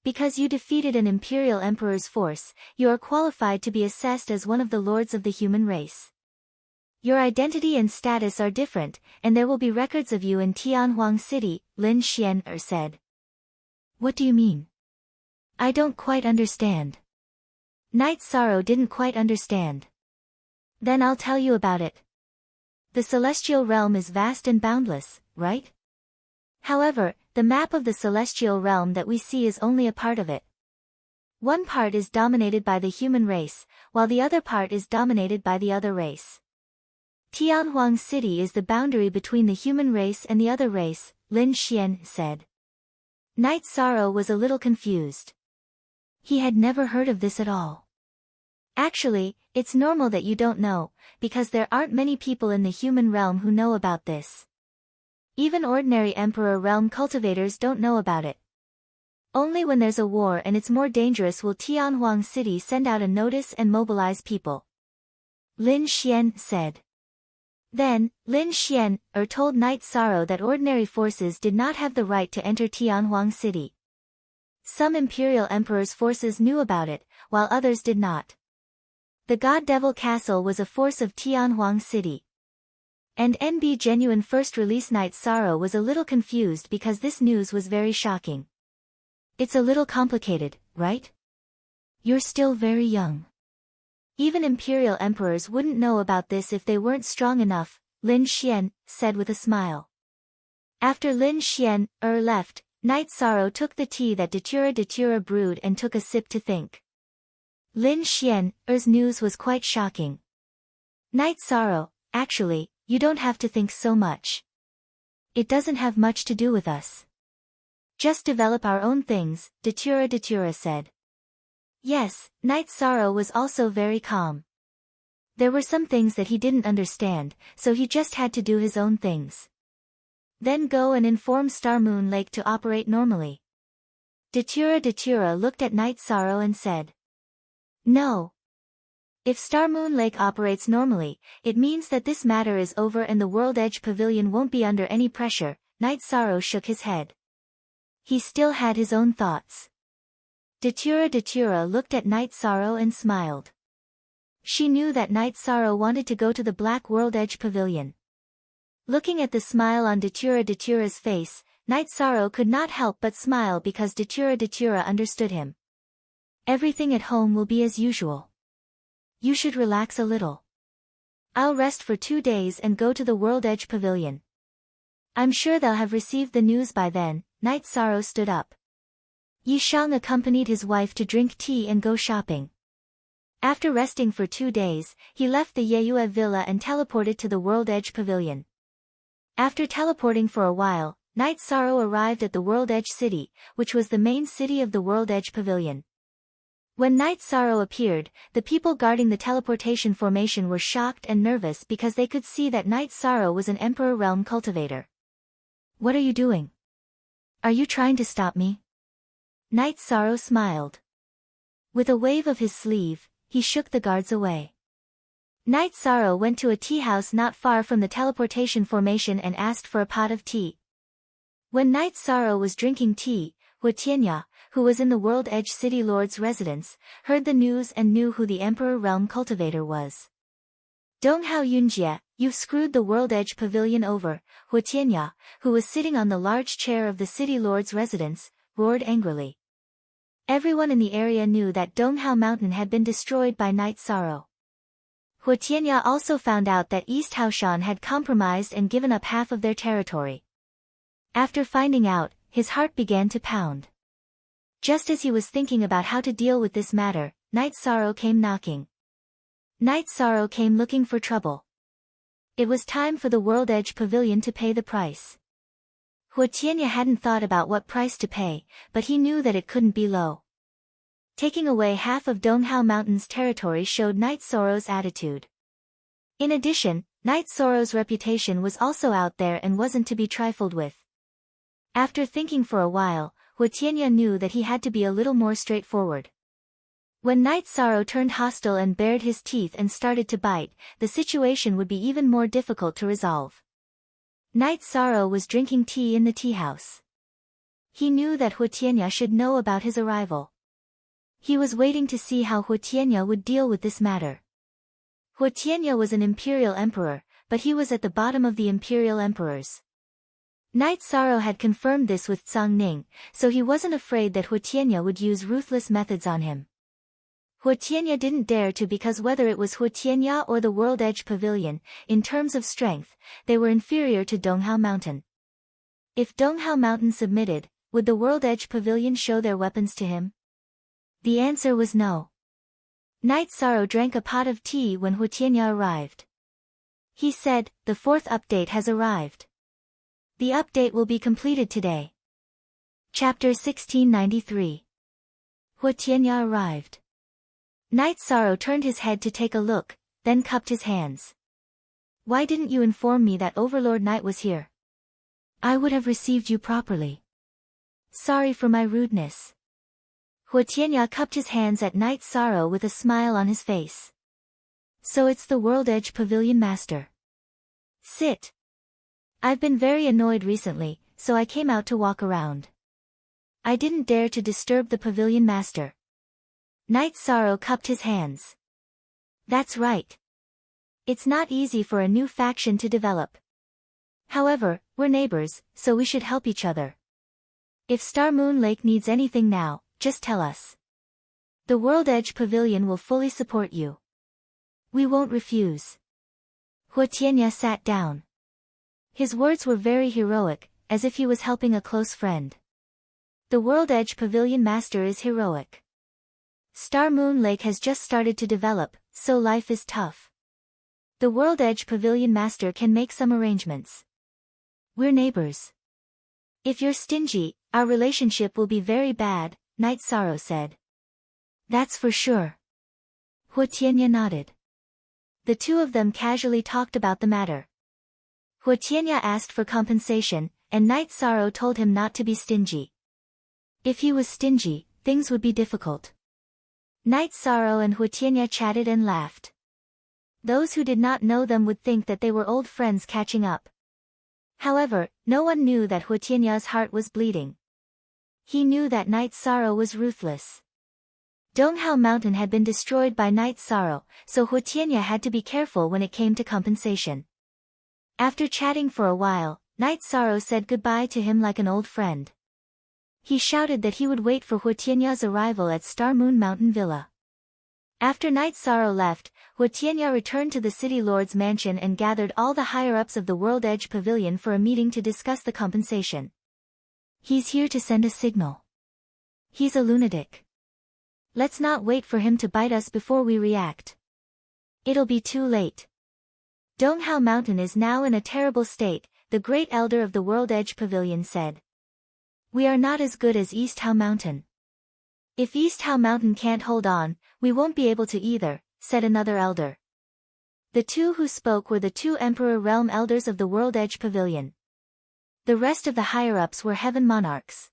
Because you defeated an Imperial Emperor's force, you are qualified to be assessed as one of the lords of the human race. Your identity and status are different, and there will be records of you in Tianhuang City, Lin Xian'er said. What do you mean? I don't quite understand. Knight Sorrow didn't quite understand. Then I'll tell you about it. The celestial realm is vast and boundless, right? However, the map of the celestial realm that we see is only a part of it. One part is dominated by the human race, while the other part is dominated by the other race. Tianhuang City is the boundary between the human race and the other race, Lin Xian said. Knight Sorrow was a little confused. He had never heard of this at all. Actually, it's normal that you don't know, because there aren't many people in the human realm who know about this. Even ordinary Emperor realm cultivators don't know about it. Only when there's a war and it's more dangerous will Tianhuang City send out a notice and mobilize people. Lin Xian said. Then, Lin Xian'er told Knight Sorrow that ordinary forces did not have the right to enter Tianhuang City. Some Imperial Emperor's forces knew about it, while others did not. The God Devil Castle was a force of Tianhuang City. And NB Genuine first release Knight Sorrow was a little confused because this news was very shocking. It's a little complicated, right? You're still very young. Even Imperial Emperors wouldn't know about this if they weren't strong enough, Lin Xian said with a smile. After Lin Xian'er left, Knight Sorrow took the tea that Datura brewed and took a sip to think. Lin Xian'er's news was quite shocking. Knight Sorrow, actually, you don't have to think so much. It doesn't have much to do with us. Just develop our own things, Datura said. Yes, Knight Sorrow was also very calm. There were some things that he didn't understand, so he just had to do his own things. Then go and inform Star Moon Lake to operate normally. Datura looked at Knight Sorrow and said. No. If Star Moon Lake operates normally, it means that this matter is over and the World Edge Pavilion won't be under any pressure. Knight Sorrow shook his head. He still had his own thoughts. Datura looked at Knight Sorrow and smiled. She knew that Knight Sorrow wanted to go to the Black World Edge Pavilion. Looking at the smile on Datura's face, Knight Sorrow could not help but smile because Datura understood him. Everything at home will be as usual. You should relax a little. I'll rest for 2 days and go to the World Edge Pavilion. I'm sure they'll have received the news by then. Knight Sorrow stood up. Yi Shang accompanied his wife to drink tea and go shopping. After resting for 2 days, he left the Yeyue villa and teleported to the World Edge Pavilion. After teleporting for a while, Night Sorrow arrived at the World Edge City, which was the main city of the World Edge Pavilion. When Night Sorrow appeared, the people guarding the teleportation formation were shocked and nervous because they could see that Night Sorrow was an Emperor Realm cultivator. "What are you doing? Are you trying to stop me?" Night Sorrow smiled. With a wave of his sleeve, he shook the guards away. Night Sorrow went to a tea house not far from the teleportation formation and asked for a pot of tea. When Night Sorrow was drinking tea, Tianya, who was in the World Edge City Lord's residence, heard the news and knew who the Emperor Realm cultivator was. "Donghao Yunjie, you've screwed the World Edge Pavilion over," Tianya, who was sitting on the large chair of the City Lord's residence, roared angrily. Everyone in the area knew that Donghao Mountain had been destroyed by Night Sorrow. Tianya also found out that East Haoshan had compromised and given up half of their territory. After finding out, his heart began to pound. Just as he was thinking about how to deal with this matter, Night Sorrow came knocking. Night Sorrow came looking for trouble. It was time for the World Edge Pavilion to pay the price. Tianya hadn't thought about what price to pay, but he knew that it couldn't be low. Taking away half of Donghao Mountain's territory showed Night Sorrow's attitude. In addition, Night Sorrow's reputation was also out there and wasn't to be trifled with. After thinking for a while, Tianya knew that he had to be a little more straightforward. When Night Sorrow turned hostile and bared his teeth and started to bite, the situation would be even more difficult to resolve. Night Sorrow was drinking tea in the tea house. He knew that Tianya should know about his arrival. He was waiting to see how Tianya would deal with this matter. Tianya was an imperial emperor, but he was at the bottom of the imperial emperors. Night Sorrow had confirmed this with Tsang Ning, so he wasn't afraid that Tianya would use ruthless methods on him. Tianya didn't dare to because whether it was Tianya or the World Edge Pavilion, in terms of strength, they were inferior to Donghao Mountain. If Donghao Mountain submitted, would the World Edge Pavilion show their weapons to him? The answer was no. Night Sorrow drank a pot of tea when Tianya arrived. He said, "The 4th update has arrived. The update will be completed today." Chapter 1693. Tianya arrived. Night Sorrow turned his head to take a look, then cupped his hands. "Why didn't you inform me that Overlord Night was here? I would have received you properly. Sorry for my rudeness." Tianya cupped his hands at Night Sorrow with a smile on his face. "So it's the World Edge Pavilion Master. Sit. I've been very annoyed recently, so I came out to walk around. I didn't dare to disturb the Pavilion Master." Night Sorrow cupped his hands. "That's right. It's not easy for a new faction to develop. However, we're neighbors, so we should help each other. If Star Moon Lake needs anything now, just tell us. The World Edge Pavilion will fully support you. We won't refuse." Tianya sat down. His words were very heroic, as if he was helping a close friend. The World Edge Pavilion Master is heroic. Star Moon Lake has just started to develop, so life is tough. The World Edge Pavilion Master can make some arrangements. We're neighbors. If you're stingy, our relationship will be very bad, Night Sorrow said. That's for sure. Tianya nodded. The two of them casually talked about the matter. Tianya asked for compensation, and Night Sorrow told him not to be stingy. If he was stingy, things would be difficult. Night Sorrow and Tianya chatted and laughed. Those who did not know them would think that they were old friends catching up. However, no one knew that Tianya's heart was bleeding. He knew that Night Sorrow was ruthless. Donghao Mountain had been destroyed by Night Sorrow, so Tianya had to be careful when it came to compensation. After chatting for a while, Night Sorrow said goodbye to him like an old friend. He shouted that he would wait for Tianya's arrival at Star Moon Mountain Villa. After Night Sorrow left, Tianya returned to the City Lord's mansion and gathered all the higher-ups of the World Edge Pavilion for a meeting to discuss the compensation. He's here to send a signal. He's a lunatic. Let's not wait for him to bite us before we react. It'll be too late. Donghao Mountain is now in a terrible state, the great elder of the World Edge Pavilion said. We are not as good as East Hao Mountain. If East Hao Mountain can't hold on, we won't be able to either, said another elder. The two who spoke were the two Emperor Realm elders of the World Edge Pavilion. The rest of the higher-ups were heaven monarchs.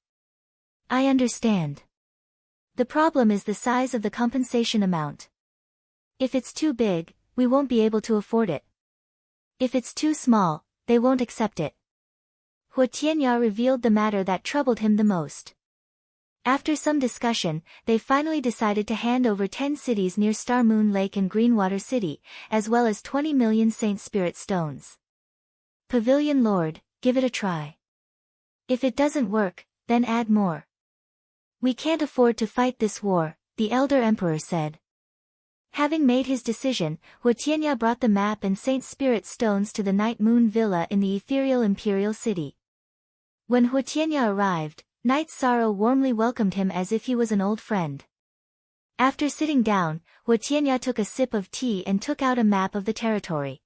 I understand. The problem is the size of the compensation amount. If it's too big, we won't be able to afford it. If it's too small, they won't accept it. Hua Tianya revealed the matter that troubled him the most. After some discussion, they finally decided to hand over 10 cities near Star Moon Lake and Greenwater City, as well as 20 million Saint Spirit stones. Pavilion Lord, give it a try. If it doesn't work, then add more. We can't afford to fight this war, the elder emperor said. Having made his decision, Hua Tianya brought the map and Saint Spirit stones to the Night Moon Villa in the ethereal Imperial City. When Hua Tianya arrived, Night Sorrow warmly welcomed him as if he was an old friend. After sitting down, Hua Tianya took a sip of tea and took out a map of the territory.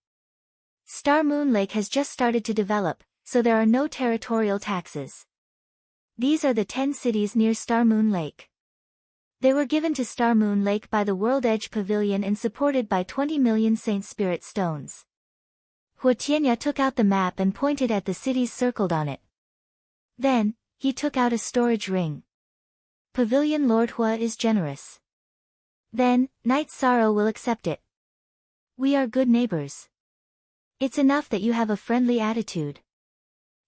Star Moon Lake has just started to develop, so there are no territorial taxes. These are the 10 cities near Star Moon Lake. They were given to Star Moon Lake by the World Edge Pavilion and supported by 20 million Saint Spirit stones. Hua Tianya took out the map and pointed at the cities circled on it. Then, he took out a storage ring. Pavilion Lord Hua is generous. Then, Night Sorrow will accept it. We are good neighbors. It's enough that you have a friendly attitude.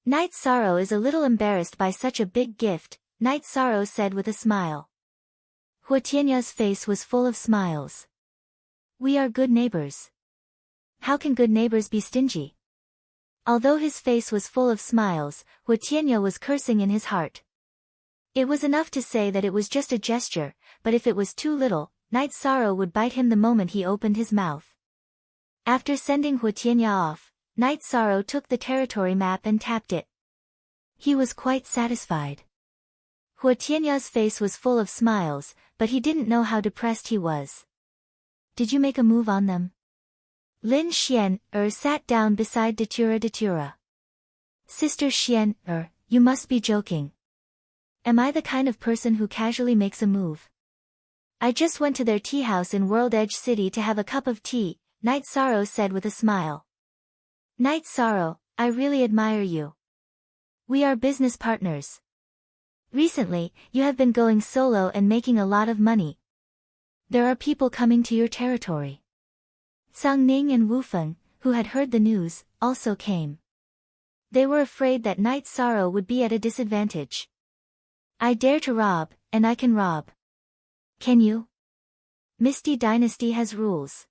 Night Sorrow is a little embarrassed by such a big gift, Night Sorrow said with a smile. Hua Tianya's face was full of smiles. We are good neighbors. How can good neighbors be stingy? Although his face was full of smiles, Hua Tianya was cursing in his heart. It was enough to say that it was just a gesture, but if it was too little, Night Sorrow would bite him the moment he opened his mouth. After sending Hua Tianya off, Night Sorrow took the territory map and tapped it. He was quite satisfied. Hua Tianya's face was full of smiles, but he didn't know how depressed he was. Did you make a move on them? Lin Xian, sat down beside Datura. Sister Xian, you must be joking. Am I the kind of person who casually makes a move? I just went to their tea house in World Edge City to have a cup of tea, Night Sorrow said with a smile. Night Sorrow, I really admire you. We are business partners. Recently, you have been going solo and making a lot of money. There are people coming to your territory. Sang Ning and Wu Feng, who had heard the news, also came. They were afraid that Night Sorrow would be at a disadvantage. I dare to rob, and I can rob. Can you? Misty Dynasty has rules.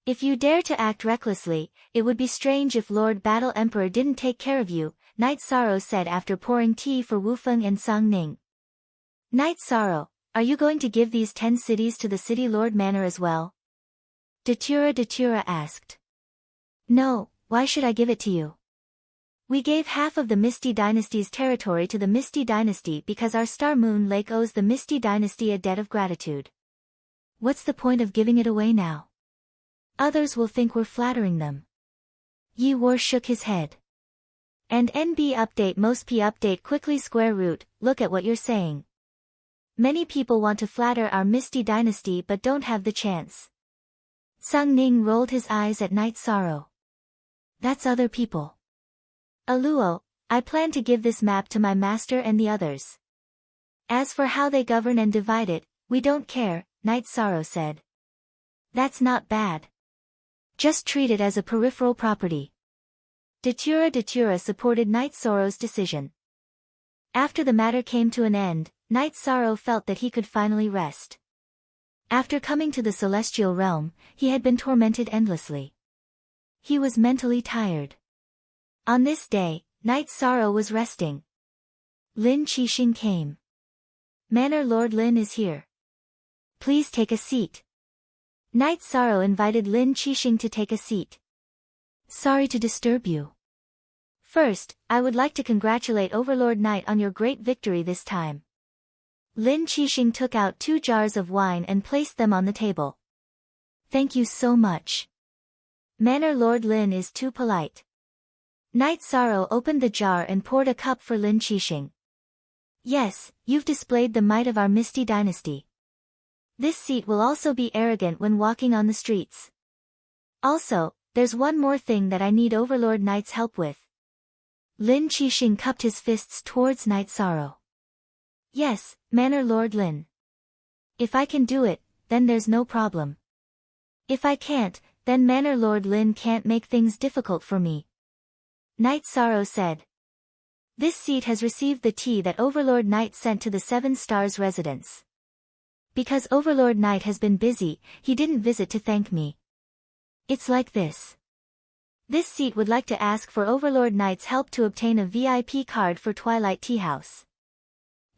If you dare to act recklessly, it would be strange if Lord Battle Emperor didn't take care of you, Night Sorrow said after pouring tea for Wu Feng and Sang Ning. Night Sorrow, are you going to give these 10 cities to the City Lord Manor as well? Datura asked. No, why should I give it to you? We gave half of the Misty Dynasty's territory to the Misty Dynasty because our Star Moon Lake owes the Misty Dynasty a debt of gratitude. What's the point of giving it away now? Others will think we're flattering them. Yi War shook his head. And NB update most P update quickly square root, look at what you're saying. Many people want to flatter our Misty Dynasty but don't have the chance. Sang Ning rolled his eyes at Night Sorrow. That's other people. Aluo, I plan to give this map to my master and the others. As for how they govern and divide it, we don't care, Night Sorrow said. That's not bad. Just treat it as a peripheral property. Datura supported Night Sorrow's decision. After the matter came to an end, Night Sorrow felt that he could finally rest. After coming to the celestial realm, he had been tormented endlessly. He was mentally tired. On this day, Night Sorrow was resting. Lin Qixing came. Manor Lord Lin is here. Please take a seat. Night Sorrow invited Lin Qixing to take a seat. Sorry to disturb you. First, I would like to congratulate Overlord Knight on your great victory this time. Lin Qixing took out 2 jars of wine and placed them on the table. Thank you so much. Manor Lord Lin is too polite. Night Sorrow opened the jar and poured a cup for Lin Qixing. Yes, you've displayed the might of our Misty Dynasty. This seat will also be arrogant when walking on the streets. Also, there's one more thing that I need Overlord Night's help with. Lin Qixing cupped his fists towards Night Sorrow. Yes, Manor Lord Lin. If I can do it, then there's no problem. If I can't, then Manor Lord Lin can't make things difficult for me. Night Sorrow said. This seat has received the tea that Overlord Night sent to the 7 Stars residence. Because Overlord Night has been busy, he didn't visit to thank me. It's like this. This seat would like to ask for Overlord Night's help to obtain a VIP card for Twilight Tea House.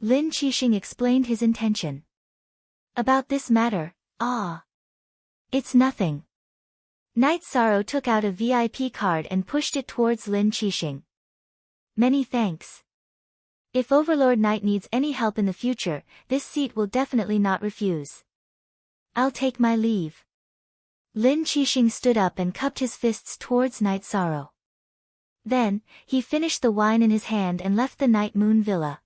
Lin Qixing explained his intention. About this matter, it's nothing. Night Sorrow took out a VIP card and pushed it towards Lin Qixing. Many thanks. If Overlord Night needs any help in the future, this seat will definitely not refuse. I'll take my leave. Lin Qixing stood up and cupped his fists towards Night Sorrow. Then, he finished the wine in his hand and left the Night Moon Villa.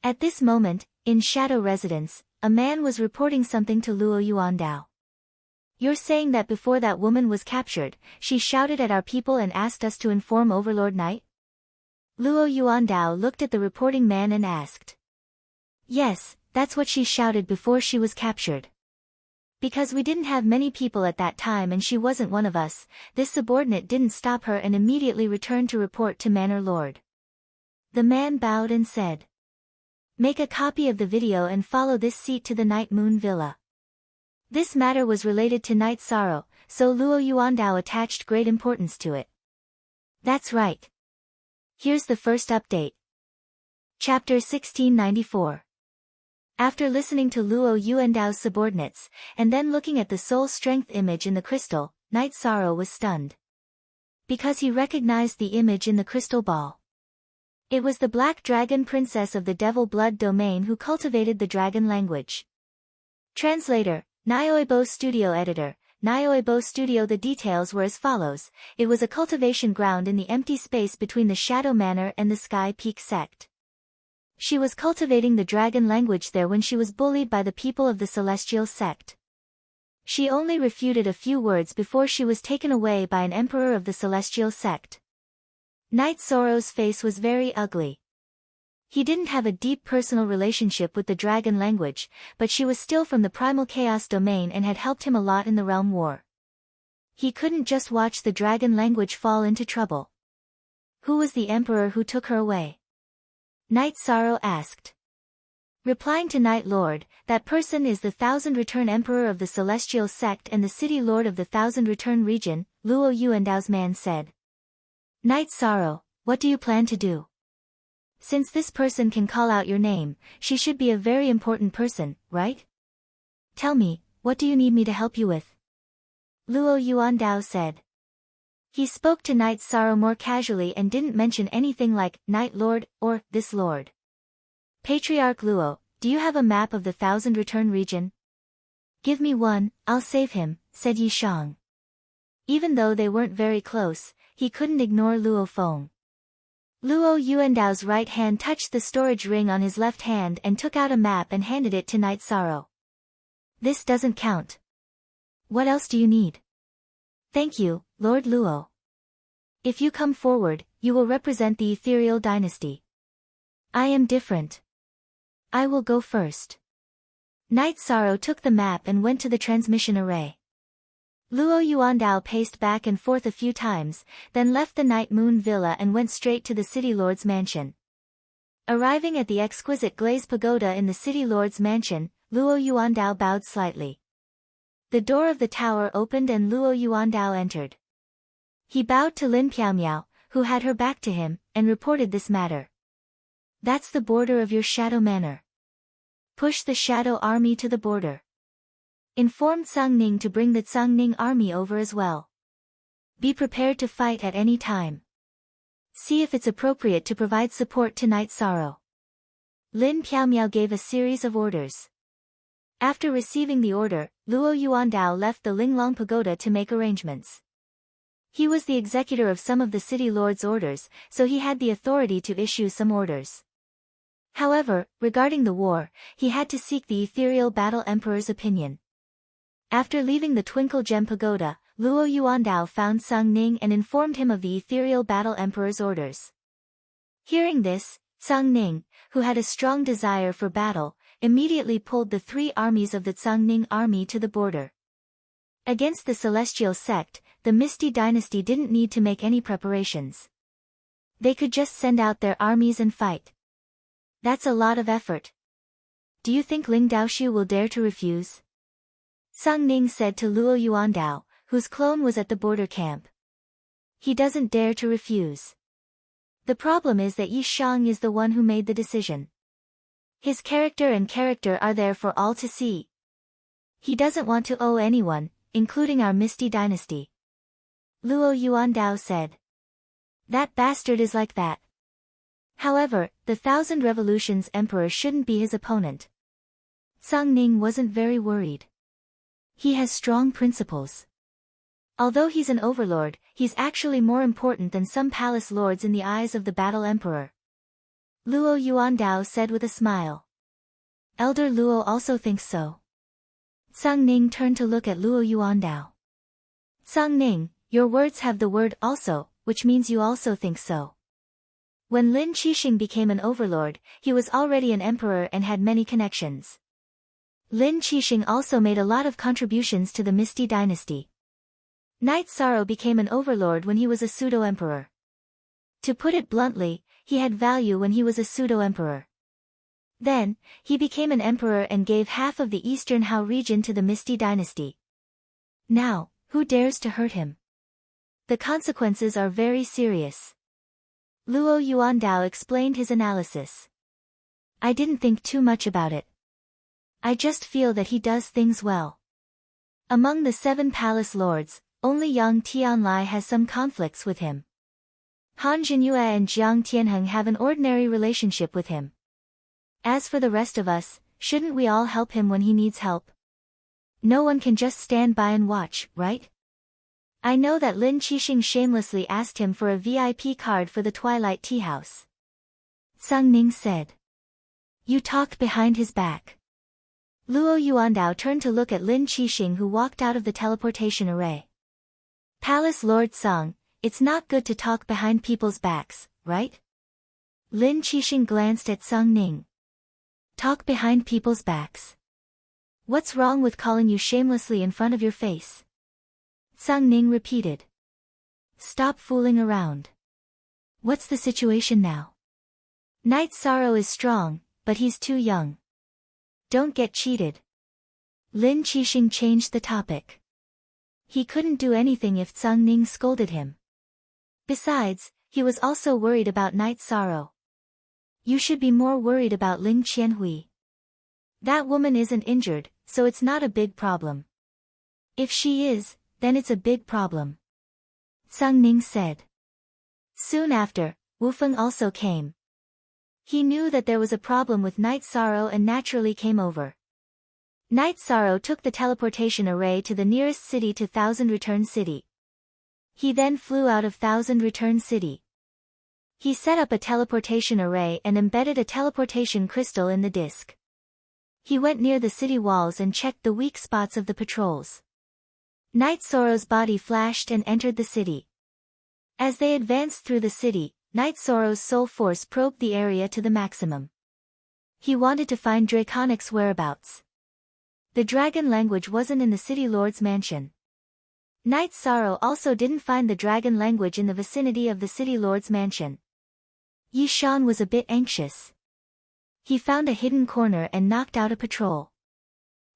At this moment, in Shadow Residence, a man was reporting something to Luo Yuandao. You're saying that before that woman was captured, she shouted at our people and asked us to inform Overlord Night? Luo Yuandao looked at the reporting man and asked. Yes, that's what she shouted before she was captured. Because we didn't have many people at that time and she wasn't one of us, this subordinate didn't stop her and immediately returned to report to Manor Lord. The man bowed and said. Make a copy of the video and follow this seat to the Night Moon Villa. This matter was related to Night Sorrow, so Luo Yuandao attached great importance to it. That's right. Here's the first update. Chapter 1694. After listening to Luo Yuandao's subordinates, and then looking at the soul strength image in the crystal, Night Sorrow was stunned. Because he recognized the image in the crystal ball. It was the Black Dragon Princess of the Devil Blood Domain who cultivated the dragon language. Translator, Nyoibo Studio Editor, Nyoibo Studio. The details were as follows. It was a cultivation ground in the empty space between the Shadow Manor and the Sky Peak sect. She was cultivating the dragon language there when she was bullied by the people of the Celestial sect. She only refuted a few words before she was taken away by an emperor of the Celestial sect. Night Sorrow's face was very ugly. He didn't have a deep personal relationship with the dragon language, but she was still from the primal chaos domain and had helped him a lot in the realm war. He couldn't just watch the dragon language fall into trouble. Who was the emperor who took her away? Night Sorrow asked. Replying to Night Lord, that person is the Thousand Return Emperor of the Celestial Sect and the City Lord of the Thousand Return Region, Luo Yuandao's man said. Night Sorrow, what do you plan to do? Since this person can call out your name, she should be a very important person, right? Tell me, what do you need me to help you with? Luo Yuandao said. He spoke to Night Sorrow more casually and didn't mention anything like, Night Lord, or, this Lord. Patriarch Luo, do you have a map of the Thousand Return region? Give me one, I'll save him, said Yi Shang. Even though they weren't very close, he couldn't ignore Luo Feng. Luo Yuandao's right hand touched the storage ring on his left hand and took out a map and handed it to Night Sorrow. This doesn't count. What else do you need? Thank you, Lord Luo. If you come forward, you will represent the ethereal dynasty. I am different. I will go first. Night Sorrow took the map and went to the transmission array. Luo Yuandao paced back and forth a few times, then left the Night Moon Villa and went straight to the City Lord's mansion. Arriving at the exquisite glazed pagoda in the City Lord's mansion, Luo Yuandao bowed slightly. The door of the tower opened and Luo Yuandao entered. He bowed to Lin Piaomiao, who had her back to him, and reported this matter. That's the border of your Shadow Manor. Push the Shadow Army to the border. Informed Sangning to bring the Sangning army over as well. Be prepared to fight at any time. See if it's appropriate to provide support to Night Sorrow. Lin Piaomiao gave a series of orders. After receiving the order, Luo Yuandao left the Linglong Pagoda to make arrangements. He was the executor of some of the city lord's orders, so he had the authority to issue some orders. However, regarding the war, he had to seek the ethereal battle emperor's opinion. After leaving the Twinkle Gem Pagoda, Luo Yuandao found Sung Ning and informed him of the ethereal battle emperor's orders. Hearing this, Sung Ning, who had a strong desire for battle, immediately pulled the 3 armies of the Sung Ning army to the border. Against the celestial sect, the Misty Dynasty didn't need to make any preparations. They could just send out their armies and fight. That's a lot of effort. Do you think Ling Daoxiu will dare to refuse? Sung Ning said to Luo Yuandao, whose clone was at the border camp. He doesn't dare to refuse. The problem is that Yi Shang is the one who made the decision. His character and character are there for all to see. He doesn't want to owe anyone, including our Misty Dynasty. Luo Yuandao said. That bastard is like that. However, the Thousand Revolutions Emperor shouldn't be his opponent. Sung Ning wasn't very worried. He has strong principles. Although he's an overlord, he's actually more important than some palace lords in the eyes of the battle emperor. Luo Yuandao said with a smile. Elder Luo also thinks so. Sung Ning turned to look at Luo Yuandao. Sung Ning, your words have the word also, which means you also think so. When Lin Qixing became an overlord, he was already an emperor and had many connections. Lin Qixing also made a lot of contributions to the Misty Dynasty. Knight Sorrow became an overlord when he was a pseudo-emperor. To put it bluntly, he had value when he was a pseudo-emperor. Then, he became an emperor and gave half of the Eastern Hao region to the Misty Dynasty. Now, who dares to hurt him? The consequences are very serious. Luo Yuandao explained his analysis. I didn't think too much about it. I just feel that he does things well. Among the 7 palace lords, only Yang Tianlai has some conflicts with him. Han Jinyue and Jiang Tianheng have an ordinary relationship with him. As for the rest of us, shouldn't we all help him when he needs help? No one can just stand by and watch, right? I know that Lin Qixing shamelessly asked him for a VIP card for the Twilight Tea House. Sung Ning said. You talked behind his back. Luo Yuandao turned to look at Lin Qixing, who walked out of the teleportation array. Palace Lord Sung, it's not good to talk behind people's backs, right? Lin Qixing glanced at Sung Ning. Talk behind people's backs. What's wrong with calling you shamelessly in front of your face? Sung Ning repeated. Stop fooling around. What's the situation now? Knight Sorrow is strong, but he's too young. Don't get cheated. Lin Qixing changed the topic. He couldn't do anything if Sung Ning scolded him. Besides, he was also worried about Knight Sorrow. You should be more worried about Ling Qianhui. That woman isn't injured, so it's not a big problem. If she is, then it's a big problem. Sung Ning said. Soon after, Wu Feng also came. He knew that there was a problem with Knight Sorrow and naturally came over. Knight Sorrow took the teleportation array to the nearest city to Thousand Return City. He then flew out of Thousand Return City. He set up a teleportation array and embedded a teleportation crystal in the disk. He went near the city walls and checked the weak spots of the patrols. Knight Sorrow's body flashed and entered the city. As they advanced through the city, Knight Sorrow's soul force probed the area to the maximum. He wanted to find Draconic's whereabouts. The dragon language wasn't in the city lord's mansion. Knight Sorrow also didn't find the dragon language in the vicinity of the city lord's mansion. Yi Shan was a bit anxious. He found a hidden corner and knocked out a patrol.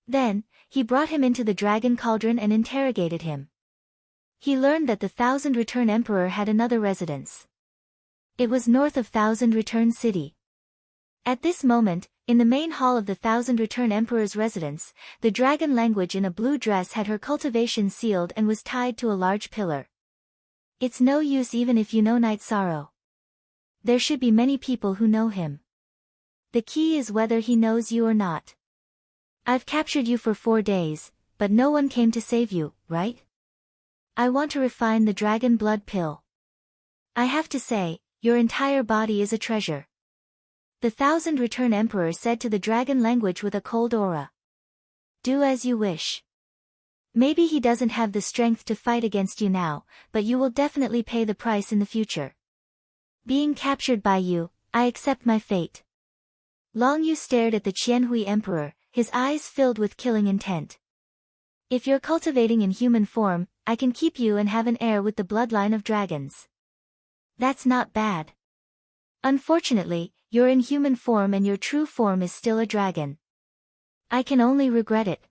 Then, he brought him into the dragon cauldron and interrogated him. He learned that the Thousand Return Emperor had another residence. It was north of Thousand Return City. At this moment, in the main hall of the Thousand Return Emperor's residence, the dragon language in a blue dress had her cultivation sealed and was tied to a large pillar. It's no use even if you know Knight Sorrow. There should be many people who know him. The key is whether he knows you or not. I've captured you for 4 days, but no one came to save you, right? I want to refine the dragon blood pill. I have to say, your entire body is a treasure. The Thousand Return Emperor said to the dragon language with a cold aura. Do as you wish. Maybe he doesn't have the strength to fight against you now, but you will definitely pay the price in the future. Being captured by you, I accept my fate. Long Yu stared at the Qianhui Emperor, his eyes filled with killing intent. If you're cultivating in human form, I can keep you and have an heir with the bloodline of dragons. That's not bad. Unfortunately, you're in human form and your true form is still a dragon. I can only regret it.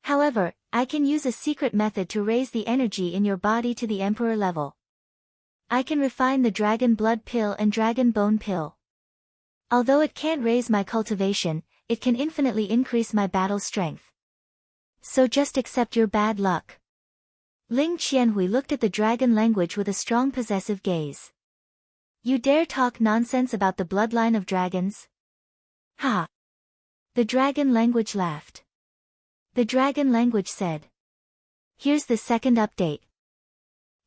However, I can use a secret method to raise the energy in your body to the Emperor level. I can refine the Dragon Blood Pill and Dragon Bone Pill. Although it can't raise my cultivation, it can infinitely increase my battle strength. So just accept your bad luck. Ling Qianhui looked at the dragon language with a strong possessive gaze. You dare talk nonsense about the bloodline of dragons? Ha! The dragon language laughed. The dragon language said. Here's the second update.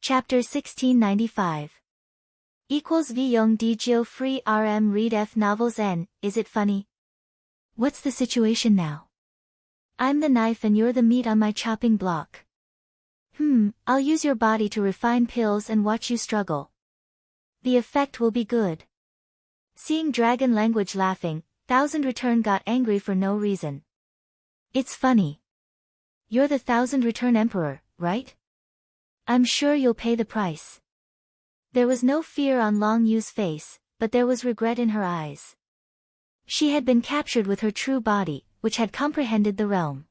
Chapter 1695. Equals V Young Digio Free RM Read F Novels N, is it funny? What's the situation now? I'm the knife and you're the meat on my chopping block. I'll use your body to refine pills and watch you struggle. The effect will be good. Seeing dragon language laughing, Thousand Return got angry for no reason. It's funny. You're the Thousand Return Emperor, right? I'm sure you'll pay the price. There was no fear on Long Yu's face, but there was regret in her eyes. She had been captured with her true body, which had comprehended the realm.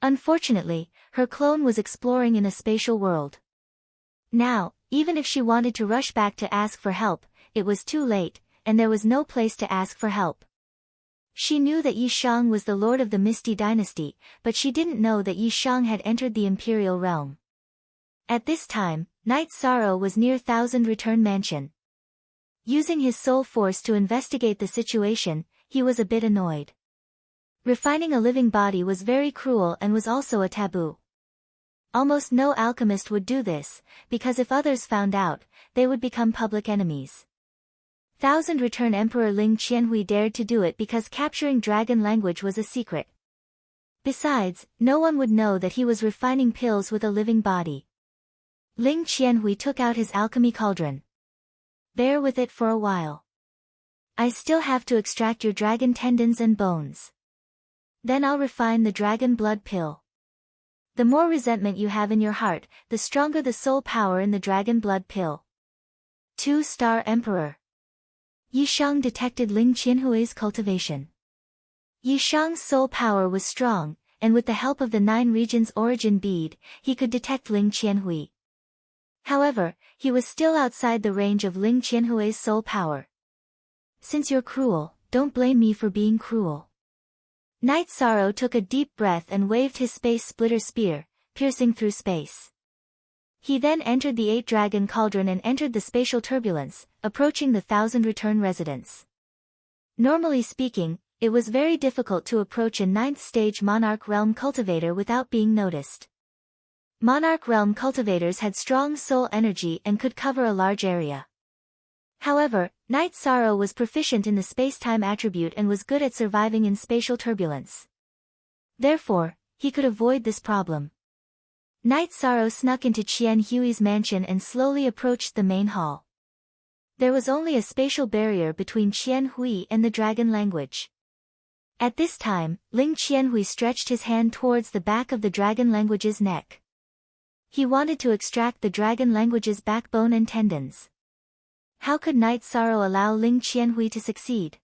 Unfortunately, her clone was exploring in a spatial world. Now, even if she wanted to rush back to ask for help, it was too late, and there was no place to ask for help. She knew that Yi Shang was the lord of the Misty Dynasty, but she didn't know that Yi Shang had entered the imperial realm. At this time, Knight Sorrow was near Thousand Return Mansion. Using his soul force to investigate the situation, he was a bit annoyed. Refining a living body was very cruel and was also a taboo. Almost no alchemist would do this, because if others found out, they would become public enemies. Thousand Return Emperor Ling Qianhui dared to do it because capturing dragon language was a secret. Besides, no one would know that he was refining pills with a living body. Ling Qianhui took out his alchemy cauldron. Bear with it for a while. I still have to extract your dragon tendons and bones. Then I'll refine the dragon blood pill. The more resentment you have in your heart, the stronger the soul power in the dragon blood pill. 2-star Emperor. Yi Shang detected Ling Qianhui's cultivation. Yi Shang's soul power was strong, and with the help of the 9 regions origin bead, he could detect Ling Qianhui. However, he was still outside the range of Ling Qianhui's soul power. Since you're cruel, don't blame me for being cruel. Knight Sorrow took a deep breath and waved his space splitter spear, piercing through space. He then entered the 8-dragon cauldron and entered the spatial turbulence, approaching the Thousand Return residence. Normally speaking, it was very difficult to approach a 9th stage Monarch Realm cultivator without being noticed. Monarch Realm cultivators had strong soul energy and could cover a large area. However, Knight Sorrow was proficient in the space-time attribute and was good at surviving in spatial turbulence. Therefore, he could avoid this problem. Knight Sorrow snuck into Qian Hui's mansion and slowly approached the main hall. There was only a spatial barrier between Qian Hui and the dragon language. At this time, Ling Qianhui stretched his hand towards the back of the dragon language's neck. He wanted to extract the dragon language's backbone and tendons. How could Knight Sorrow allow Ling Qianhui to succeed?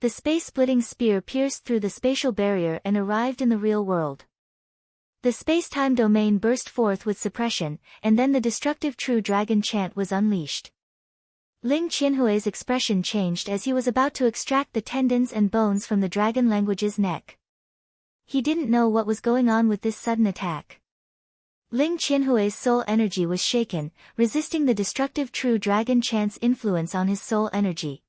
The space-splitting spear pierced through the spatial barrier and arrived in the real world. The space-time domain burst forth with suppression, and then the destructive true dragon chant was unleashed. Ling Qianhui's expression changed as he was about to extract the tendons and bones from the dragon language's neck. He didn't know what was going on with this sudden attack. Ling Qianhui's soul energy was shaken, resisting the destructive true dragon chant's influence on his soul energy.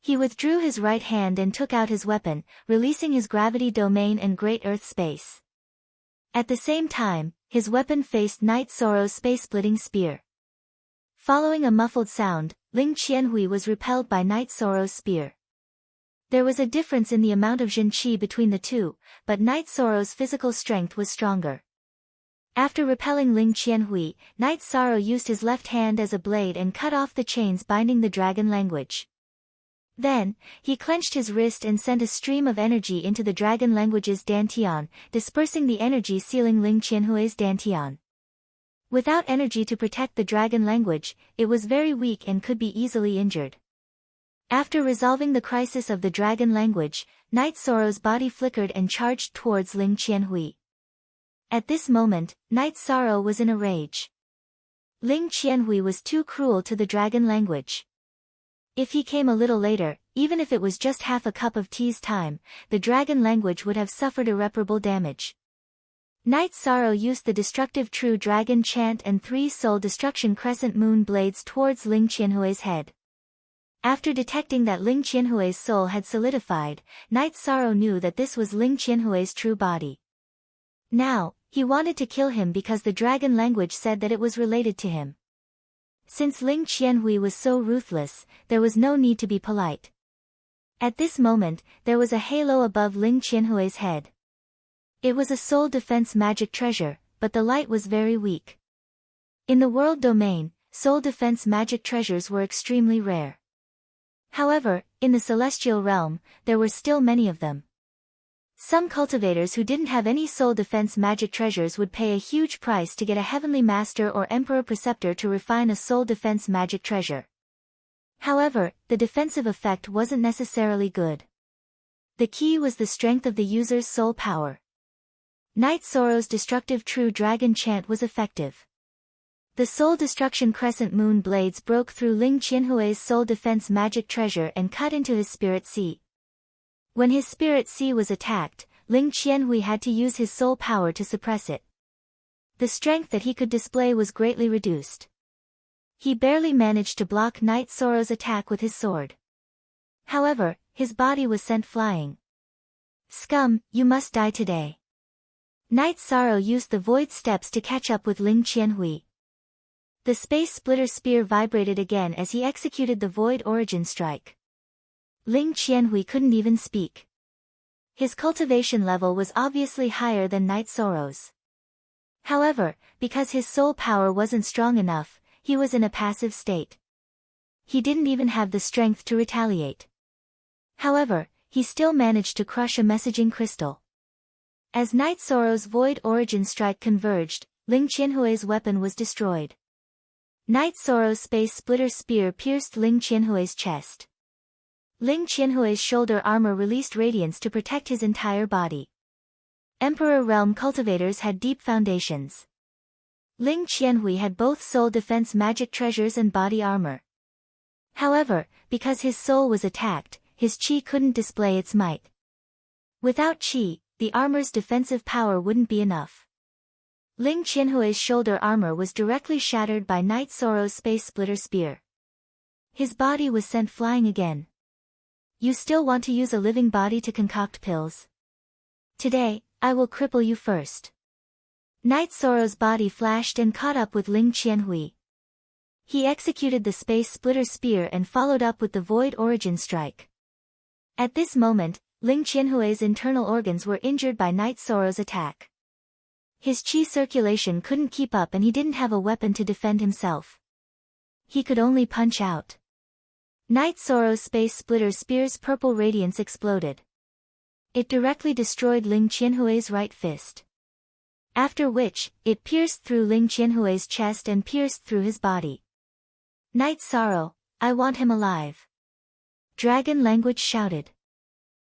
He withdrew his right hand and took out his weapon, releasing his gravity domain and great earth space. At the same time, his weapon faced Night Sorrow's space-splitting spear. Following a muffled sound, Ling Qianhui was repelled by Night Sorrow's spear. There was a difference in the amount of Jin Qi between the two, but Night Sorrow's physical strength was stronger. After repelling Ling Qianhui, Night Sorrow used his left hand as a blade and cut off the chains binding the dragon language. Then, he clenched his wrist and sent a stream of energy into the dragon language's dantian, dispersing the energy sealing Ling Qianhui's dantian. Without energy to protect the dragon language, it was very weak and could be easily injured. After resolving the crisis of the dragon language, Night Sorrow's body flickered and charged towards Ling Qianhui. At this moment, Night Sorrow was in a rage. Ling Qianhui was too cruel to the dragon language. If he came a little later, even if it was just half a cup of tea's time, the dragon language would have suffered irreparable damage. Night Sorrow used the destructive True Dragon chant and 3 soul destruction crescent moon blades towards Ling Qianhui's head. After detecting that Ling Qianhui's soul had solidified, Night Sorrow knew that this was Ling Qianhui's true body. Now, he wanted to kill him because the dragon language said that it was related to him. Since Ling Qianhui was so ruthless, there was no need to be polite. At this moment, there was a halo above Ling Qianhui's head. It was a soul defense magic treasure, but the light was very weak. In the world domain, soul defense magic treasures were extremely rare. However, in the celestial realm, there were still many of them. Some cultivators who didn't have any soul defense magic treasures would pay a huge price to get a heavenly master or emperor preceptor to refine a soul defense magic treasure. However, the defensive effect wasn't necessarily good. The key was the strength of the user's soul power. Night Sorrow's destructive True Dragon chant was effective. The soul destruction crescent moon blades broke through Ling Qianhui's soul defense magic treasure and cut into his spirit sea. When his spirit sea was attacked, Ling Qianhui had to use his soul power to suppress it. The strength that he could display was greatly reduced. He barely managed to block Night Sorrow's attack with his sword. However, his body was sent flying. Scum, you must die today. Night Sorrow used the void steps to catch up with Ling Qianhui. The space splitter spear vibrated again as he executed the void origin strike. Ling Qianhui couldn't even speak. His cultivation level was obviously higher than Night Sorrow's. However, because his soul power wasn't strong enough, he was in a passive state. He didn't even have the strength to retaliate. However, he still managed to crush a messaging crystal. As Night Sorrow's void origin strike converged, Ling Qianhui's weapon was destroyed. Night Sorrow's space splitter spear pierced Ling Qianhui's chest. Ling Qianhui's shoulder armor released radiance to protect his entire body. Emperor Realm cultivators had deep foundations. Ling Qianhui had both soul defense magic treasures and body armor. However, because his soul was attacked, his qi couldn't display its might. Without qi, the armor's defensive power wouldn't be enough. Ling Qianhui's shoulder armor was directly shattered by Night Sorrow's space splitter spear. His body was sent flying again. You still want to use a living body to concoct pills? Today, I will cripple you first. Night Sorrow's body flashed and caught up with Ling Qianhui. He executed the space splitter spear and followed up with the void origin strike. At this moment, Ling Qianhui's internal organs were injured by Night Sorrow's attack. His qi circulation couldn't keep up and he didn't have a weapon to defend himself. He could only punch out. Night Sorrow's space splitter spear's purple radiance exploded. It directly destroyed Ling Qianhui's right fist. After which, it pierced through Ling Qianhui's chest and pierced through his body. Night Sorrow, I want him alive. Dragon language shouted.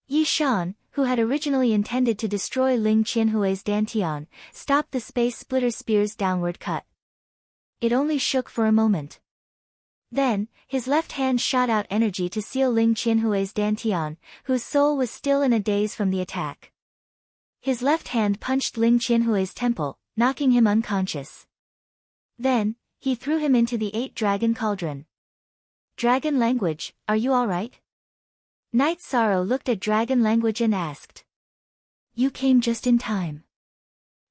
Yi Shan, who had originally intended to destroy Ling Qianhui's dantian, stopped the space splitter spear's downward cut. It only shook for a moment. Then, his left hand shot out energy to seal Ling Qianhui's dantian, whose soul was still in a daze from the attack. His left hand punched Ling Qianhui's temple, knocking him unconscious. Then, he threw him into the 8-dragon cauldron. Dragon language, are you alright? Night Sorrow looked at Dragon Language and asked. You came just in time.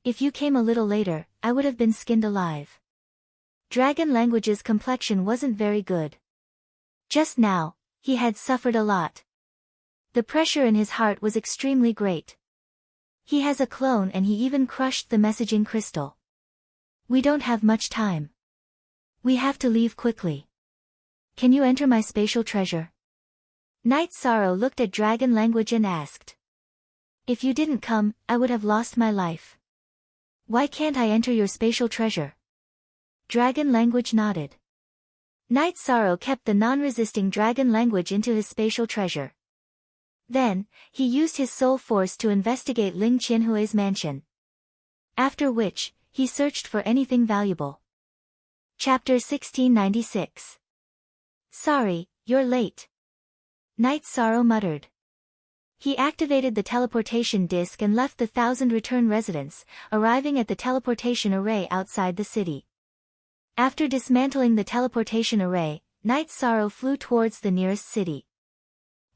If you came a little later, I would have been skinned alive. Dragon Language's complexion wasn't very good. Just now, he had suffered a lot. The pressure in his heart was extremely great. He has a clone and he even crushed the messaging crystal. We don't have much time. We have to leave quickly. Can you enter my spatial treasure? Night Sorrow looked at Dragon Language and asked. If you didn't come, I would have lost my life. Why can't I enter your spatial treasure? Dragon Language nodded. Night Sorrow kept the non-resisting Dragon Language into his spatial treasure. Then, he used his soul force to investigate Ling Qianhui's mansion. After which, he searched for anything valuable. Chapter 1696. Sorry, you're late. Night Sorrow muttered. He activated the teleportation disc and left the 1,000 return residents, arriving at the teleportation array outside the city. After dismantling the teleportation array, Night Sorrow flew towards the nearest city.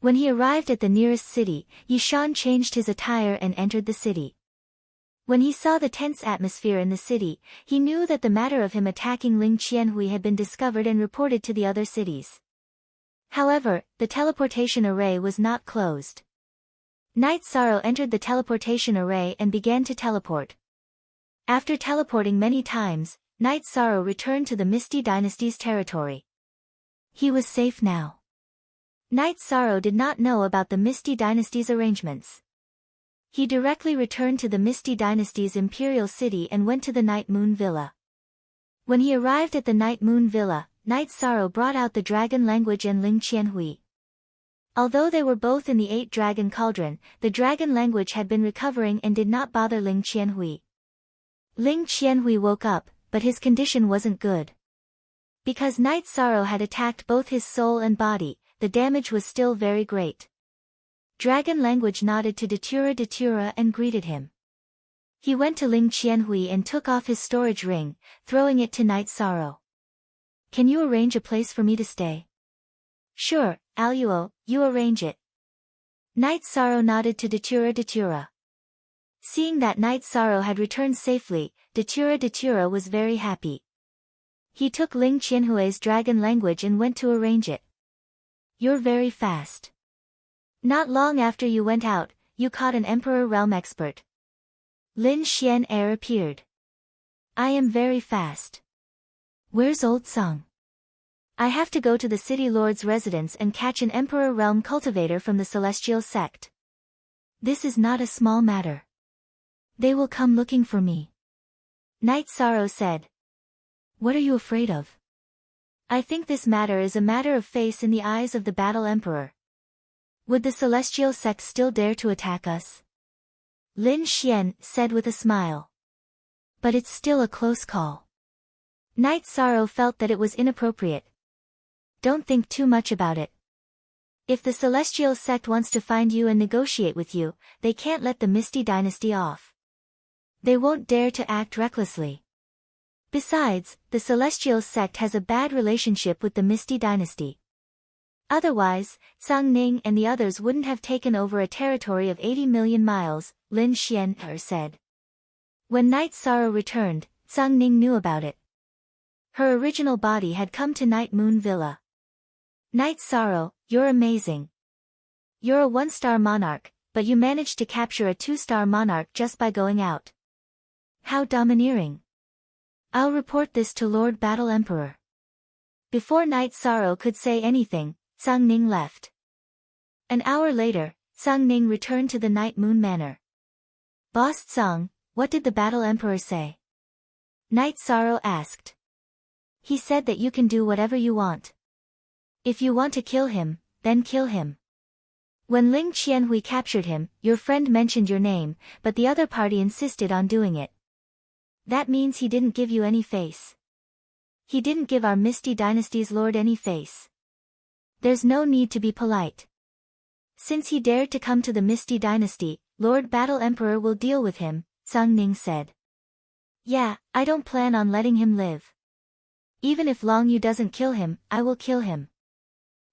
When he arrived at the nearest city, Yishan changed his attire and entered the city. When he saw the tense atmosphere in the city, he knew that the matter of him attacking Ling Qianhui had been discovered and reported to the other cities. However, the teleportation array was not closed. Night Sorrow entered the teleportation array and began to teleport. After teleporting many times, Night Sorrow returned to the Misty Dynasty's territory. He was safe now. Night Sorrow did not know about the Misty Dynasty's arrangements. He directly returned to the Misty Dynasty's imperial city and went to the Night Moon Villa. When he arrived at the Night Moon Villa, Night Sorrow brought out the Dragon Language and Ling Qianhui. Although they were both in the 8-dragon cauldron, the Dragon Language had been recovering and did not bother Ling Qianhui. Ling Qianhui woke up, but his condition wasn't good. Because Night Sorrow had attacked both his soul and body, the damage was still very great. Dragon Language nodded to Datura and greeted him. He went to Ling Qianhui and took off his storage ring, throwing it to Night Sorrow. Can you arrange a place for me to stay? Sure, Aluo, you arrange it. Night Sorrow nodded to Datura. Seeing that Night Sorrow had returned safely, Datura was very happy. He took Ling Qianhui's Dragon Language and went to arrange it. You're very fast. Not long after you went out, you caught an Emperor Realm expert. Lin Xian Air appeared. I am very fast. Where's Old Song? I have to go to the City Lord's residence and catch an Emperor Realm cultivator from the Celestial Sect. This is not a small matter. They will come looking for me. Night Sorrow said. What are you afraid of? I think this matter is a matter of face in the eyes of the Battle Emperor. Would the Celestial Sect still dare to attack us? Lin Xian said with a smile. But it's still a close call. Night Sorrow felt that it was inappropriate. Don't think too much about it. If the Celestial Sect wants to find you and negotiate with you, they can't let the Misty Dynasty off. They won't dare to act recklessly. Besides, the Celestial Sect has a bad relationship with the Misty Dynasty. Otherwise, Zhang Ning and the others wouldn't have taken over a territory of 80 million miles, Lin Xian said. When Night Sorrow returned, Zhang Ning knew about it. Her original body had come to Night Moon Villa. Night Sorrow, you're amazing. You're a 1-star monarch, but you managed to capture a 2-star monarch just by going out. How domineering. I'll report this to Lord Battle Emperor. Before Night Sorrow could say anything, Zhang Ning left. An hour later, Zhang Ning returned to the Night Moon Manor. Boss Zhang, what did the Battle Emperor say? Night Sorrow asked. He said that you can do whatever you want. If you want to kill him, then kill him. When Ling Qianhui captured him, your friend mentioned your name, but the other party insisted on doing it. That means he didn't give you any face. He didn't give our Misty Dynasty's lord any face. There's no need to be polite. Since he dared to come to the Misty Dynasty, Lord Battle Emperor will deal with him, Zhang Ning said. Yeah, I don't plan on letting him live. Even if Long Yu doesn't kill him, I will kill him.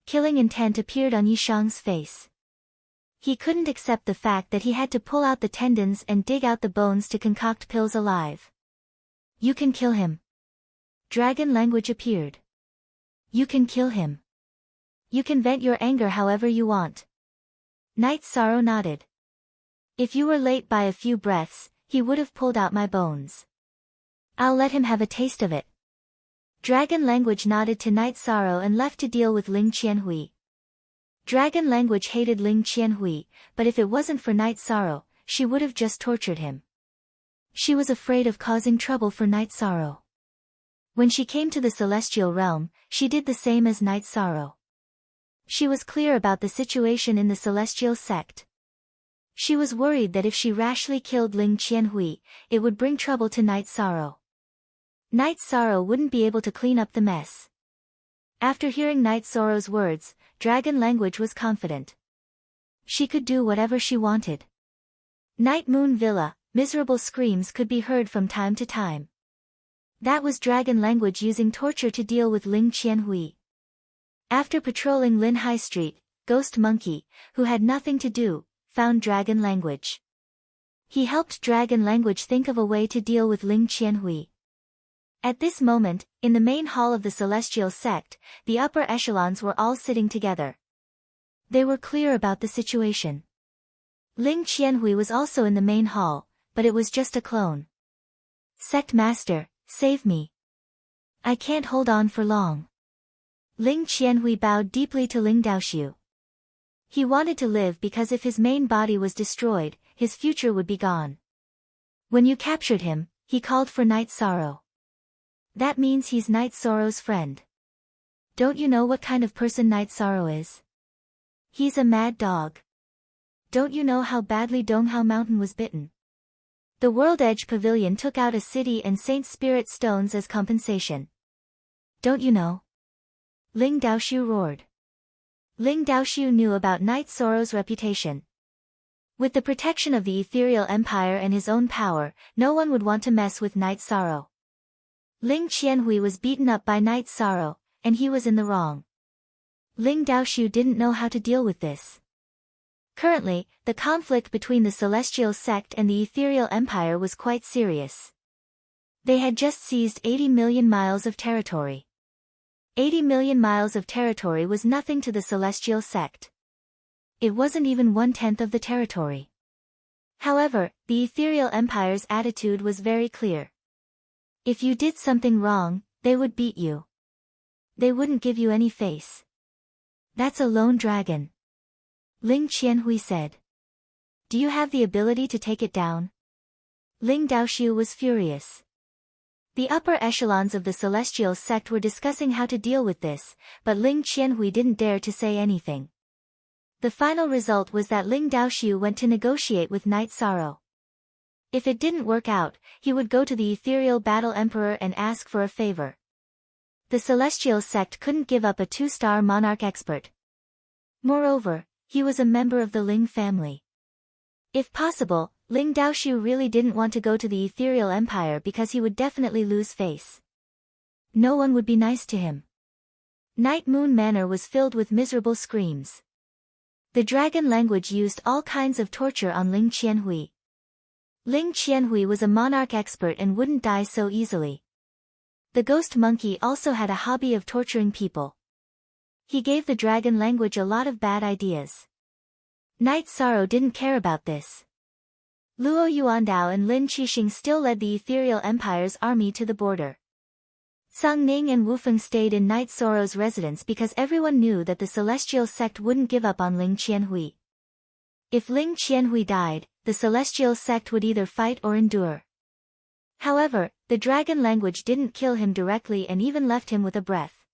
Killing intent appeared on Yishang's face. He couldn't accept the fact that he had to pull out the tendons and dig out the bones to concoct pills alive. You can kill him. Dragon language appeared. You can kill him. You can vent your anger however you want. Night Sorrow nodded. If you were late by a few breaths, he would have pulled out my bones. I'll let him have a taste of it. Dragon language nodded to Night Sorrow and left to deal with Ling Qianhui. Dragon language hated Ling Qianhui, but if it wasn't for Night Sorrow, she would have just tortured him. She was afraid of causing trouble for Night Sorrow. When she came to the celestial realm, she did the same as Night Sorrow. She was clear about the situation in the celestial sect. She was worried that if she rashly killed Ling Qianhui, it would bring trouble to Night Sorrow. Night Sorrow wouldn't be able to clean up the mess. After hearing Night Sorrow's words, Dragon language was confident. She could do whatever she wanted. Night Moon Villa, miserable screams could be heard from time to time. That was Dragon language using torture to deal with Ling Qianhui. After patrolling Lin High Street, Ghost Monkey, who had nothing to do, found Dragon language. He helped Dragon language think of a way to deal with Ling Qianhui. At this moment, in the main hall of the Celestial Sect, the upper echelons were all sitting together. They were clear about the situation. Ling Qianhui was also in the main hall, but it was just a clone. Sect Master, save me. I can't hold on for long. Ling Qianhui bowed deeply to Ling Daoxiu. He wanted to live because if his main body was destroyed, his future would be gone. When you captured him, he called for Night Sorrow. That means he's Night Sorrow's friend. Don't you know what kind of person Night Sorrow is? He's a mad dog. Don't you know how badly Donghao Mountain was bitten? The World Edge Pavilion took out a city and Saint Spirit stones as compensation. Don't you know? Ling Daoxiu roared. Ling Daoxiu knew about Night Sorrow's reputation. With the protection of the Ethereal Empire and his own power, no one would want to mess with Night Sorrow. Ling Qianhui was beaten up by Night Sorrow, and he was in the wrong. Ling Daoxiu didn't know how to deal with this. Currently, the conflict between the Celestial Sect and the Ethereal Empire was quite serious. They had just seized 80 million miles of territory. 80 million miles of territory was nothing to the Celestial Sect. It wasn't even 1/10 of the territory. However, the Ethereal Empire's attitude was very clear. If you did something wrong, they would beat you. They wouldn't give you any face. That's a lone dragon. Ling Qianhui said. Do you have the ability to take it down? Ling Daoxiu was furious. The upper echelons of the Celestial Sect were discussing how to deal with this, but Ling Qianhui didn't dare to say anything. The final result was that Ling Daoxiu went to negotiate with Night Sorrow. If it didn't work out, he would go to the Ethereal Battle Emperor and ask for a favor. The Celestial Sect couldn't give up a 2-star monarch expert. Moreover, he was a member of the Ling family. If possible, Ling Daoxiu really didn't want to go to the Ethereal Empire because he would definitely lose face. No one would be nice to him. Night Moon Manor was filled with miserable screams. The dragon language used all kinds of torture on Ling Qianhui. Ling Qianhui was a monarch expert and wouldn't die so easily. The ghost monkey also had a hobby of torturing people. He gave the dragon language a lot of bad ideas. Night Sorrow didn't care about this. Luo Yuandao and Lin Qixing still led the Ethereal Empire's army to the border. Sang Ning and Wufeng stayed in Night Sorrow's residence because everyone knew that the Celestial Sect wouldn't give up on Ling Qianhui. If Ling Qianhui died, the Celestial Sect would either fight or endure. However, the dragon language didn't kill him directly and even left him with a breath.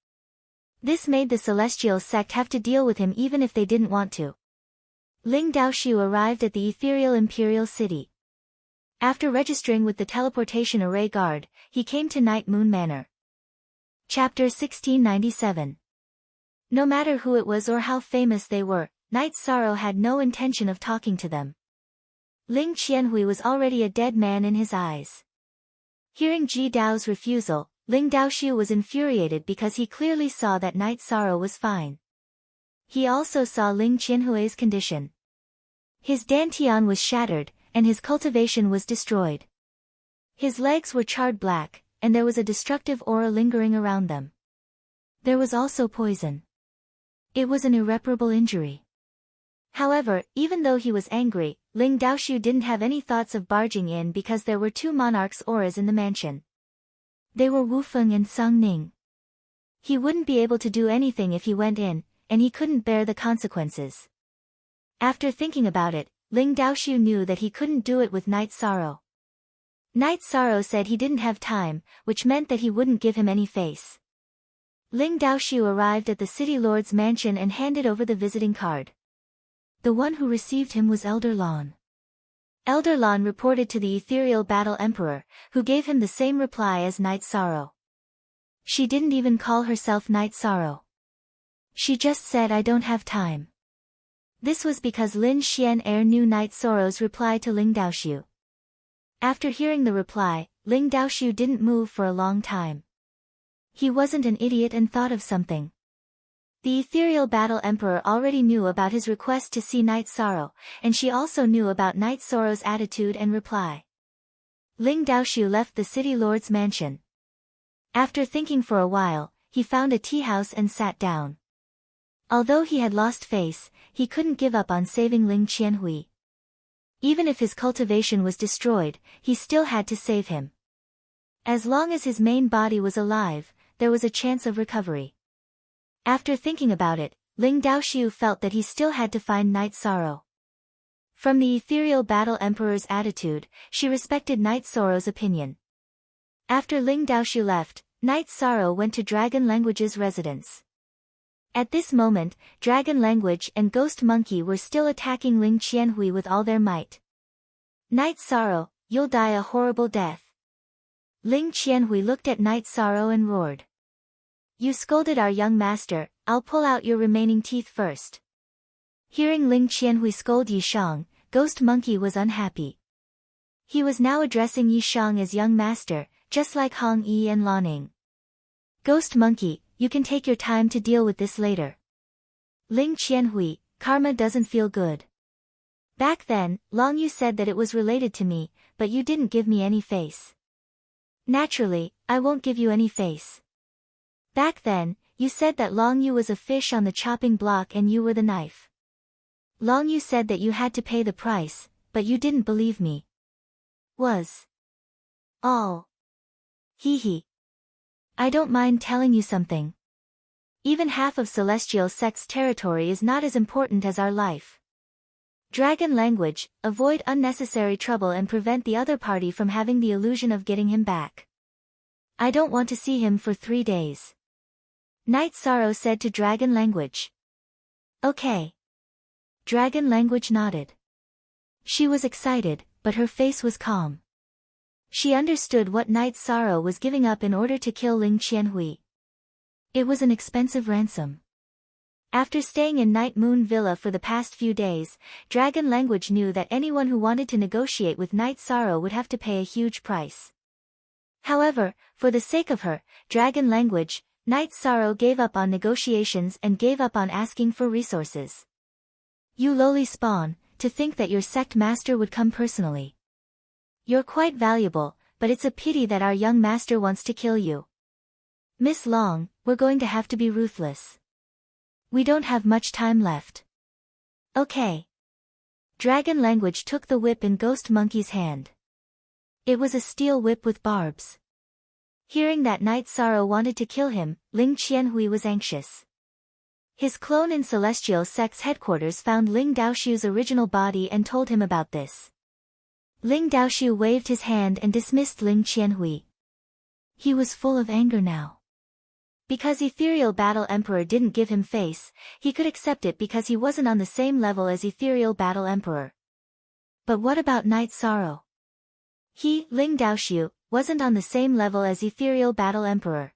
This made the Celestial Sect have to deal with him even if they didn't want to. Ling Daoxiu arrived at the Ethereal Imperial City. After registering with the Teleportation Array Guard, he came to Night Moon Manor. Chapter 1697. No matter who it was or how famous they were, Night Sorrow had no intention of talking to them. Ling Qianhui was already a dead man in his eyes. Hearing Ji Dao's refusal, Ling Daoxiu was infuriated because he clearly saw that Night Sorrow was fine. He also saw Ling Qianhui's condition. His dantian was shattered, and his cultivation was destroyed. His legs were charred black, and there was a destructive aura lingering around them. There was also poison. It was an irreparable injury. However, even though he was angry, Ling Daoxiu didn't have any thoughts of barging in because there were two monarchs' auras in the mansion. They were Wu Feng and Song Ning. He wouldn't be able to do anything if he went in, and he couldn't bear the consequences. After thinking about it, Ling Daoxiu knew that he couldn't do it with Night Sorrow. Night Sorrow said he didn't have time, which meant that he wouldn't give him any face. Ling Daoxiu arrived at the city lord's mansion and handed over the visiting card. The one who received him was Elder Lan. Elder Lan reported to the Ethereal Battle Emperor, who gave him the same reply as Night Sorrow. She didn't even call herself Night Sorrow. She just said, "I don't have time." This was because Lin Xian'er knew Night Sorrow's reply to Ling Daoxiu. After hearing the reply, Ling Daoxiu didn't move for a long time. He wasn't an idiot and thought of something. The Ethereal Battle Emperor already knew about his request to see Night Sorrow, and she also knew about Night Sorrow's attitude and reply. Ling Daoxiu left the city lord's mansion. After thinking for a while, he found a tea house and sat down. Although he had lost face, he couldn't give up on saving Ling Qianhui. Even if his cultivation was destroyed, he still had to save him. As long as his main body was alive, there was a chance of recovery. After thinking about it, Ling Daoxiu felt that he still had to find Night Sorrow. From the Ethereal Battle Emperor's attitude, she respected Night Sorrow's opinion. After Ling Daoxiu left, Night Sorrow went to Dragon Language's residence. At this moment, Dragon Language and Ghost Monkey were still attacking Ling Qianhui with all their might. "Night Sorrow, you'll die a horrible death." Ling Qianhui looked at Night Sorrow and roared. "You scolded our young master, I'll pull out your remaining teeth first." Hearing Ling Qianhui scold Yi Shang, Ghost Monkey was unhappy. He was now addressing Yi Shang as young master, just like Hong Yi and Lan Ning. "Ghost Monkey, you can take your time to deal with this later." "Ling Qianhui, karma doesn't feel good. Back then, Long Yu said that it was related to me, but you didn't give me any face. Naturally, I won't give you any face. Back then, you said that Long Yu was a fish on the chopping block and you were the knife. Long Yu said that you had to pay the price, but you didn't believe me. Was all. Hee hee. I don't mind telling you something. Even half of Celestial Sect's territory is not as important as our life. Dragon Language, avoid unnecessary trouble and prevent the other party from having the illusion of getting him back. I don't want to see him for 3 days. Night Sorrow said to Dragon Language. Okay. Dragon Language nodded. She was excited, but her face was calm. She understood what Night Sorrow was giving up in order to kill Ling Qianhui. It was an expensive ransom. After staying in Night Moon Villa for the past few days, Dragon Language knew that anyone who wanted to negotiate with Night Sorrow would have to pay a huge price. However, for the sake of her, Dragon Language, Night Sorrow gave up on negotiations and gave up on asking for resources. You lowly spawn, to think that your sect master would come personally. You're quite valuable, but it's a pity that our young master wants to kill you. Miss Long, we're going to have to be ruthless. We don't have much time left. Okay. Dragon Language took the whip in Ghost Monkey's hand. It was a steel whip with barbs. Hearing that Night Sorrow wanted to kill him, Ling Qianhui was anxious. His clone in Celestial Sect's headquarters found Ling Daoxiu's original body and told him about this. Ling Daoxiu waved his hand and dismissed Ling Qianhui. He was full of anger now. Because Ethereal Battle Emperor didn't give him face, he could accept it because he wasn't on the same level as Ethereal Battle Emperor. But what about Night Sorrow? He, Ling Daoxiu, wasn't on the same level as Ethereal Battle Emperor.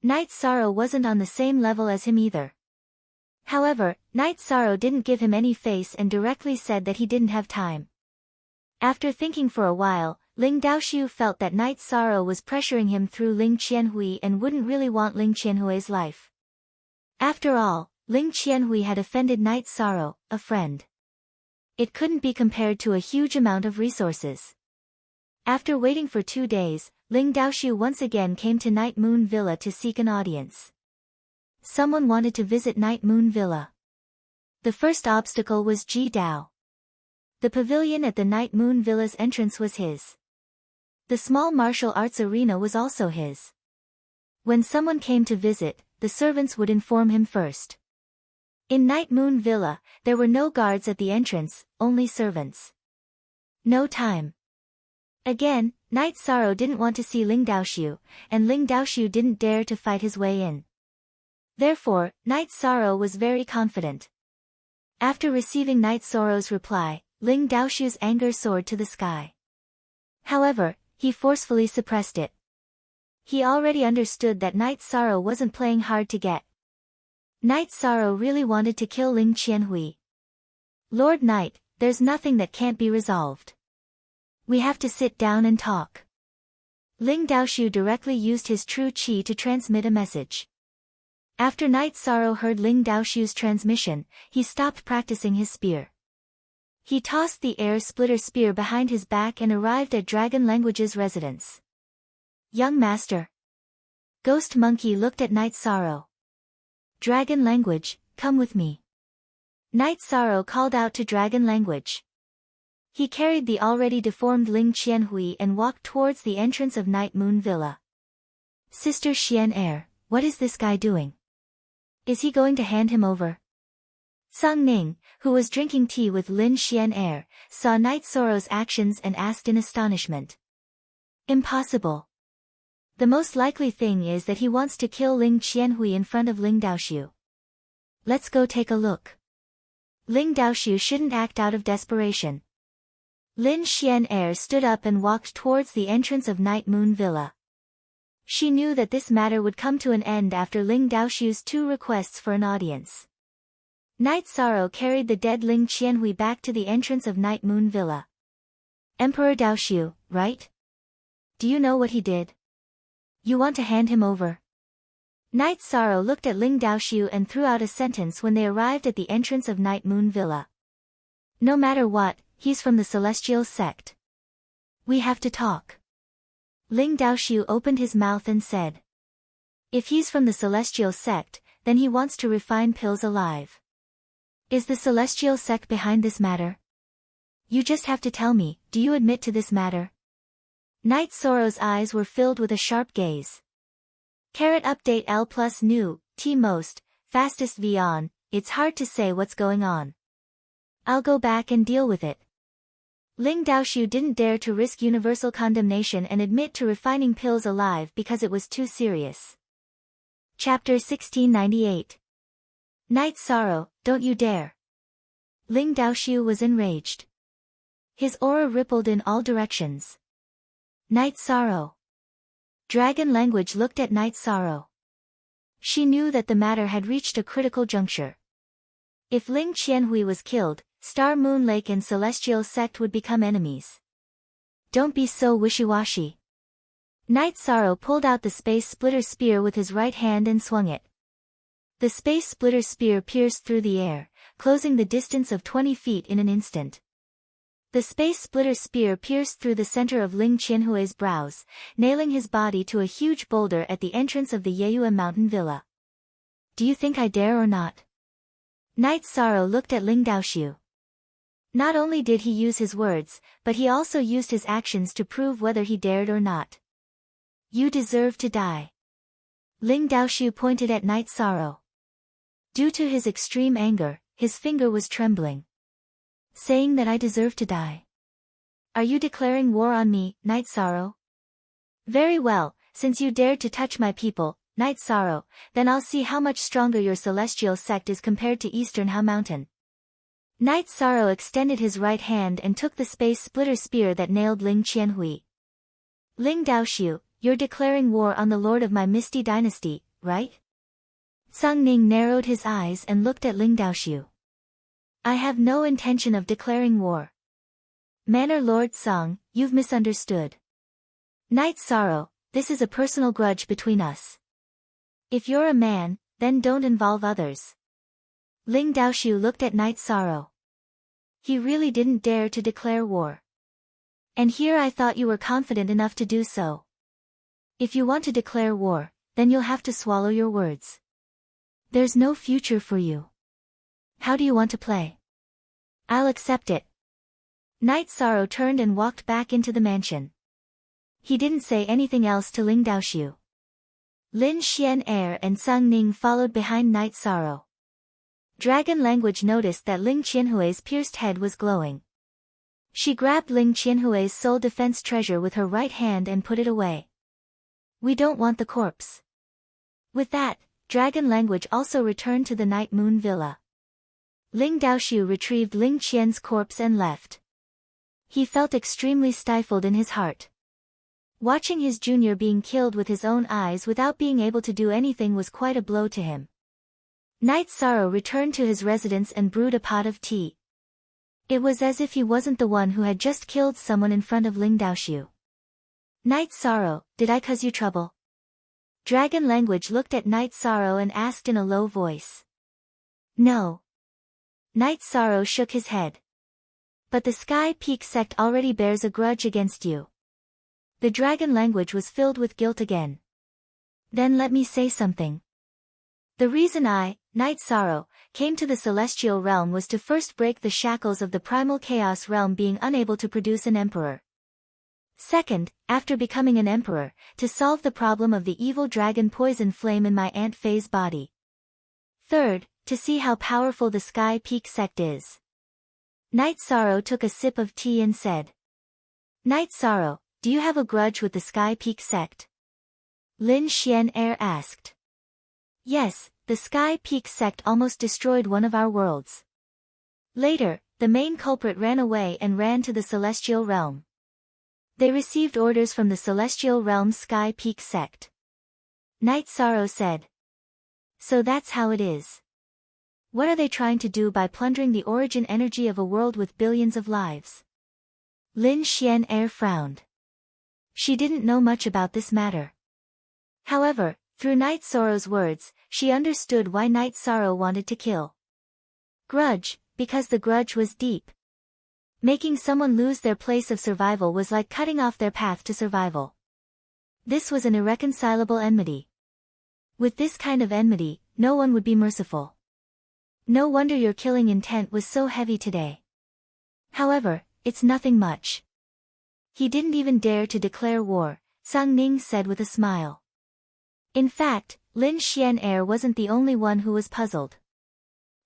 Night Sorrow wasn't on the same level as him either. However, Night Sorrow didn't give him any face and directly said that he didn't have time. After thinking for a while, Ling Daoxiu felt that Night Sorrow was pressuring him through Ling Qianhui and wouldn't really want Ling Qianhui's life. After all, Ling Qianhui had offended Night Sorrow, a friend. It couldn't be compared to a huge amount of resources. After waiting for 2 days, Ling Daoxiu once again came to Night Moon Villa to seek an audience. Someone wanted to visit Night Moon Villa. The first obstacle was Ji Dao. The pavilion at the Night Moon Villa's entrance was his. The small martial arts arena was also his. When someone came to visit, the servants would inform him first. In Night Moon Villa, there were no guards at the entrance, only servants. No time. Again, Night Sorrow didn't want to see Ling Daoxiu, and Ling Daoxiu didn't dare to fight his way in. Therefore, Night Sorrow was very confident. After receiving Night Sorrow's reply, Ling Daoxiu's anger soared to the sky. However, he forcefully suppressed it. He already understood that Night Sorrow wasn't playing hard to get. Night Sorrow really wanted to kill Ling Qianhui. Lord Knight, there's nothing that can't be resolved. We have to sit down and talk. Ling Daoxiu directly used his true qi to transmit a message. After Night Sorrow heard Ling Daoxiu's transmission, he stopped practicing his spear. He tossed the air splitter spear behind his back and arrived at Dragon Language's residence. Young master. Ghost Monkey looked at Night Sorrow. Dragon Language, come with me. Night Sorrow called out to Dragon Language. He carried the already deformed Ling Qianhui and walked towards the entrance of Night Moon Villa. Sister Xian Air, what is this guy doing? Is he going to hand him over? Sung Ning, who was drinking tea with Lin Xian Air, saw Night Sorrow's actions and asked in astonishment. Impossible. The most likely thing is that he wants to kill Ling Qianhui in front of Ling Daoxiu. Let's go take a look. Ling Daoxiu shouldn't act out of desperation. Lin Xian Air stood up and walked towards the entrance of Night Moon Villa. She knew that this matter would come to an end after Ling Daoxiu's 2 requests for an audience. Night Sorrow carried the dead Ling Qianhui back to the entrance of Night Moon Villa. Emperor Daoxiu, right? Do you know what he did? You want to hand him over? Night Sorrow looked at Ling Daoxiu and threw out a sentence when they arrived at the entrance of Night Moon Villa. No matter what, he's from the Celestial Sect. We have to talk. Ling Daoxiu opened his mouth and said. If he's from the Celestial Sect, then he wants to refine pills alive. Is the Celestial Sect behind this matter? You just have to tell me, do you admit to this matter? Night Sorrow's eyes were filled with a sharp gaze. Carrot update L plus new, T most, fastest V on, it's hard to say what's going on. I'll go back and deal with it. Ling Daoxiu didn't dare to risk universal condemnation and admit to refining pills alive because it was too serious. Chapter 1698. Night Sorrow, don't you dare. Ling Daoxiu was enraged. His aura rippled in all directions. Night Sorrow. Dragon Language looked at Night Sorrow. She knew that the matter had reached a critical juncture. If Ling Qianhui was killed, Star Moon Lake and Celestial Sect would become enemies. Don't be so wishy-washy. Night Sorrow pulled out the Space Splitter Spear with his right hand and swung it. The Space Splitter Spear pierced through the air, closing the distance of 20 feet in an instant. The Space Splitter Spear pierced through the center of Ling Qianhui's brows, nailing his body to a huge boulder at the entrance of the Yeyue Mountain Villa. Do you think I dare or not? Night Sorrow looked at Ling Daoxiu. Not only did he use his words, but he also used his actions to prove whether he dared or not. You deserve to die. Ling Daoxiu pointed at Night Sorrow. Due to his extreme anger, his finger was trembling. Saying that I deserve to die. Are you declaring war on me, Night Sorrow? Very well, since you dared to touch my people, Night Sorrow, then I'll see how much stronger your celestial sect is compared to Eastern Ha Mountain. Night Sorrow extended his right hand and took the Space Splitter Spear that nailed Ling Qianhui. Ling Daoxiu, you're declaring war on the lord of my Misty Dynasty, right? Sung Ning narrowed his eyes and looked at Ling Daoxiu. I have no intention of declaring war. Manor Lord Sung, you've misunderstood. Night Sorrow, this is a personal grudge between us. If you're a man, then don't involve others. Ling Daoxiu looked at Night Sorrow. He really didn't dare to declare war. And here I thought you were confident enough to do so. If you want to declare war, then you'll have to swallow your words. There's no future for you. How do you want to play? I'll accept it. Night Sorrow turned and walked back into the mansion. He didn't say anything else to Ling Daoxiu. Lin Xian'er and Sang Ning followed behind Night Sorrow. Dragon Language noticed that Ling Qianhui's pierced head was glowing. She grabbed Ling Qianhui's soul defense treasure with her right hand and put it away. We don't want the corpse. With that, Dragon Language also returned to the Night Moon Villa. Ling Daoxiu retrieved Ling Qian's corpse and left. He felt extremely stifled in his heart. Watching his junior being killed with his own eyes without being able to do anything was quite a blow to him. Night Sorrow returned to his residence and brewed a pot of tea. It was as if he wasn't the one who had just killed someone in front of Ling Daoxiu. Night Sorrow, did I cause you trouble? Dragon Language looked at Night Sorrow and asked in a low voice. No. Night Sorrow shook his head. But the Sky Peak sect already bears a grudge against you. The Dragon Language was filled with guilt again. Then let me say something. The reason I, Night Sorrow, came to the Celestial Realm was to first break the shackles of the Primal Chaos Realm being unable to produce an emperor. Second, after becoming an emperor, to solve the problem of the evil dragon poison flame in my Ant Phase body. Third, to see how powerful the Sky Peak sect is. Night Sorrow took a sip of tea and said. Night Sorrow, do you have a grudge with the Sky Peak sect? Lin Xian'er asked. Yes, the Sky Peak sect almost destroyed one of our worlds. Later, the main culprit ran away and ran to the Celestial Realm. They received orders from the Celestial Realm's Sky Peak sect. Night Sorrow said. So that's how it is. What are they trying to do by plundering the origin energy of a world with billions of lives? Lin Xian'er frowned. She didn't know much about this matter. However, through Night Sorrow's words, she understood why Night Sorrow wanted to kill. Grudge, because the grudge was deep. Making someone lose their place of survival was like cutting off their path to survival. This was an irreconcilable enmity. With this kind of enmity, no one would be merciful. No wonder your killing intent was so heavy today. However, it's nothing much. He didn't even dare to declare war, Sang Ning said with a smile. In fact, Lin Xian'er wasn't the only one who was puzzled.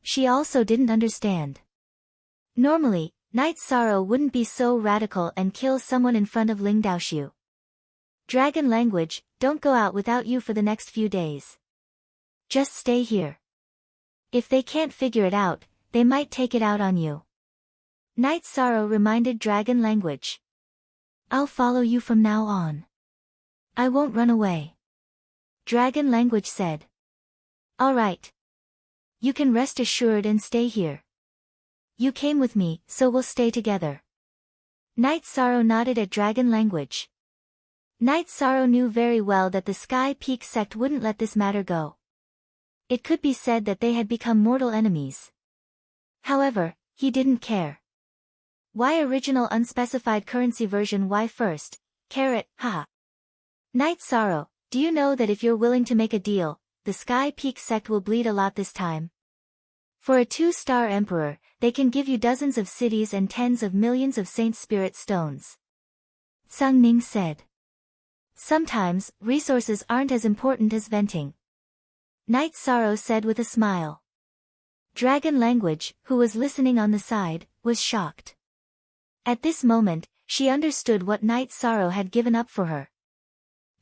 She also didn't understand. Normally, Night Sorrow wouldn't be so radical and kill someone in front of Ling Daoxiu. Dragon Language, don't go out without you for the next few days. Just stay here. If they can't figure it out, they might take it out on you. Night Sorrow reminded Dragon Language. I'll follow you from now on. I won't run away. Dragon Language said. All right. You can rest assured and stay here. You came with me, so we'll stay together. Night Sorrow nodded at Dragon Language. Night Sorrow knew very well that the Sky Peak sect wouldn't let this matter go. It could be said that they had become mortal enemies. However, he didn't care. Why original unspecified currency version? Why first? Carrot, haha. Night Sorrow, do you know that if you're willing to make a deal, the Sky Peak sect will bleed a lot this time? For a 2-star emperor, they can give you dozens of cities and tens of millions of Saint Spirit stones. Sang Ning said. Sometimes, resources aren't as important as venting. Night Sorrow said with a smile. Dragon Language, who was listening on the side, was shocked. At this moment, she understood what Night Sorrow had given up for her.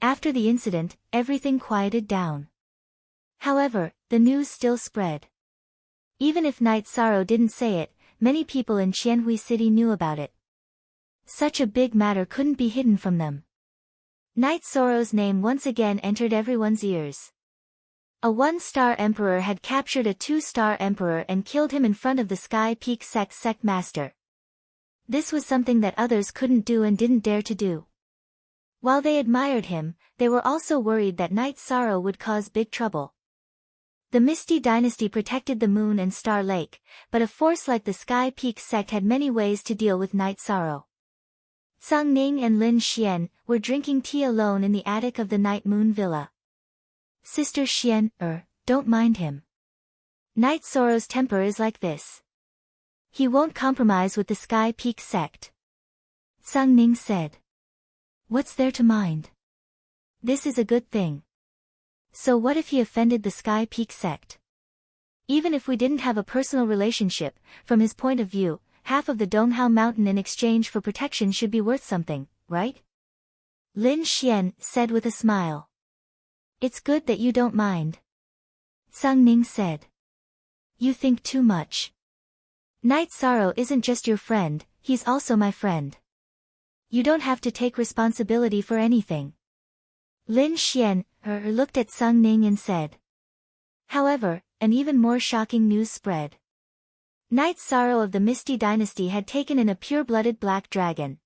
After the incident, everything quieted down. However, the news still spread. Even if Night Sorrow didn't say it, many people in Qianhui City knew about it. Such a big matter couldn't be hidden from them. Night Sorrow's name once again entered everyone's ears. A 1-star emperor had captured a 2-star emperor and killed him in front of the Sky Peak sect master. This was something that others couldn't do and didn't dare to do. While they admired him, they were also worried that Night Sorrow would cause big trouble. The Misty Dynasty protected the Moon and Star Lake, but a force like the Sky Peak sect had many ways to deal with Night Sorrow. Sung Ning and Lin Xian were drinking tea alone in the attic of the Night Moon Villa. Sister Xian, don't mind him. Night Sorrow's temper is like this. He won't compromise with the Sky Peak sect. Sung Ning said. What's there to mind? This is a good thing. So what if he offended the Sky Peak sect? Even if we didn't have a personal relationship, from his point of view, half of the Donghao mountain in exchange for protection should be worth something, right? Lin Xian said with a smile. It's good that you don't mind. Sung Ning said. You think too much. Night Sorrow isn't just your friend, he's also my friend. You don't have to take responsibility for anything. Lin Xian looked at Sung Ning and said. However, an even more shocking news spread. Night Sorrow of the Misty Dynasty had taken in a pure-blooded black dragon.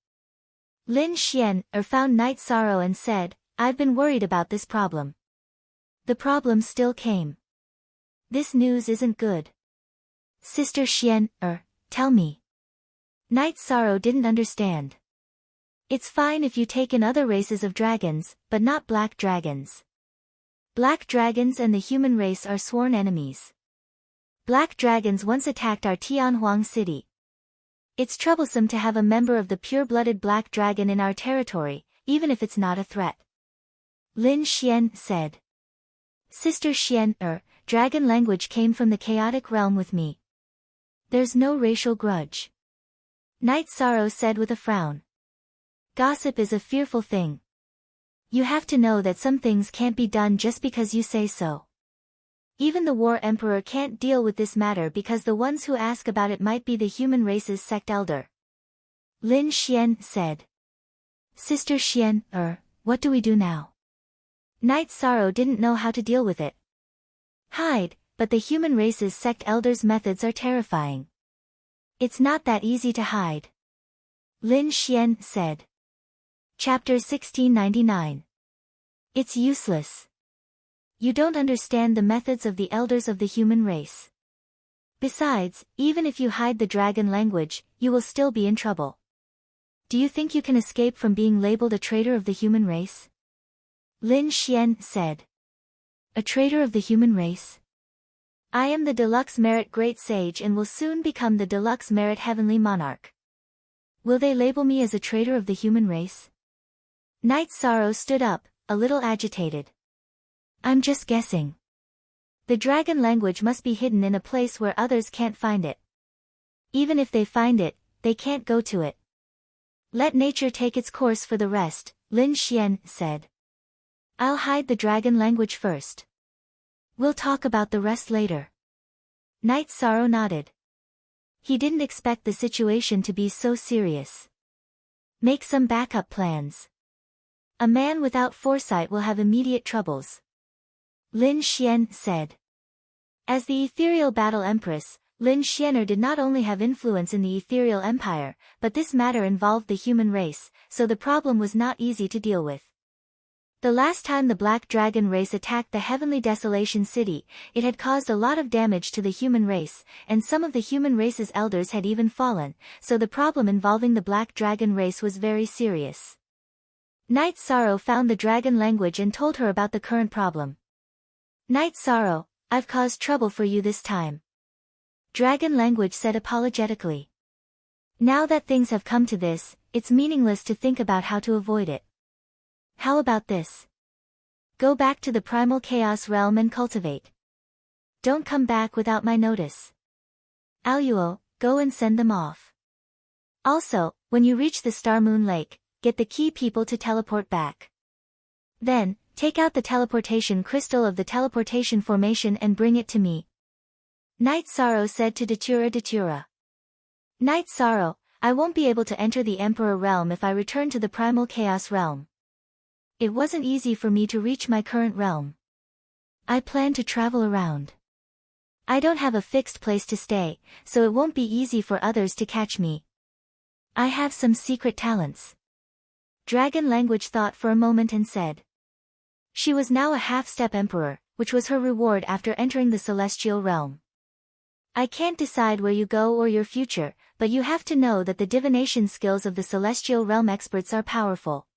Lin Xian found Night Sorrow and said, I've been worried about this problem. The problem still came. This news isn't good. Sister Xian, tell me. Night Sorrow didn't understand. It's fine if you take in other races of dragons, but not black dragons. Black dragons and the human race are sworn enemies. Black dragons once attacked our Tianhuang city. It's troublesome to have a member of the pure-blooded black dragon in our territory, even if it's not a threat. Lin Xian said. Sister Xian, dragon language came from the chaotic realm with me. There's no racial grudge. Night Sorrow said with a frown. Gossip is a fearful thing. You have to know that some things can't be done just because you say so. Even the War Emperor can't deal with this matter because the ones who ask about it might be the human race's sect elder. Lin Xian said. Sister Xian, what do we do now? Night Sorrow didn't know how to deal with it. Hide, but the human race's sect elder's methods are terrifying. It's not that easy to hide. Lin Xian said. Chapter 1699. It's useless. You don't understand the methods of the elders of the human race. Besides, even if you hide the dragon language, you will still be in trouble. Do you think you can escape from being labeled a traitor of the human race? Lin Xian said. A traitor of the human race? I am the Deluxe Merit Great Sage and will soon become the Deluxe Merit Heavenly Monarch. Will they label me as a traitor of the human race? Night Sorrow stood up, a little agitated. I'm just guessing. The dragon language must be hidden in a place where others can't find it. Even if they find it, they can't go to it. Let nature take its course for the rest, Lin Xian said. I'll hide the dragon language first. We'll talk about the rest later. Night Sorrow nodded. He didn't expect the situation to be so serious. Make some backup plans. A man without foresight will have immediate troubles. Lin Xian said. As the Ethereal Battle Empress, Lin Xianer did not only have influence in the Ethereal Empire, but this matter involved the human race, so the problem was not easy to deal with. The last time the Black Dragon race attacked the Heavenly Desolation City, it had caused a lot of damage to the human race, and some of the human race's elders had even fallen, so the problem involving the Black Dragon race was very serious. Night Sorrow found the dragon language and told her about the current problem. Night Sorrow, I've caused trouble for you this time. Dragon language said apologetically. Now that things have come to this, it's meaningless to think about how to avoid it. How about this? Go back to the primal chaos realm and cultivate. Don't come back without my notice. Aluo, go and send them off. Also, when you reach the Star Moon Lake, get the key people to teleport back. Then, take out the teleportation crystal of the teleportation formation and bring it to me. Night Sorrow said to Datura. Night Sorrow, I won't be able to enter the Emperor realm if I return to the primal chaos realm. It wasn't easy for me to reach my current realm. I plan to travel around. I don't have a fixed place to stay, so it won't be easy for others to catch me. I have some secret talents. Dragon language thought for a moment and said. She was now a half-step emperor, which was her reward after entering the celestial realm. I can't decide where you go or your future, but you have to know that the divination skills of the celestial realm experts are powerful.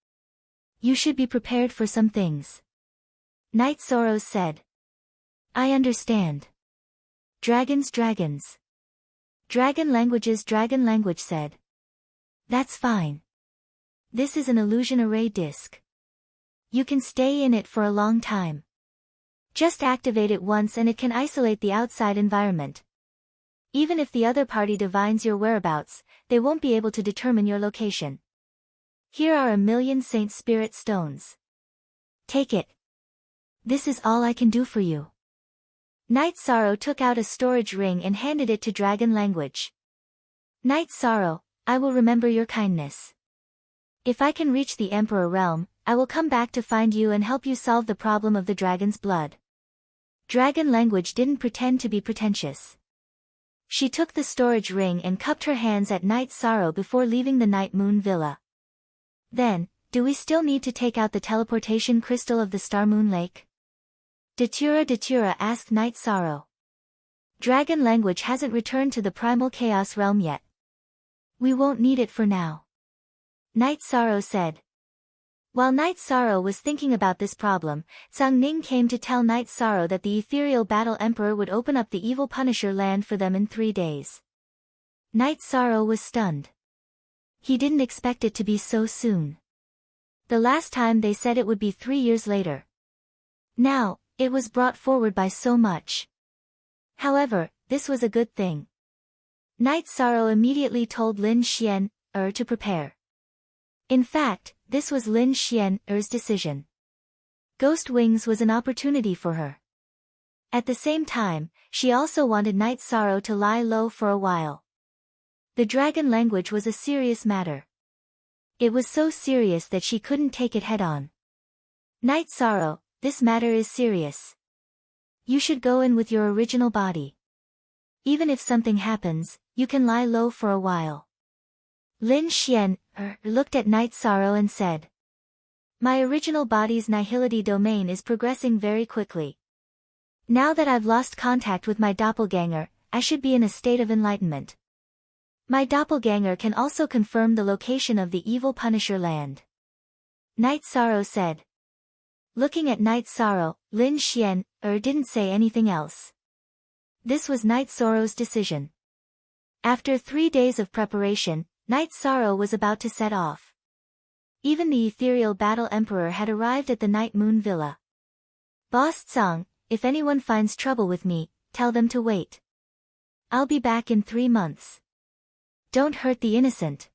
You should be prepared for some things. Night Sorrows said. I understand. Dragons. Dragon language said. That's fine. This is an illusion array disk. You can stay in it for a long time. Just activate it once and it can isolate the outside environment. Even if the other party divines your whereabouts, they won't be able to determine your location. Here are 1,000,000 Saint Spirit stones. Take it. This is all I can do for you. Night Sorrow took out a storage ring and handed it to Dragon Language. Night Sorrow, I will remember your kindness. If I can reach the Emperor realm, I will come back to find you and help you solve the problem of the dragon's blood. Dragon Language didn't pretend to be pretentious. She took the storage ring and cupped her hands at Night Sorrow before leaving the Night Moon Villa. Then, do we still need to take out the teleportation crystal of the Star Moon Lake? Datura asked Night Sorrow. Dragon Language hasn't returned to the primal chaos realm yet. We won't need it for now. Night Sorrow said. While Night Sorrow was thinking about this problem, Tsang-Ning came to tell Night Sorrow that the Ethereal Battle Emperor would open up the Evil Punisher land for them in 3 days. Night Sorrow was stunned. He didn't expect it to be so soon. The last time they said it would be 3 years later. Now, it was brought forward by so much. However, this was a good thing. Night Sorrow immediately told Lin Xian-er to prepare. In fact, this was Lin Xian-er's decision. Ghost Wings was an opportunity for her. At the same time, she also wanted Night Sorrow to lie low for a while. The Dragon Language was a serious matter. It was so serious that she couldn't take it head-on. Night Sorrow, this matter is serious. You should go in with your original body. Even if something happens, you can lie low for a while. Lin Xian-er looked at Night Sorrow and said. My original body's nihility domain is progressing very quickly. Now that I've lost contact with my doppelganger, I should be in a state of enlightenment. My doppelganger can also confirm the location of the Evil Punisher land. Night Sorrow said. Looking at Night Sorrow, Lin Xian-er didn't say anything else. This was Night Sorrow's decision. After 3 days of preparation, Night Sorrow was about to set off. Even the Ethereal Battle Emperor had arrived at the Night Moon Villa. Boss Tsang, if anyone finds trouble with me, tell them to wait. I'll be back in 3 months. Don't hurt the innocent.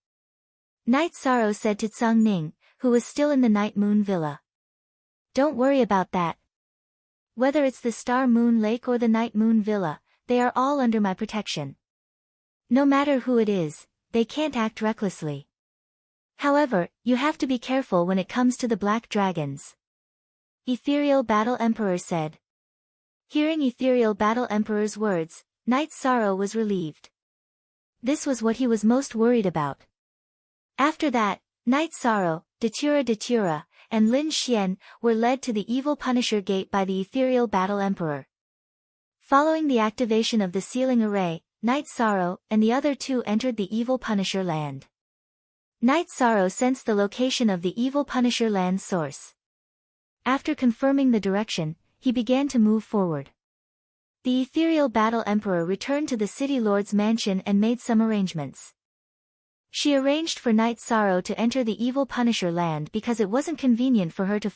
Night Sorrow said to Tsang-Ning, who was still in the Night Moon Villa. Don't worry about that. Whether it's the Star Moon Lake or the Night Moon Villa, they are all under my protection. No matter who it is, they can't act recklessly. However, you have to be careful when it comes to the Black Dragons. Ethereal Battle Emperor said. Hearing Ethereal Battle Emperor's words, Night Sorrow was relieved. This was what he was most worried about. After that, Night Sorrow, Datura, and Lin Xian were led to the Evil Punisher Gate by the Ethereal Battle Emperor. Following the activation of the sealing array, Night Sorrow and the other 2 entered the Evil Punisher land. Night Sorrow sensed the location of the Evil Punisher land's source. After confirming the direction, he began to move forward. The Ethereal Battle Emperor returned to the City Lord's mansion and made some arrangements. She arranged for Night Sorrow to enter the Evil Punisher land because it wasn't convenient for her to